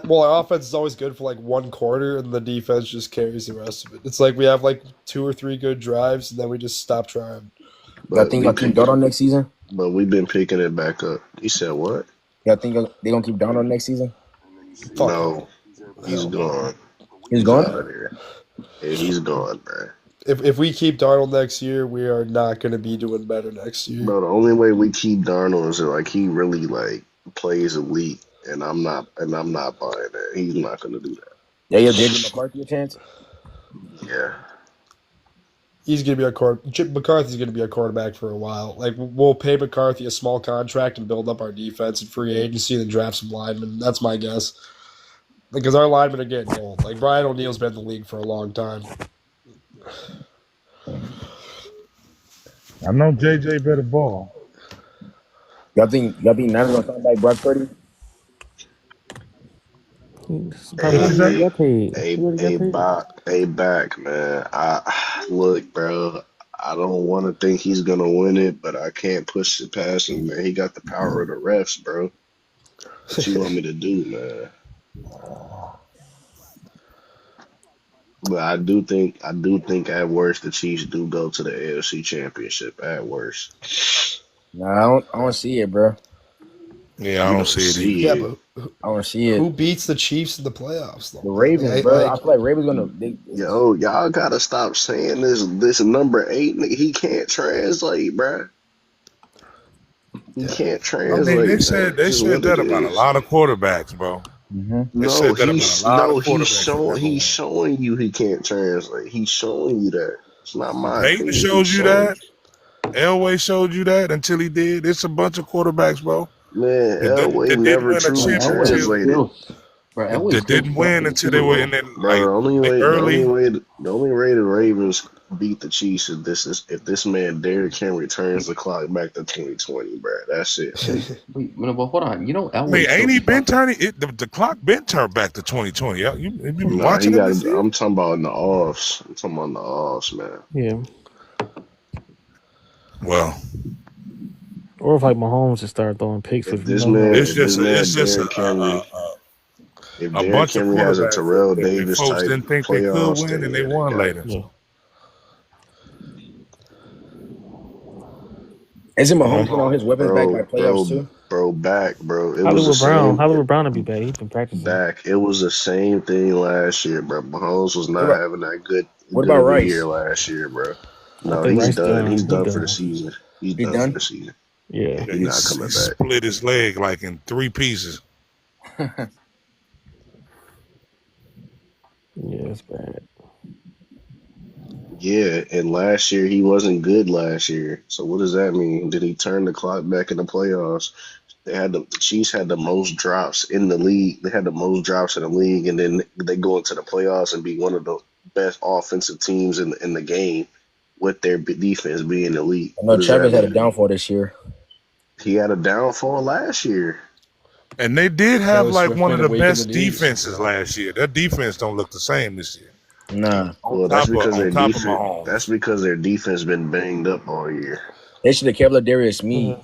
Well, our offense is always good for like one quarter, and the defense just carries the rest of it. It's like we have like 2 or 3 good drives, and then we just stop trying. Y'all But think we y'all keep pick Darnold next season? but we've been picking it back up. You said what? Y'all think they gonna keep Darnold next season? Fuck No, he's hell no. gone. He's He's gone? out of there. Yeah, he's gone, man. If we keep Darnold next year, we are not going to be doing better next year. Bro, the only way we keep Darnold is like he really like plays elite, and I'm not buying that. He's not gonna do that. Yeah, you JJ McCarthy a chance? Yeah. He's going to be McCarthy's going to be a quarterback for a while. Like we'll pay McCarthy a small contract and build up our defense and free agency, and then draft some linemen. That's my guess. Because our linemen are getting old. Like Brian O'Neill's been in the league for a long time. I know JJ better ball. Y'all think Niners gonna sign back Brock Purdy? Probably What he is Hey, that? already got paid. He already got hey, paid. back, man. Look, bro. I don't want to think he's gonna win it, but I can't push it past him, man. He got the power of the refs, bro. What you want me to do, man? But I do think at worst the Chiefs do go to the AFC Championship at worst. Nah, I don't see it, bro. Yeah, I You don't don't see it either. see Yeah, it. but I don't see it. who beats the Chiefs in the playoffs though? The Like, Ravens, bro. I feel like Ravens gonna. Yo, y'all gotta stop saying this number 8 nigga. He can't translate, bruh. He can't I mean, they translate, man. said It's they just said what it that about a is. lot of quarterbacks, bro. They No, said that about a he's lot of no, he's quarterbacks that showing never he's won. showing you he can't translate. He's showing you that. It's not my Peyton opinion. He's showed you showing that. Elway showed you that until he did. It's a bunch of quarterbacks, bro. man, That Elway didn't never win a truly championship. translated. That didn't win until they were in the Bro, the only way, the only early. way, the only way the Ravens beat the Chiefs is if this man Derrick Henry turns the clock back to 2020, bro. That's it. Wait, no, but hold on. You know I mean, Elway ain't still he been sucks. turning it? The clock been turned back to 2020. You been Nah, he watching him got. this year? I'm talking about in the offs. I'm talking about in the offs, man. Yeah. Well, Or if like Mahomes just started throwing picks If with this no man, help. if this it's man just Derrick Henry, if a Derrick bunch of Henry has a quarterbacks Terrell that Davis folks type didn't think they could playoffs, win, then and they yeah, they won got it. later. Yeah. Isn't Mahomes getting all his Oh, weapons back by playoffs bro, too? back, bro. It was the Hollywood Brown. same. Hollywood Brown will be back. He's been practicing. Back. It was the same thing last year, bro. Mahomes was What not about having that good what good about of a year Rice? last year, bro. I No, think he's Rice done. He's done. He done for the done. season. He's He done for done? the season. Yeah. Yeah, Yeah, he's he not coming back. split his leg like in 3 pieces. Yeah, it's bad. Yeah, and last year he wasn't good last year. So what does that mean? Did he turn the clock back in the playoffs? The Chiefs had the most drops in the league. They had the most drops in the league, and then they go into the playoffs and be one of the best offensive teams in the game with their defense being elite. I know What does that Travis had a mean? downfall this year. He had a downfall last year. And they did have Taylor like Swift one made of a the wake in the best knees. defenses last year. Their defense don't look the same this year. Nah. Well, that's because On their top of defense. That's Mahomes. because their defense been banged up all year. They should have kept Ladarius Smith.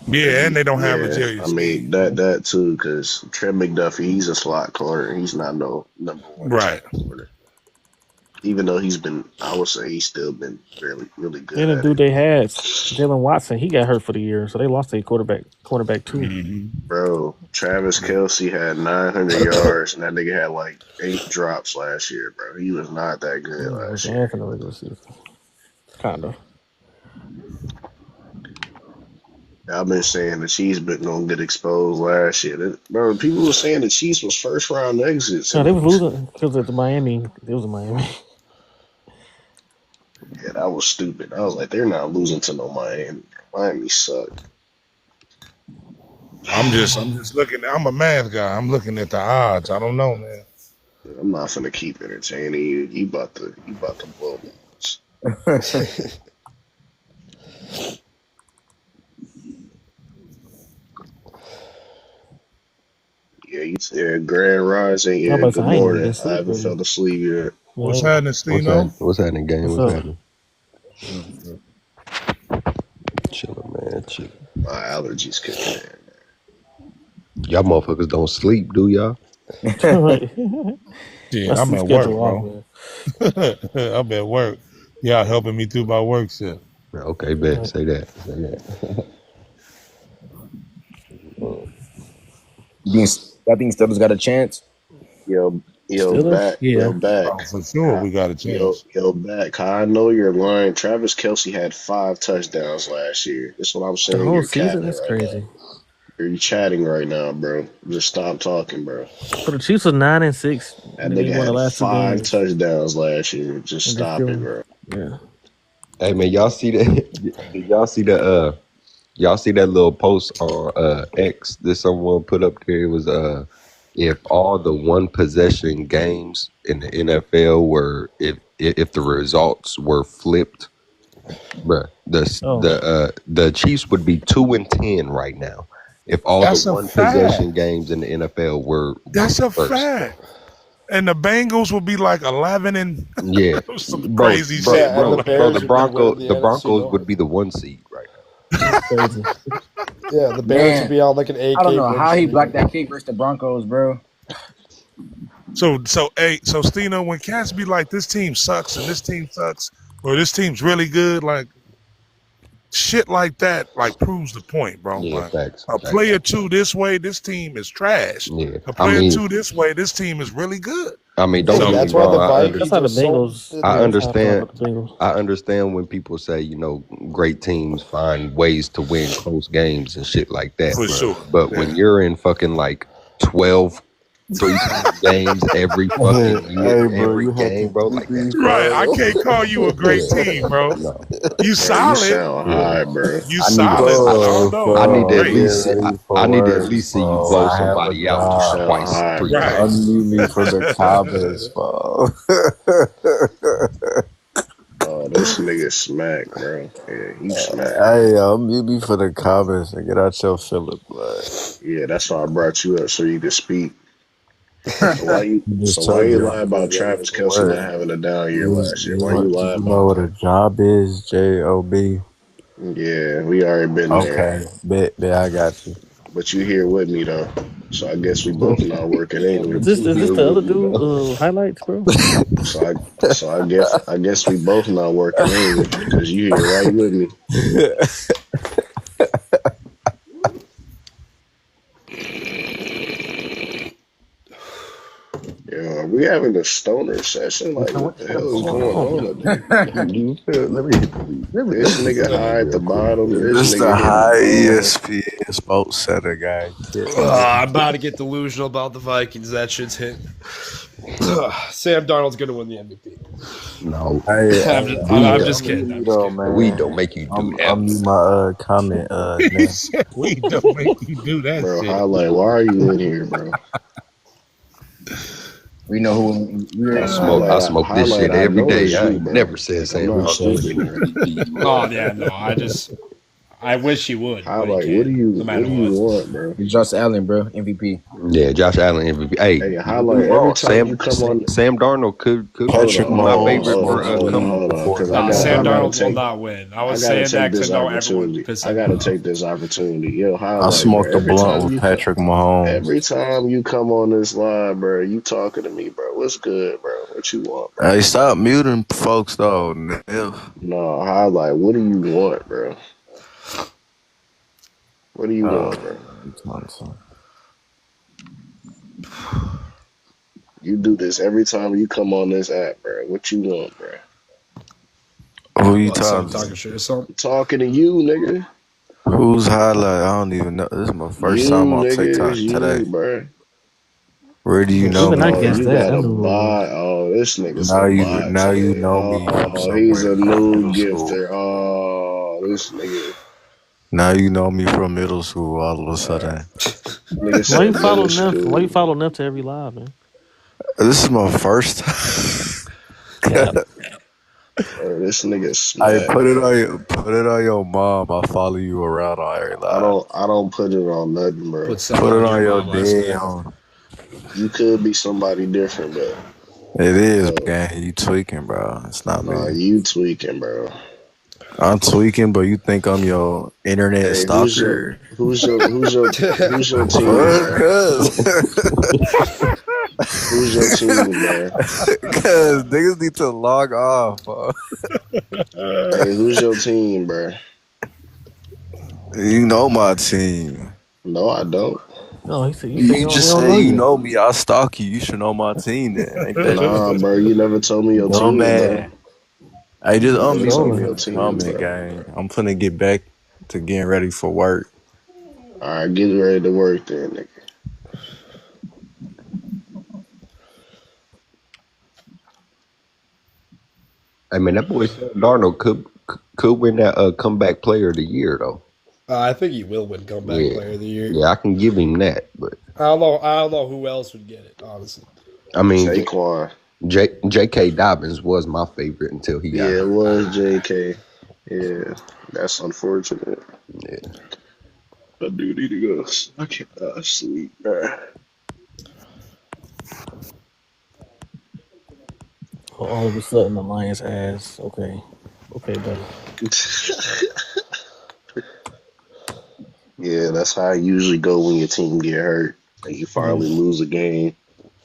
Yeah, and they don't have a Yeah, Jerry I Sneed. mean that too, because Trent McDuffie, he's a slot corner. He's not no number one Right. type corner. Even though he's been, I would say he's still been really good And the at dude it. they had, Jalen Watson, he got hurt for the year, so they lost their quarterback too. Bro, Travis Kelsey had 900 yards, and that nigga had like 8 drops last year, bro. He was not that He good was last year. ass in the regular season. Kinda. I've been saying the Chiefs been gonna get exposed last year. Bro, people were saying the Chiefs was first round exits, No, they and was losing because of the Miami. It was in Miami. yeah, that was stupid. I was like, they're not losing to no Miami. Miami suck. I'm just looking. I'm a math guy. I'm looking at the odds. I don't know, man. I'm not gonna keep entertaining you. You about to blow me. Yeah, you said Grand Rising. I'm Yeah, about to good say, I ain't even morning. been I sleep haven't really. fell asleep yet. Yeah, What's happening, Stino? What's happening, gang? what's What's up? happening? Chilling, man. Chilling. My allergies kicking in. Y'all motherfuckers don't sleep, do y'all? Yeah, My I'm sleep at work, schedule off, bro. man. I'm at work. Y'all helping me through my work shift. Okay, bet. Say that. Say that. I think Steelers got a chance. Steelers? Yeah. Oh, Back. for sure, we got a chance. Back. I know you're lying. Travis Kelsey had 5 touchdowns last year. That's what I'm The saying. whole You're season? capping That's right now. crazy. You're chatting right now, bro. Just stop talking, bro. So the Chiefs are 9-6, That and they nigga won the had last 2 five games, touchdowns last year. Just and they're stop it, still, bro. yeah. Hey man, y'all see that? Did y'all see the y'all see that little post on X that someone put up there? It was if all the one possession games in the NFL were if the results were flipped Bruh, the Chiefs would be 2-10 right now if all That's the a one fact. possession games in the NFL were That's a first. fact. And the Bengals would be like 11 and Yeah, some crazy bro, shit. bro, Like, bro, the Broncos would be the 1 seed right now. That's crazy. Yeah, the Bears would Man, be on like an AK. I don't know how he Bridge. blocked that kick versus the Broncos, bro. so Stino, when cats be like, this team sucks and this team sucks, or this team's really good, like shit like that, like proves the point, bro. Yeah, Like facts. a player two this way, this team is trash. Yeah, A player two this way, this team is really good. I mean, don't get me That's why the wrong. Vikings That's how the are so. Bengals. I Yeah, that's how I feel understand. about the Bengals. I understand when people say, great teams find ways to win close games and shit like that. For sure. But when you're in fucking like 12 3-point games every fucking year, every game, bro, like that's Right, I can't call you a great team, bro. No. You solid. You sound high, bro. You solid. I don't know. I need to at Great. least see you blow somebody out twice, high, 3 bro. times. Unmute me for the comments, bro. Oh, this nigga smack, bro. Yeah, he smack. Hey, unmute me for the comments and get out your feeling, blood. Yeah, that's why I brought you up so you could speak. So why you Just told you lie about Travis Kelce not having a down year last year? Why you lie You about know what a job is, J-O-B? Yeah, we already been there. Okay, bet I got you. But you here with me though, so I guess we both not working, ain't we? Is this the other dude? Highlights, bro. So I guess we both not working, ain't we? Because you here right with me. Yeah, are we having a stoner session? Like, what the hell is going on? This nigga high at the bottom. This the high ESPN Sports Center guy. I'm about to get delusional about the Vikings. That shit's hit. Sam Darnold's gonna win the MVP. No, I'm just kidding. We don't make you do that. I'm my comment. We don't make you do that, bro. shit. Highlight. Why are you in here, bro? We know who we're. I smoke this shit every day. I ain't never said Sam Darnold. Oh yeah, no. I wish he would. Highlight. What do you want, bro? Josh Allen, bro, MVP. Yeah, Josh Allen MVP. Hey, highlight. Every time you come on, Sam Darnold could Patrick be my Mahomes. favorite. Sam Darnold will not win. I was saying that because I know everyone. I gotta take this opportunity. Yo, highlight. I smoked a blunt with Patrick Mahomes. Every time you come on this line, bro, you talking to me, bro. What's good, bro? What you want, bro? Hey, stop muting folks, though. No, highlight. What do you want, bro? What do you want, bro? You do this every time you come on this app, bro. What you want, bro? Who you talking to? I'm talking to you, nigga. Who's highlight? I don't even know. This is my first time on TikTok today. Bro. Where do you know me? You got a bot. Oh, this nigga's now a you bot. now you know me. Oh, he's a new gifter. Oh, this nigga. Now you know me from middle school. All of a sudden, Why you follow Neff? Why you follow Neff to every live, man? This is my first time. Bro, this nigga smack. Hey, put it on your mom. I follow you around on every live. I don't put it on nothing, bro. Put it on your damn. You could be somebody different, but it is, gang. You tweaking, bro. It's not me. You tweaking, bro. I'm tweaking, but you think I'm your internet stalker? Who's your team? Bro? Who's your team, man? Cause niggas need to log off. Hey, who's your team, bro? You know my team. No, I don't. No, he said you just say you know me. I stalk you. You should know my team then. Nah, bro. You never told me your team, bro. Hey, just gang. I'm finna get back to getting ready for work. All right, get ready to work then, nigga. I mean, that boy Darnold could win that comeback player of the year though. I think he will win comeback player of the year. Yeah, I can give him that, but I don't know who else would get it, honestly. I mean, Saquon. J.K. Dobbins was my favorite until he got it was J.K. Yeah, that's unfortunate. Yeah. I do need to go. I can't sleep, man. All of a sudden, the Lions ass. Okay, buddy. Yeah, that's how I usually go when your team get hurt and you Yeah. finally lose a game.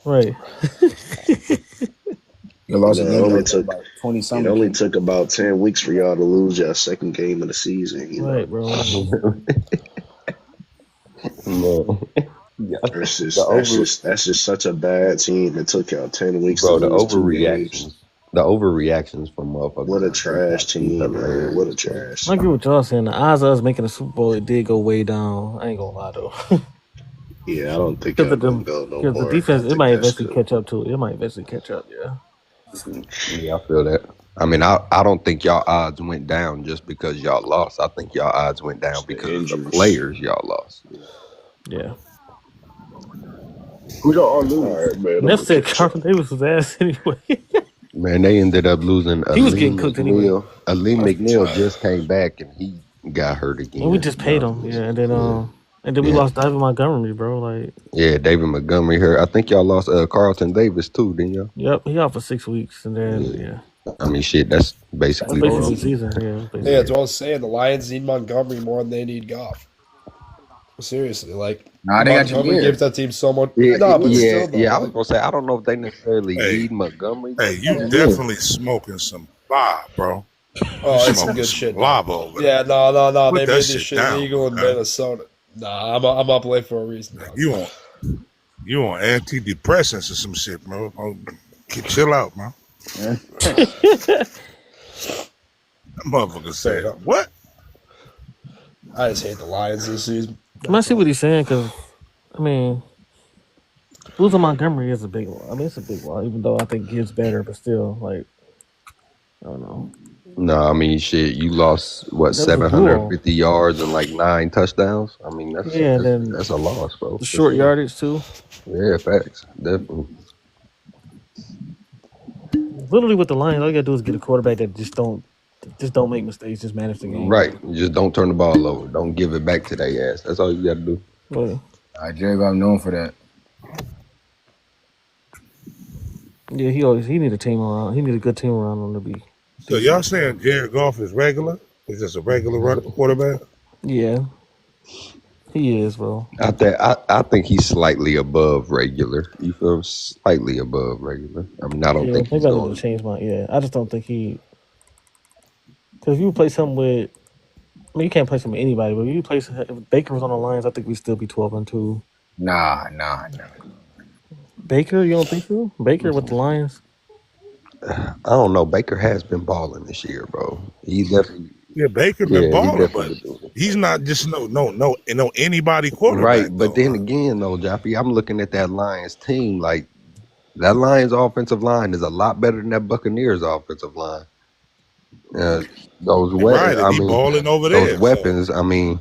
Right. You You lost know, again though, by 20 it something. only took about 10 weeks for y'all to lose your second game of the season. You know, Right, bro. Man. Yeah. The that's just such a bad team. It took y'all 10 weeks to bro, the lose 2 games. overreactions from What motherfuckers a that think trash that be team, man. What a hilarious, bro. trash I agree team. with y'all saying the odds of us making the Super Bowl it did go way down. I ain't gonna lie though, Yeah, I don't think because y'all gonna go no the more. defense I it think might that's eventually good. catch up to it. It might eventually catch up. Yeah. Yeah, I feel that. I mean, I don't think y'all odds went down just because y'all lost. I think y'all odds went down It's the because of the injuries. players y'all lost. Yeah. Who y'all all All lose? right, man. I'm Neff gonna said catch Carlton y'all. Davis was ass anyway. Man, they ended up losing He was getting cooked anyway. Ali That's McNeil trash. just came back and he got hurt And we again. just paid No, him. Yeah, yeah, and then we yeah, lost David Montgomery, bro. Like, yeah. David Montgomery hurt. I think y'all lost Carlton Davis too, didn't y'all? yep, he out for 6 weeks, and then Yeah. yeah, I mean, shit. That's that's basically the basically the season. season. Yeah, Yeah, basically. that's what I was saying. The Lions need Montgomery more than they need Goff. Seriously, like Nah, they got Montgomery gives Jameer. that team so much. Yeah, No, but yeah, still though, yeah. I was like gonna say I don't know if they necessarily Hey, need Montgomery hey, that you bad. Jameer. definitely smoking some Bob, bro. You oh, it's some smoking good some shit now. lava over there. Yeah, no. Put They that made this shit shit down, legal in okay? Minnesota. Nah, I'm up late for a reason, Like dog. you on antidepressants or some shit, bro. Oh, chill out, man. Straight That motherfucker said, up. what? I just hate the Lions this season. I mean, I That's see all. what he's saying because I mean, losing Montgomery is a big one. I mean, it's a big one, even though I think Gibbs better, but still, like, I don't know. No, I mean, shit. You lost what That was a duo. 750 yards and like 9 touchdowns. I mean, Yeah, and then that's a loss, bro, the for short sure. yardage too. Yeah, facts, definitely. Literally, with the Lions, all you gotta do is get a quarterback that just don't make mistakes, just manage the game. Right. You just don't turn the ball over. Don't give it back to their ass. That's all you got to do. Like, Jerry, I'm known for that. yeah, he need a team around. He need a good team around him to be So decent. y'all saying Jared Goff is regular? Is just a regular quarterback? Yeah, he is, bro. I think he's slightly above regular. You feel me? Slightly above regular. I mean, I don't Yeah, think maybe he's I need to going. change my. Yeah, I just don't think he. Because if you play something with, I mean, you can't play some with anybody, but if you play if Baker was on the Lions, I think we'd still be 12-2. Nah. Baker, you don't think so? Baker with the Lions? I don't know. Baker has been balling this year, bro. He definitely. Yeah, Baker been Yeah, he balling, but definitely been doing it. he's not just no anybody Right, quarterback but though. then again, though, Joffy, I'm looking at that Lions team. Like that Lions offensive line is a lot better than that Buccaneers offensive line. Uh, those You're we- right, and I he mean, balling over those there. So weapons. I mean,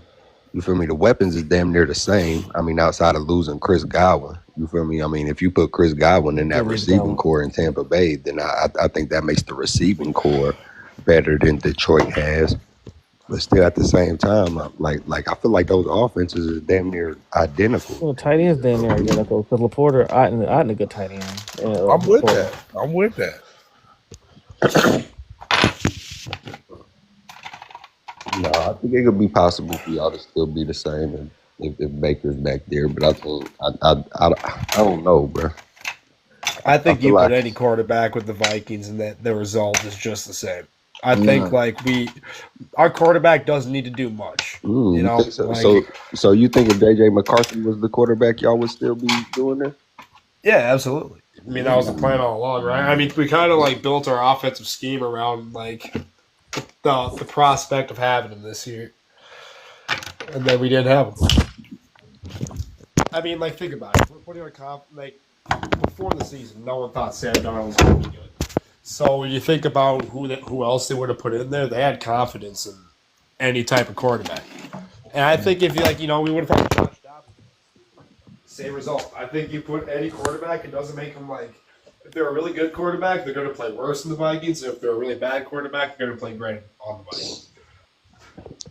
you feel me? The weapons is damn near the same. I mean, outside of losing Chris Godwin, you feel me? I mean, if you put Chris Godwin in Yeah, that lose receiving Godwin. core in Tampa Bay, then I think that makes the receiving core better than Detroit has. But still, at the same time, like I feel like those offenses is damn near identical. Well, tight ends damn near identical because Laporta, I a good tight end. I'm with Laporta. that. I'm with that. No, I think it could be possible for y'all to still be the same if Baker's back there. But I think I don't know, bro. I I think feel you put like any quarterback with the Vikings, and that the result is just the same. I think like our quarterback doesn't need to do much. You you know, think so? like So you think if JJ McCarthy was the quarterback, y'all would still be doing this? yeah, absolutely. I mean, that was the plan all along, right? I mean, we kind of like built our offensive scheme around like the prospect of having him this year, and then we didn't have him. I mean, like think about it. We're putting our like before the season, no one thought Sam Darnold was going to be good. So when you think about who else they would have put in there, they had confidence in any type of quarterback. And I think if we would have had Josh Dobbs, same result. I think you put any quarterback, it doesn't make them like. If they're a really good quarterback, they're going to play worse than the Vikings. If they're a really bad quarterback, they're going to play great on the Vikings.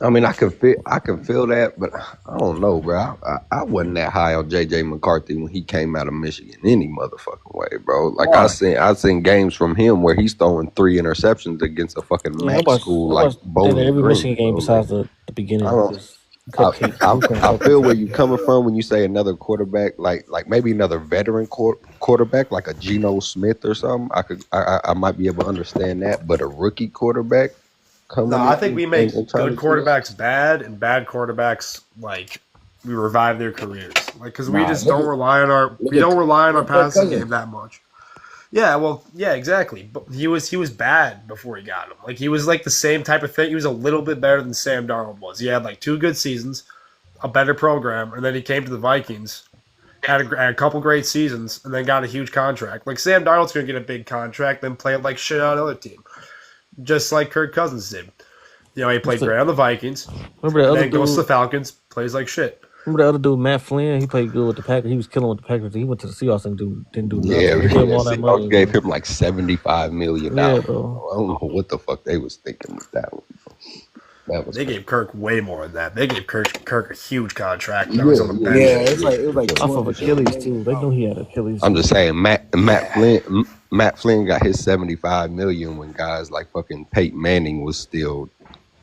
I mean, I can feel that, but I don't know, bro. I wasn't that high on JJ McCarthy when he came out of Michigan any motherfucking way, bro. Like Why? I seen games from him where he's throwing 3 interceptions against a fucking Yeah, MAC school I like watched that Bowling every Michigan Green, game bro. Like besides the I beginning don't. because he couldn't I help feel where himself. you coming from when you say another quarterback, like maybe another veteran quarterback, like a Geno Smith or something. I might be able to understand that, but a rookie quarterback No, coming I think in we make and trying good to do that. quarterbacks bad and bad quarterbacks like we revive their careers. Like because we Nah, just don't rely on our Kirk passing game Cousins. that much. Yeah, well, yeah, exactly. But he was bad before he got him. Like he was like the same type of thing. He was a little bit better than Sam Darnold was. He had like 2 good seasons, a better program, and then he came to the Vikings, had a couple great seasons, and then got a huge contract. Like Sam Darnold's going to get a big contract, then play like shit on another team, just like Kirk Cousins did. You know, he played great on the Vikings, Remember the and other then goes to the dude? Falcons, plays like shit. Remember the other dude, Matt Flynn? He played good with the Packers. He was killing with the Packers. He went to the Seahawks and didn't do Yeah, nothing. They gave him yeah. all that Seahawks money, gave bro. him like $75 million. Yeah, bro. I don't know what the fuck they was thinking with that one. That was They crazy. gave Kirk way more than that. They gave Kirk a huge contract. That was Yeah, on the yeah, bench. Yeah, yeah, it was like yeah. Off of 200 something Achilles million. too. They knew he had Achilles. I'm just saying, Matt Flynn got his $75 million when guys like fucking Peyton Manning was still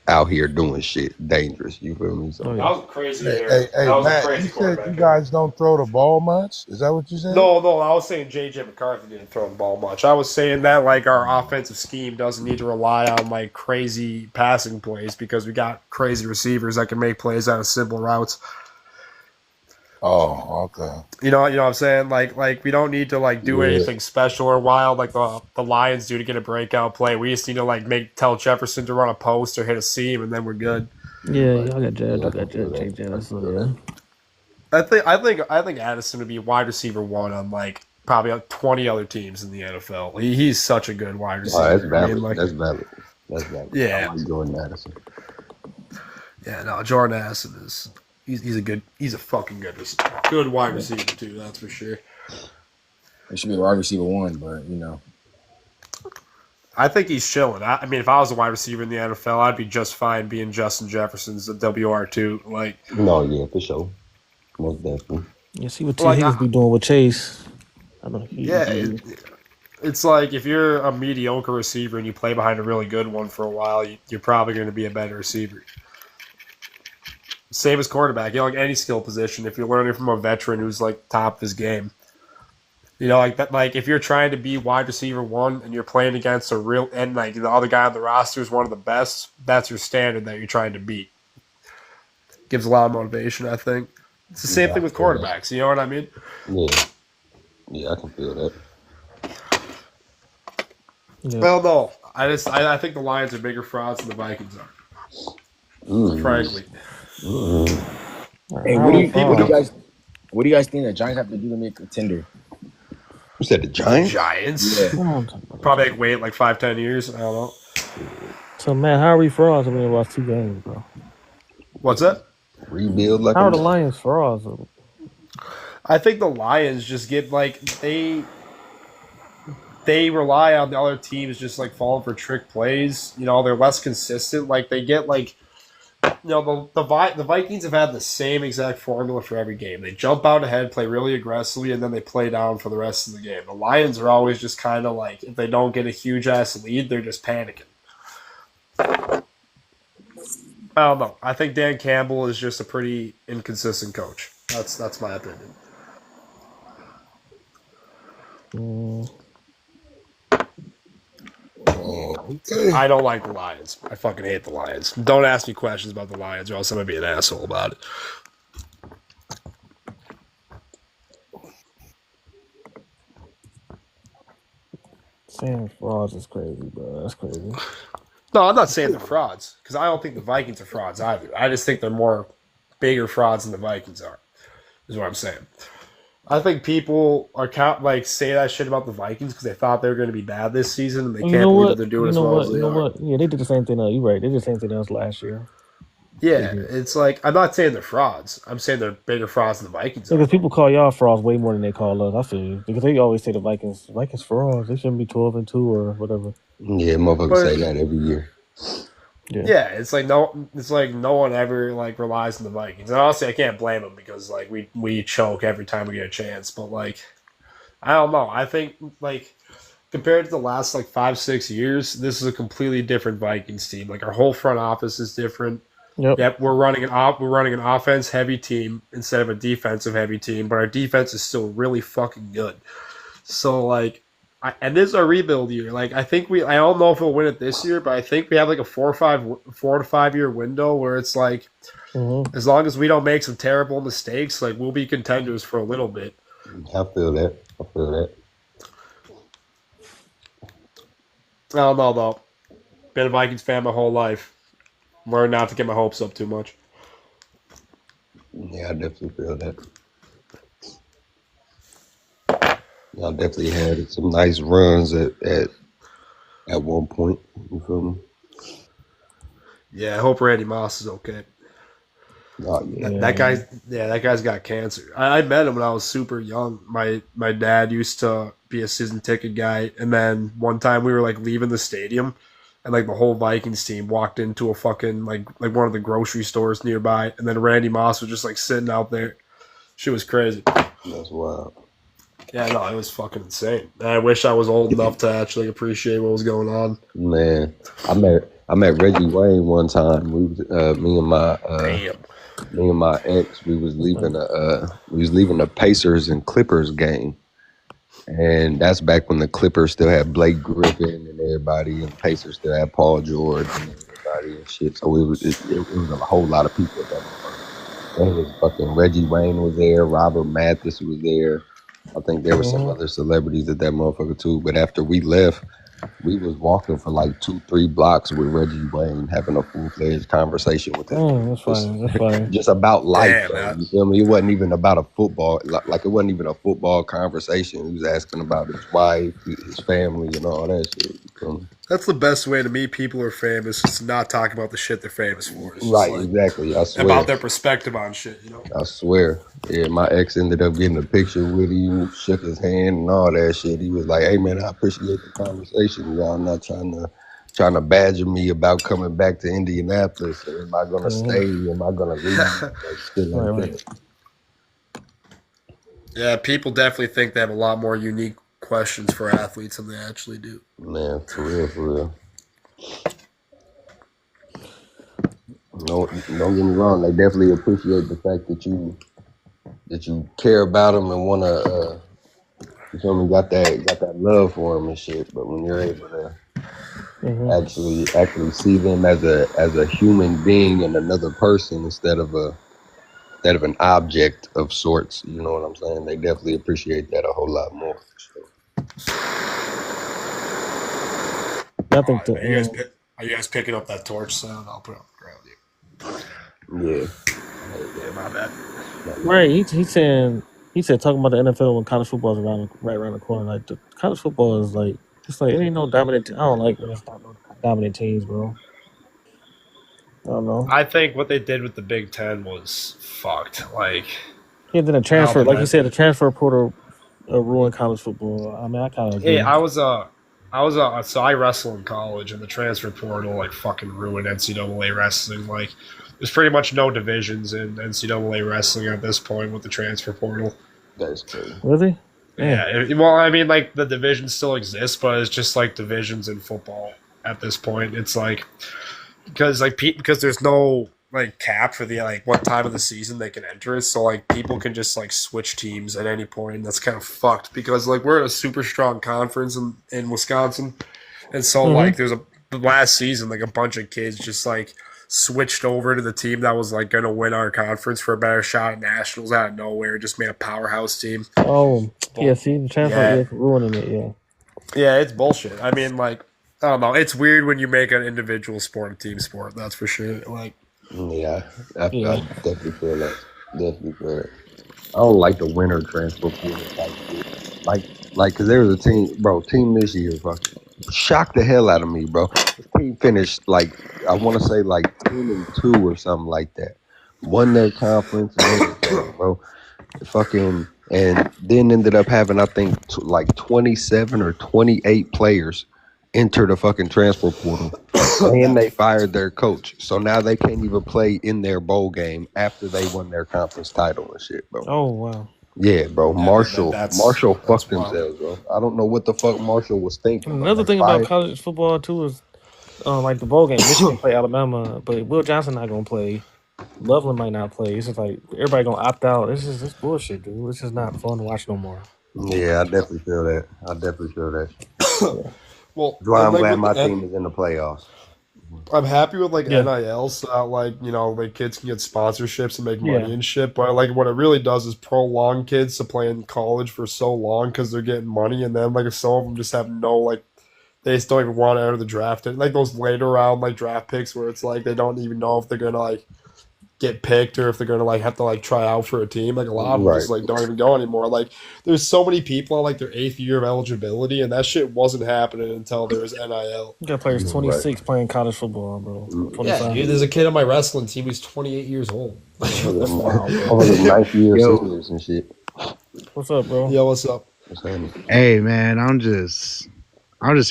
out here doing shit dangerous. You feel me? So Oh, That yeah. was a crazy Hey, year. hey, That hey, was a Matt, crazy you said you quarterback year. guys don't throw the ball much. Is that what you said? No, I was saying J.J. McCarthy didn't throw the ball much. I was saying that like our offensive scheme doesn't need to rely on like crazy passing plays because we got crazy receivers that can make plays out of simple routes. Oh, okay. You know what I'm saying? Like we don't need to like do yeah, anything special or wild like the Lions do to get a breakout play. We just need to like tell Jefferson to run a post or hit a seam and then we're good. Yeah, right. y'all got Yeah, I Jared. can Got feel Jared. that. Jake Jared. I can So feel that. yeah. I think Addison would be wide receiver 1 on like probably 20 other teams in the NFL. He's such a good wide Oh, that's receiver. I mean, valid. like, That's valid. That's valid. I yeah, like Jordan Addison. yeah. No, Jordan Addison is he's a fucking good wide receiver too. That's for sure. It should be a wide receiver 1, but you know. I think he's chilling. I mean, if I was a wide receiver in the NFL, I'd be just fine being Justin Jefferson's a WR2. Like, No, yeah, for sure. Most definitely. You see what T like Higgins be doing with Chase. I know yeah, it's like if you're a mediocre receiver and you play behind a really good one for a while, you're probably going to be a better receiver. Same as quarterback. You know, like any skill position, if you're learning from a veteran who's like top of his game, you know, like that. Like if you're trying to be wide receiver 1 and you're playing against a real and like the other guy on the roster is one of the best, that's your standard that you're trying to beat. Gives a lot of motivation, I think. It's the same Yeah, thing with quarterbacks. You know what I mean? yeah, yeah, I can feel that. Yeah. Well, no, I think the Lions are bigger frauds than the Vikings are. Frankly. Hey, what do you guys think the Giants have to do to make a contender? You said the Giants? Giants? Yeah. Probably wait like 5-10 years. I don't know. So man, how are we frauds when we lost 2 games, bro? What's that? Rebuild like How a are the Lions frauds? I think the Lions just get like they rely on the other teams just like falling for trick plays. You know, they're less consistent. Like they get like you know the Vikings have had the same exact formula for every game. They jump out ahead, play really aggressively, and then they play down for the rest of the game. The Lions are always just kind of like if they don't get a huge ass lead, they're just panicking. I don't know. I think Dan Campbell is just a pretty inconsistent coach. That's my opinion. Okay. I don't like the Lions. I fucking hate the Lions. Don't ask me questions about the Lions, or else I'm gonna be an asshole about it. Saying frauds is crazy, bro. That's crazy. No, I'm not saying they're frauds because I don't think the Vikings are frauds either. I just think they're more bigger frauds than the Vikings are. Is what I'm saying. I think people are say that shit about the Vikings because they thought they were going to be bad this season and they You can't know believe that what? they're doing You as know well what? as You they know are. what? Yeah, they did the same thing. You're right. They did the same thing to us last year. Yeah, it's like I'm not saying they're frauds. I'm saying they're bigger frauds than the Vikings are. Because people call y'all frauds way more than they call us. I feel you. Because they always say the Vikings frauds. They shouldn't be 12-2 or whatever. Yeah, motherfuckers say that every year. Yeah, it's like no one ever like relies on the Vikings. And honestly, I can't blame them because like we choke every time we get a chance. But like I don't know. I think like compared to the last like 5-6 years, this is a completely different Vikings team. Like our whole front office is different. Yep. Yep, we're running an offense heavy team instead of a defensive heavy team, but our defense is still really fucking good. So like, and this is our rebuild year. Like I think I don't know if we'll win it this year, but I think we have like a 4 to 5 year window where it's like, as long as we don't make some terrible mistakes, like we'll be contenders for a little bit. I feel that. I don't know though. Been a Vikings fan my whole life. Learned not to get my hopes up too much. Yeah, I definitely feel that. Y'all definitely had some nice runs at one point. You feel me? Yeah, I hope Randy Moss is okay. Oh, yeah. That guy's got cancer. I met him when I was super young. My dad used to be a season ticket guy, and then one time we were like leaving the stadium, and like the whole Vikings team walked into a fucking like one of the grocery stores nearby, and then Randy Moss was just like sitting out there. Shit was crazy. That's wild. Yeah, no, it was fucking insane. And I wish I was old enough to actually appreciate what was going on. Man, I met Reggie Wayne one time. We was, me and my ex, we was leaving a Pacers and Clippers game, and that's back when the Clippers still had Blake Griffin and everybody, and the Pacers still had Paul George and everybody and shit. So it was a whole lot of people at that point. And it was fucking Reggie Wayne was there, Robert Mathis was there. I think there were some other celebrities at that motherfucker too. But after we left, we was walking for like 2-3 blocks with Reggie Wayne, having a full-fledged conversation with him. That's fine. Just about life, Damn, though. man. You feel me? It wasn't even about a football. Like it wasn't even a football conversation. He was asking about his wife, his family, and all that shit. You feel me? That's the best way to meet people who are famous is to not talk about the shit they're famous for. It's just Right, like exactly. I swear. about their perspective on shit, you know? I swear. Yeah, my ex ended up getting a picture with him, shook his hand and all that shit. He was like, "Hey man, I appreciate the conversation. Y'all not trying to badger me about coming back to Indianapolis. Am I gonna stay? Am I gonna leave? Like shit like that." Yeah, people definitely think they have a lot more unique questions for athletes than they actually do. Man, for real. No, don't get me wrong. They definitely appreciate the fact that you care about them and wanna, you feel me, got that love for them and shit. But when you're able to actually see them as a human being and another person instead of an object of sorts, you know what I'm saying? They definitely appreciate that a whole lot more. I think are you guys picking up that torch sound? I'll put it on the ground. Yeah. Yeah, my bad. Right, he said talking about the NFL when college football is right around the corner. Like the college football is like it's like it ain't no dominant. I don't like when it's not no dominant teams, bro. I don't know. I think what they did with the Big Ten was fucked. Like, Yeah, then the transfer, like you said, the transfer portal ruined college football. I mean, I kind of agree. hey, so I wrestle in college, and the transfer portal like fucking ruined NCAA wrestling. Like, there's pretty much no divisions in NCAA wrestling at this point with the transfer portal. That's crazy. Really? Yeah. Well, I mean, like the divisions still exist, but it's just like divisions in football at this point. It's like because there's no like cap for the like what time of the season they can enter it, so like people can just like switch teams at any point. And that's kind of fucked because like we're in a super strong conference in Wisconsin, and so like there's last season like a bunch of kids just like switched over to the team that was like going to win our conference for a better shot at nationals out of nowhere. Just made a powerhouse team. Oh, yeah. See, the transfer is ruining it. Yeah. Yeah, it's bullshit. I mean, like, I don't know. It's weird when you make an individual sport a team sport. That's for sure. Like, yeah, I definitely feel that. Definitely feel it. I don't like the winter transfer portal type shit. Like, cause there was a team this year, fucking shocked the hell out of me, bro. This team finished like I want to say like 10-2 or something like that. Won their conference and everything, bro. Fucking and then ended up having I think like 27 or 28 players enter the fucking transfer portal. And they fired their coach. So now they can't even play in their bowl game after they won their conference title and shit, bro. Oh wow. Yeah, bro. Yeah, man, Marshall that's fucked wild. themselves, bro. I don't know what the fuck Marshall was thinking, bro. Another They thing about fired. college football too is like the bowl game. Michigan play Alabama, but Will Johnson not gonna play. Loveland might not play. It's just like everybody gonna opt out. This bullshit, dude. It's just not fun to watch no more. Yeah, I definitely feel that. Well, That's why and I'm like glad with my the team is in the playoffs. I'm happy with like Yeah. NIL, so that like like kids can get sponsorships and make money Yeah. and shit. But like what it really does is prolong kids to play in college for so long because they're getting money, and then like if some of them just have no like they just don't even want to enter the draft. And like those later round like draft picks where it's like they don't even know if they're gonna like get picked or if they're gonna like have to like try out for a team. Like a lot of them Right. just like don't even go anymore. Like there's so many people on like their 8th year of eligibility, and that shit wasn't happening until there was NIL. You got players 26 playing college football, bro. 25. Yeah, dude, there's a kid on my wrestling team who's 28 years old. That's wild, bro. All the 9th year Yo. seniors and shit. What's up, bro? Yo, what's up? What's happening? Hey man, I'm just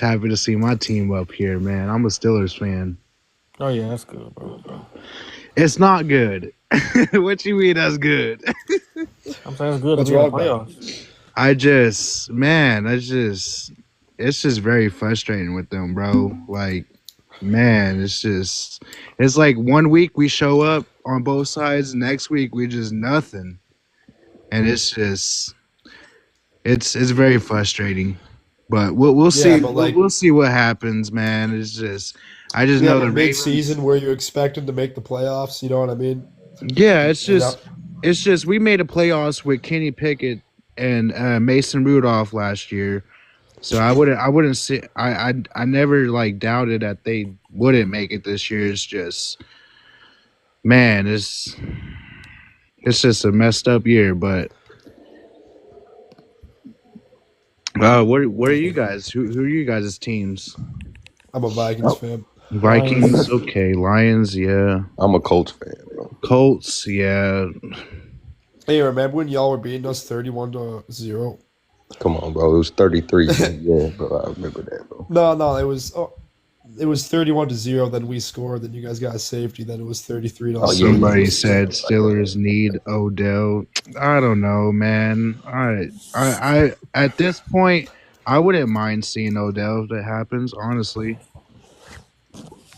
happy to see my team up here, man. I'm a Steelers fan. Oh yeah, that's good, bro. It's not good. What you mean that's good? I'm saying it's good. What's to be in wrong, the bro? playoffs. It's just very frustrating with them, bro. Like, man, it's like 1 week we show up on both sides, next week we just nothing. And it's very frustrating. But we'll see. but, like- We'll see what happens, man. I just know the mid Ravens. season where you expected to make the playoffs. You know what I mean? Yeah, it's just we made a playoffs with Kenny Pickett and Mason Rudolph last year, so I wouldn't say I never like doubted that they wouldn't make it this year. It's just, man, it's just a messed up year. But what are you guys? Who are you guys' teams? I'm a Vikings fan. Vikings, okay. Lions, yeah. I'm a Colts fan, bro. Colts, yeah. Hey, remember when y'all were beating us 31-0? Come on, bro. It was 33. Yeah, bro. I remember that, bro. No, it was 31-0. Then we scored. Then you guys got a safety. Then it was 33-0. Somebody said Steelers need Odell. I don't know, man. I at this point, I wouldn't mind seeing Odell if that happens. Honestly,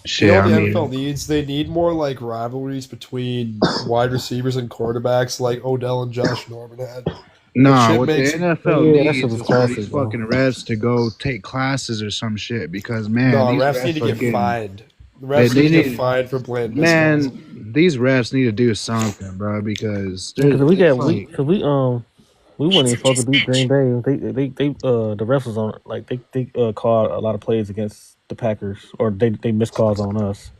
You know what the NFL needs? They need more like rivalries between wide receivers and quarterbacks, like Odell and Josh Norman had. nah. What the NFL Yeah, that needs shit was is for classic, these bro. fucking refs to go take classes or some shit because man, No, these refs need to are get getting- fined. The refs need to get fined for blatant miscalls. Man, these refs need to do something, bro, because Because we like, we weren't even supposed to beat Green Bay. They the refs was on like they called a lot of plays against the Packers or they missed calls on us.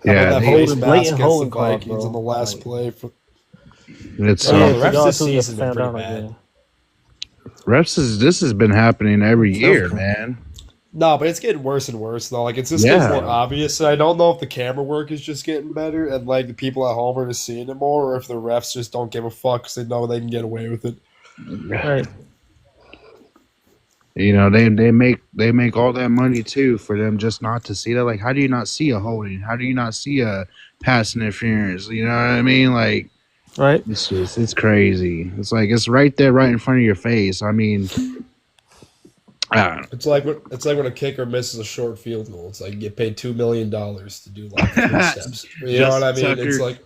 How about that face blatant mask against the holding calls, Vikings bro. on the last Like, play? For, it's the refs y'all this too, you have to season stand been down pretty bad. again. this has been happening every year, man. No, but it's getting worse and worse though. Like it's just getting Yeah. more obvious. And I don't know if the camera work is just getting better and like the people at home are just seeing it more, or if the refs just don't give a fuck because they know they can get away with it. Right. You know, they make all that money too for them just not to see that. Like, how do you not see a holding? How do you not see a pass interference? You know what I mean? Like, right? It's crazy. It's like it's right there, right in front of your face. I mean, I don't know. It's like when a kicker misses a short field goal. It's like you get paid $2 million to do like 3 steps. You know what I mean? Tucker. It's like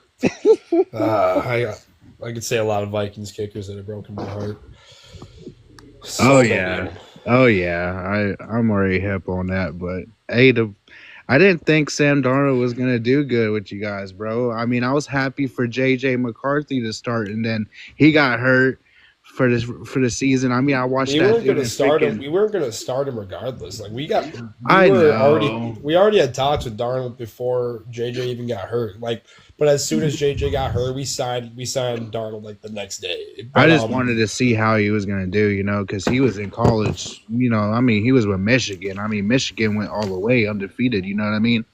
I could say a lot of Vikings kickers that have broken my heart. Oh yeah, I'm already hip on that. But hey, I didn't think Sam Darnold was gonna do good with you guys, bro. I mean, I was happy for JJ McCarthy to start, and then he got hurt for the season. I mean, I watched We that. weren't gonna start him. freaking- We weren't gonna start him regardless. Like we I were know. we already had talks with Darnold before JJ even got hurt. Like, but as soon as JJ got hurt, we signed Darnold like the next day. But, I just wanted to see how he was gonna do, you know, because he was in college. You know, I mean, he was with Michigan. I mean, Michigan went all the way undefeated. You know what I mean?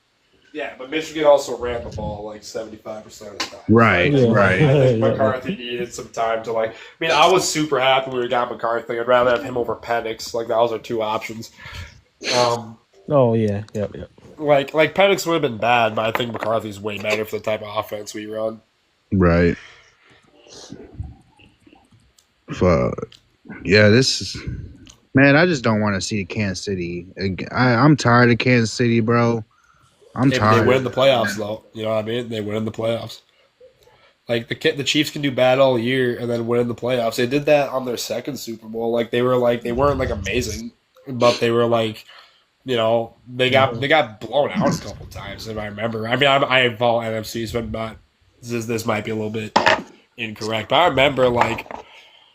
Yeah, but Michigan also ran the ball like 75% of the time. Right, So right. I think McCarthy needed some time to like. I mean, I was super happy when we got McCarthy. I'd rather have him over Penix. Like that was our two options. Oh yeah, yep. Like Penix would have been bad, but I think McCarthy's way better for the type of offense we run. Right. Fuck. Yeah, this is. Man, I just don't want to see Kansas City. I'm tired of Kansas City, bro. I'm Hey, but they tired win of the them, playoffs, man. though. You know what I mean? They win the playoffs. Like the Chiefs can do bad all year and then win the playoffs. They did that on their second Super Bowl. Like they weren't like amazing, but they were like, they got blown out a couple times if I remember. I mean, I follow NFCs, but not this might be a little bit incorrect. But I remember like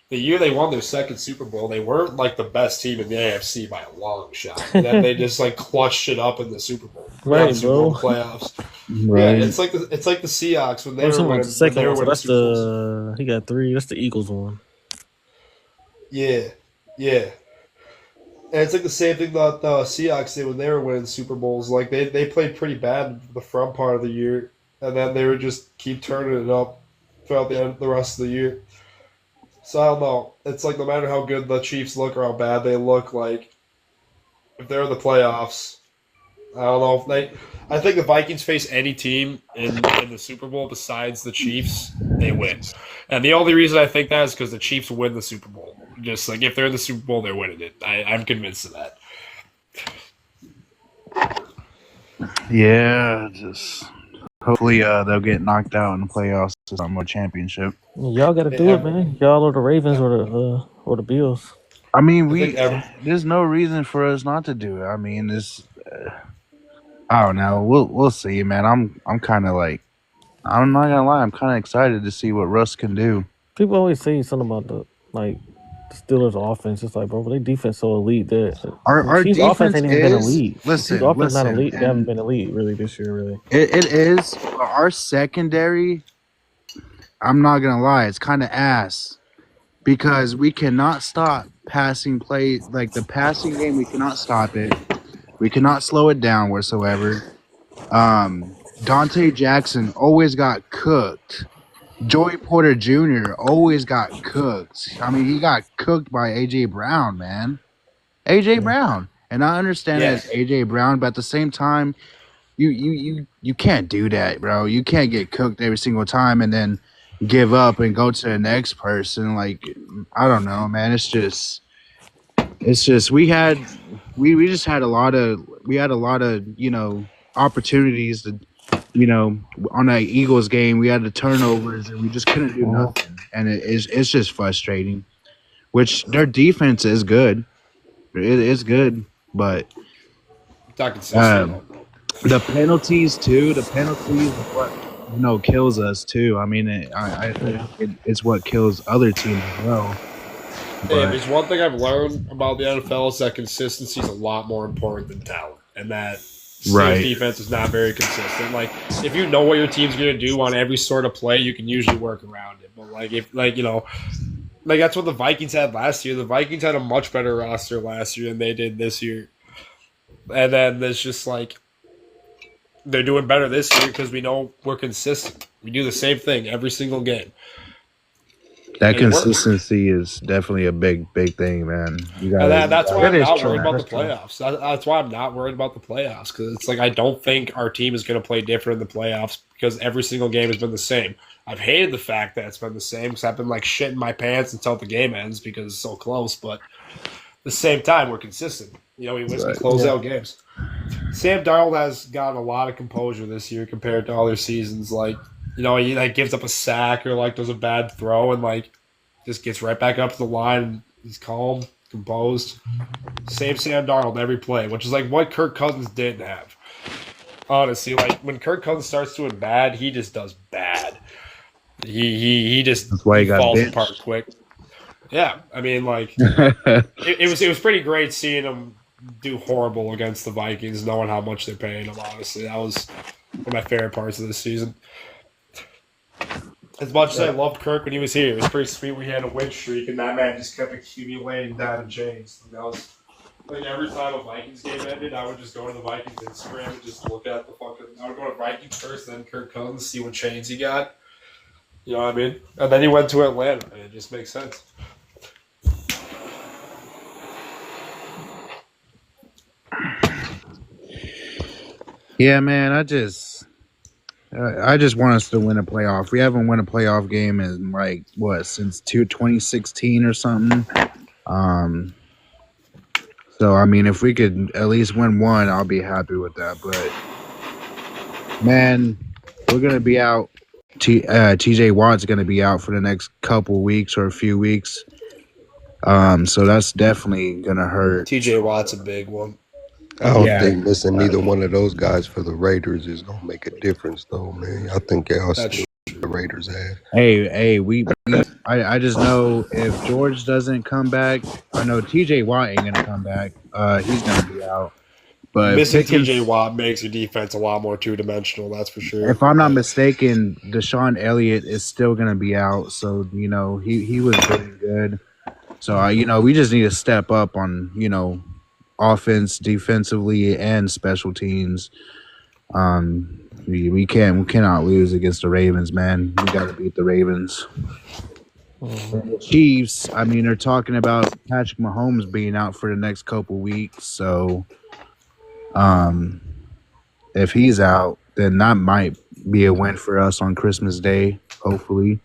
the year they won their second Super Bowl, they weren't like the best team in the AFC by a long shot. And then they just like clutched it up in the Super Bowl. Not the Right, Super Bowl, bro. the playoffs. Yeah, Right. it's like the Seahawks when We're they were talking about the winning second one, so winning that's Super Bowls. he got 3. That's the Eagles one. Yeah, yeah. And it's like the same thing that the Seahawks did when they were winning Super Bowls. Like they played pretty bad the front part of the year, and then they would just keep turning it up throughout the rest of the year. So I don't know. It's like no matter how good the Chiefs look or how bad they look, like if they're in the playoffs, I don't know if they. I think the Vikings face any team in the Super Bowl besides the Chiefs, they win. And the only reason I think that is because the Chiefs win the Super Bowl. Just like if they're in the Super Bowl, they're winning it. I'm convinced of that. Yeah, just hopefully they'll get knocked out in the playoffs to some more championship. Y'all got to do it, man. Y'all or the Ravens or the Bills. I mean, I think there's no reason for us not to do it. I mean, this I don't know. We'll see, man. I'm kind of like I'm not gonna lie. I'm kind of excited to see what Russ can do. People always say something about the Steelers offense. It's like, bro, but they defense so elite that the Our Chiefs offense defense ain't even been is elite. The Chiefs offense not elite. They haven't and been elite really this year, really. it is our secondary. I'm not gonna lie. It's kind of ass because we cannot stop passing play like the passing game. We cannot stop it. We cannot slow it down whatsoever. Dante Jackson always got cooked. Joey Porter Jr. always got cooked. I mean, he got cooked by AJ Brown, man. AJ Brown. And I understand Yeah. it's AJ Brown, but at the same time, you can't do that, bro. You can't get cooked every single time and then give up and go to the next person. Like, I don't know, man. It's just we just had a lot of opportunities to on that Eagles game. We had the turnovers and we just couldn't do nothing. And it's just frustrating. Which their defense is good. It is good, but not consistent. the penalties too. The penalties is what kills us too. I mean, I think it's what kills other teams as well. Hey, there's one thing I've learned about the NFL is that consistency is a lot more important than talent, and that Steelers defense is not very consistent. Like, if you know what your team's going to do on every sort of play, you can usually work around it. But that's what the Vikings had last year. The Vikings had a much better roster last year than they did this year, and then there's just like they're doing better this year because we know we're consistent. We do the same thing every single game. That consistency is definitely a big thing, man. That's why I'm not worried about the playoffs. That's why I'm not worried about the playoffs because it's like I don't think our team is going to play different in the playoffs because every single game has been the same. I've hated the fact that it's been the same because I've been like shitting my pants until the game ends because it's so close. But at the same time, we're consistent. We win some closeout games. Sam Darnold has gotten a lot of composure this year compared to other seasons. Like, he like gives up a sack or like does a bad throw and like just gets right back up to the line. And he's calm, composed. Same Sam Darnold every play, which is like what Kirk Cousins didn't have. Honestly, like when Kirk Cousins starts doing bad, he just does bad. He falls apart quick. Yeah, I mean, like it was pretty great seeing him do horrible against the Vikings, knowing how much they're paying him. Honestly, that was one of my favorite parts of this season. As much as I loved Kirk when he was here, it was pretty sweet. We had a win streak, and that man just kept accumulating down in chains. And that was like every time a Vikings game ended, I would just go to the Vikings Instagram and just look at the fucking. I would go to Vikings first, then Kirk Cousins, see what chains he got. You know what I mean? And then he went to Atlanta, and it just makes sense. Yeah, man. I just want us to win a playoff. We haven't won a playoff game in like what since 2016 or something. So I mean, if we could at least win one, I'll be happy with that. But man, we're gonna be out. TJ Watt's gonna be out for the next couple weeks or a few weeks. So that's definitely gonna hurt. TJ Watt's a big one. I don't Yeah, think missing neither one of those guys for the Raiders is gonna make a difference, though, man. I think y'all still the Raiders have. Hey, I just know if George doesn't come back, I know TJ Watt ain't gonna come back. He's gonna be out. But if Missing TJ Pickens, Watt makes your defense a lot more two dimensional. That's for sure. if I'm not mistaken, Deshaun Elliott is still gonna be out. So he was very good. So we just need to step up on offense, defensively, and special teams. We cannot lose against the Ravens, man. We got to beat the Ravens. The Chiefs, I mean, they're talking about Patrick Mahomes being out for the next couple weeks. So, if he's out, then that might be a win for us on Christmas Day. Hopefully.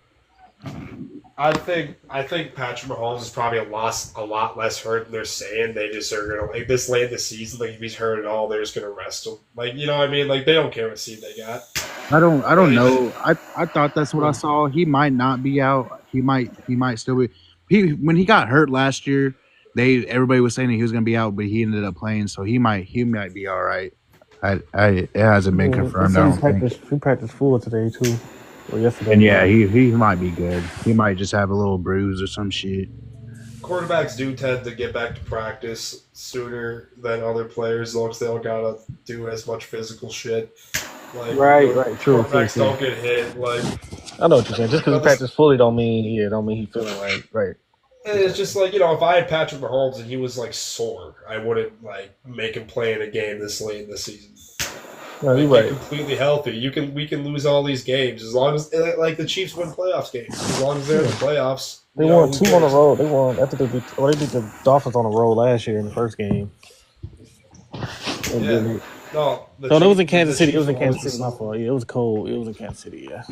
I think Patrick Mahomes is probably a lot less hurt than they're saying. They just are gonna like this late in the season. Like if he's hurt at all, they're just gonna rest him. Like you know what I mean? Like they don't care what seed they got. I don't know. I thought that's what I saw. He might not be out. He might still be. When he got hurt last year, everybody was saying that he was gonna be out, but he ended up playing, so he might be all right. It hasn't been confirmed. I don't think. He practiced full today too, or yesterday. And yeah, he might be good. He might just have a little bruise or some shit. Quarterbacks do tend to get back to practice sooner than other players, as long as they don't gotta do as much physical shit. Like, right, true. Quarterbacks don't get hit. Like I know what you're saying. Just because he practiced fully don't mean he feeling right. And it's just like if I had Patrick Mahomes and he was like sore, I wouldn't like make him play in a game this late in the season. No, you're right. right. Completely healthy. We can lose all these games as long as like the Chiefs win playoffs games. As long as they're in the playoffs. They won 2 on the road. They won after they beat the Dolphins on the road last year in the first game. Yeah. No, that was in Kansas City. It was in Kansas City. My fault. Yeah, it was cold. It was in Kansas City. Yeah.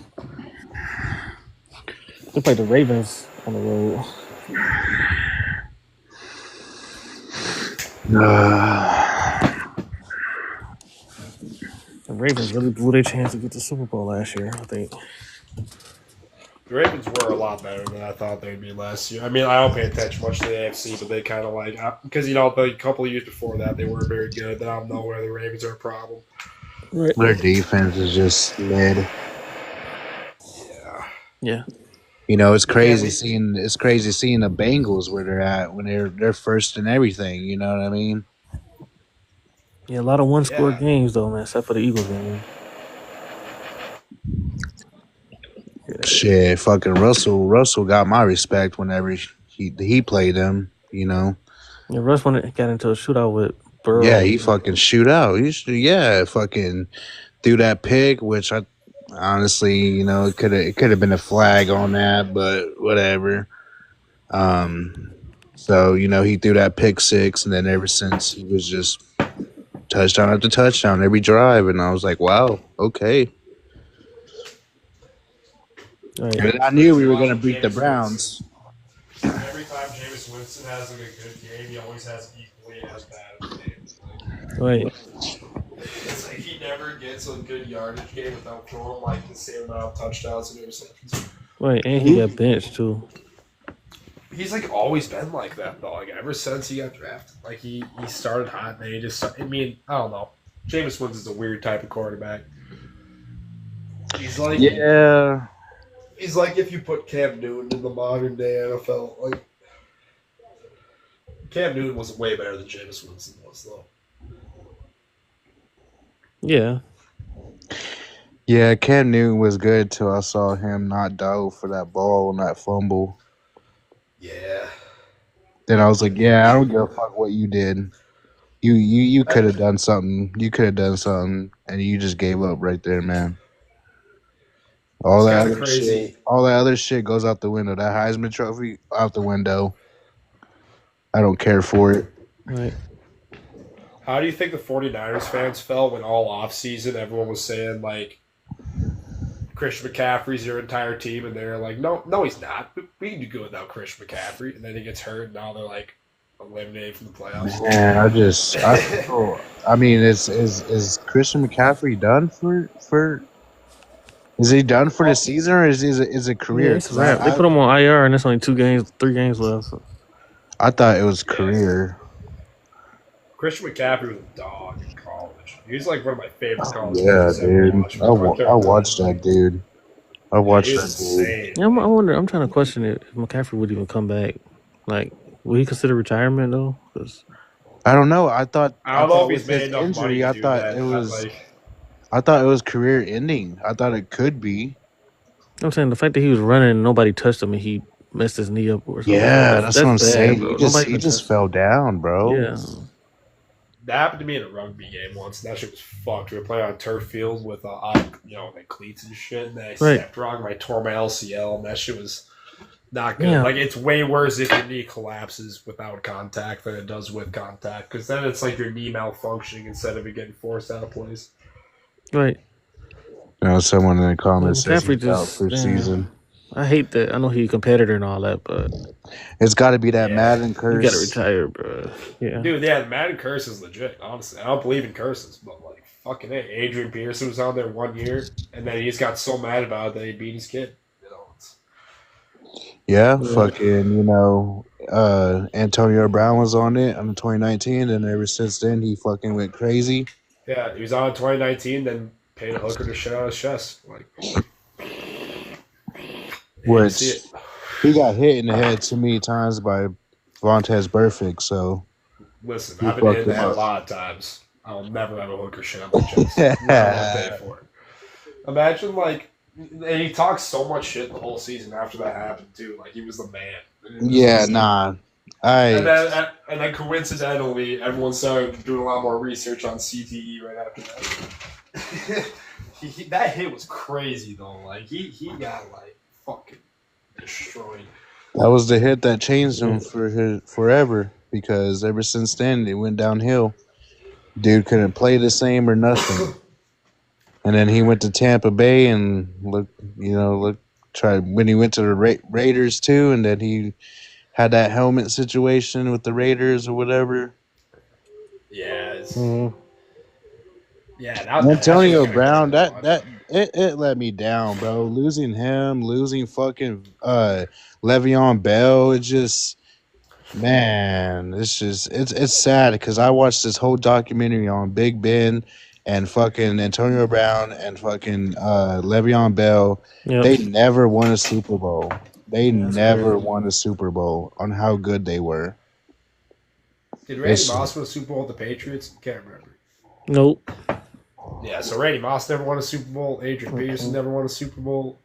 They played the Ravens on the road. The Ravens really blew their chance to get the Super Bowl last year, I think. The Ravens were a lot better than I thought they'd be last year. I mean, I don't pay attention much to the AFC, but they kind of like because the couple of years before that they weren't very good. Then out of nowhere, the Ravens are a problem. Right. Their defense is just mid. Yeah. It's crazy seeing the Bengals where they're at when they're first in everything. You know what I mean? Yeah, a lot of one-score games though, man. Except for the Eagles game. Shit, fucking Russell got my respect whenever he played them. Yeah, Russ got into a shootout with Burrow. Yeah, he fucking shootout. He fucking threw that pick, which I honestly, it could have been a flag on that, but whatever. So he threw that pick 6, and then ever since he was just touchdown after touchdown every drive, and I was like, wow, okay. Right. And I knew we were going to beat the Browns. Every time Jameis Winston has like a good game, he always has equally as bad of a game. Right. It's like he never gets a good yardage game without throwing like the same amount of touchdowns and interceptions. Right, and he got benched too. He's like always been like that though. Like ever since he got drafted, like he started hot and then he just. I mean, I don't know. Jameis Winston is a weird type of quarterback. He's like He's like if you put Cam Newton in the modern day NFL. Like Cam Newton was way better than Jameis Winston was though. Yeah. Yeah, Cam Newton was good till I saw him not dove for that ball and that fumble. Yeah. Then I was like, yeah, I don't give a fuck what you did. You could have done something. You could have done something, and you just gave up right there, man. All that other shit goes out the window. That Heisman Trophy out the window. I don't care for it. Right. How do you think the 49ers fans felt when all offseason everyone was saying, like, Christian McCaffrey's your entire team, and they're like, no, he's not. We can do good without Christian McCaffrey. And then he gets hurt, and now they're, like, eliminated from the playoffs. Man, I mean, is Christian McCaffrey done for? Is he done for the season, or is it Yeah, career? it's a Because wrap. They put him on IR, and it's only 3 games left. So. I thought it was career. Christian McCaffrey was a dog in college. He was like one of my favorite college Yeah, players ever dude. watched. I watched that dude. I watched he was that dude. insane. Yeah, I wonder. I'm trying to question it if McCaffrey would even come back. Like, would he consider retirement though? Because I don't know. I thought if he's with made his enough money injury, to I do thought that. it was. I thought it was career ending. I thought it could be. I'm saying the fact that he was running and nobody touched him and he messed his knee up or something. Yeah, that's what I'm bad, saying. bro. He just fell down, bro. Yeah. That happened to me in a rugby game once, and that shit was fucked. We were playing on a turf field with, like cleats and shit, and then I stepped wrong and I tore my LCL, and that shit was not good. Yeah. Like, it's way worse if your knee collapses without contact than it does with contact, because then it's like your knee malfunctioning instead of it getting forced out of place. Right. Now someone in the comments says McCaffrey he's out for season. I hate that. I know he's a competitor and all that, but it's got to be that Madden curse. You got to retire, bro. Yeah, dude. Yeah, the Madden curse is legit. Honestly, I don't believe in curses, but like, fucking it. Adrian Peterson was on there 1 year, and then he just got so mad about it that he beat his kid. Yeah, fucking, Antonio Brown was on it in 2019, and ever since then he fucking went crazy. Yeah, he was on in 2019, then paid a hooker to shit out his chest. Like, which he got hit in the head too many times by Vontez Burfict, so. Listen, I've been hit in the head a lot of times. I'll never have a hooker shit on my chest. I won't pay for it. Imagine, like, and he talked so much shit the whole season after that happened, too. Like, he was the man. Yeah, nah. And then coincidentally, everyone started doing a lot more research on CTE right after that. That hit was crazy, though. Like, he got, like, fucking destroyed. That was the hit that changed him forever, because ever since then it went downhill. Dude couldn't play the same or nothing. And then he went to Tampa Bay and tried when he went to the Raiders too, and then he had that helmet situation with the Raiders or whatever. Yeah. Antonio Brown, it let me down, bro. Losing him, losing fucking Le'Veon Bell, it just, man, it's sad because I watched this whole documentary on Big Ben and fucking Antonio Brown and fucking Le'Veon Bell. Yep. They never won a Super Bowl. They never won a Super Bowl on how good they were. Did Randy Moss win a Super Bowl with the Patriots? Can't remember. Nope. Yeah, so Randy Moss never won a Super Bowl. Adrian Peterson never won a Super Bowl.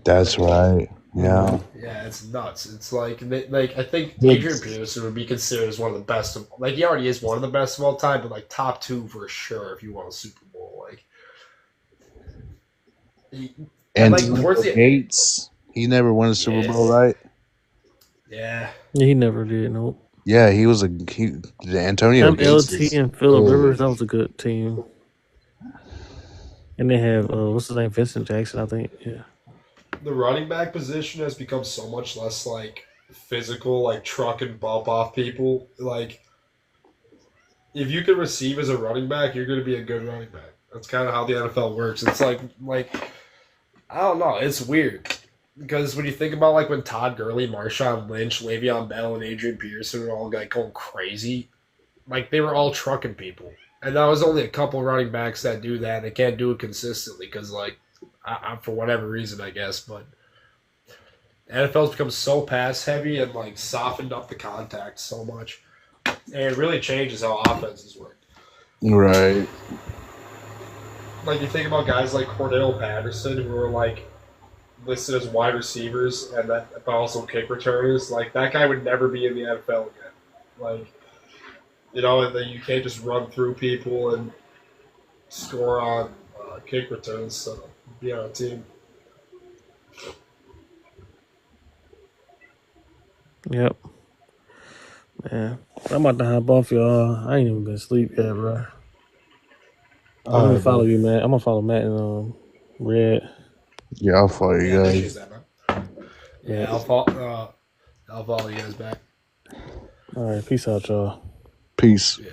That's right. Yeah. Yeah, it's nuts. It's like I think Adrian Peterson would be considered as one of the best of, like, he already is one of the best of all time, but like top 2 for sure if you won a Super Bowl. Like, towards the Gates, he never won a Super Bowl, right? Yeah. He never did. Nope. Yeah, he was Antonio Gates. LT and Phillip Rivers. That was a good team. And they have what's his name, Vincent Jackson, I think. Yeah. The running back position has become so much less like physical, like truck and bump off people. Like, if you can receive as a running back, you're going to be a good running back. That's kind of how the NFL works. It's like I don't know. It's weird because when you think about like when Todd Gurley, Marshawn Lynch, Le'Veon Bell, and Adrian Peterson were all like going crazy, like they were all trucking people, and that was only a couple running backs that do that. And they can't do it consistently because like. For whatever reason, I guess, but NFL's become so pass heavy and like softened up the contact so much, and it really changes how offenses work. Right. Like you think about guys like Cordell Patterson who are like listed as wide receivers and but also kick returners. Like that guy would never be in the NFL again. Like, and then you can't just run through people and score on kick returns. So. Be on a team. Yep. Man, I'm about to hop off, y'all. I ain't even been asleep yet, bro. I'm All gonna right, follow bro. you, man. I'm gonna follow Matt and Red. Yeah, I'll follow you Yeah, I appreciate guys. that, man. Yeah. Yeah, I'll follow you guys back. All right, peace out, y'all. Peace. Yeah.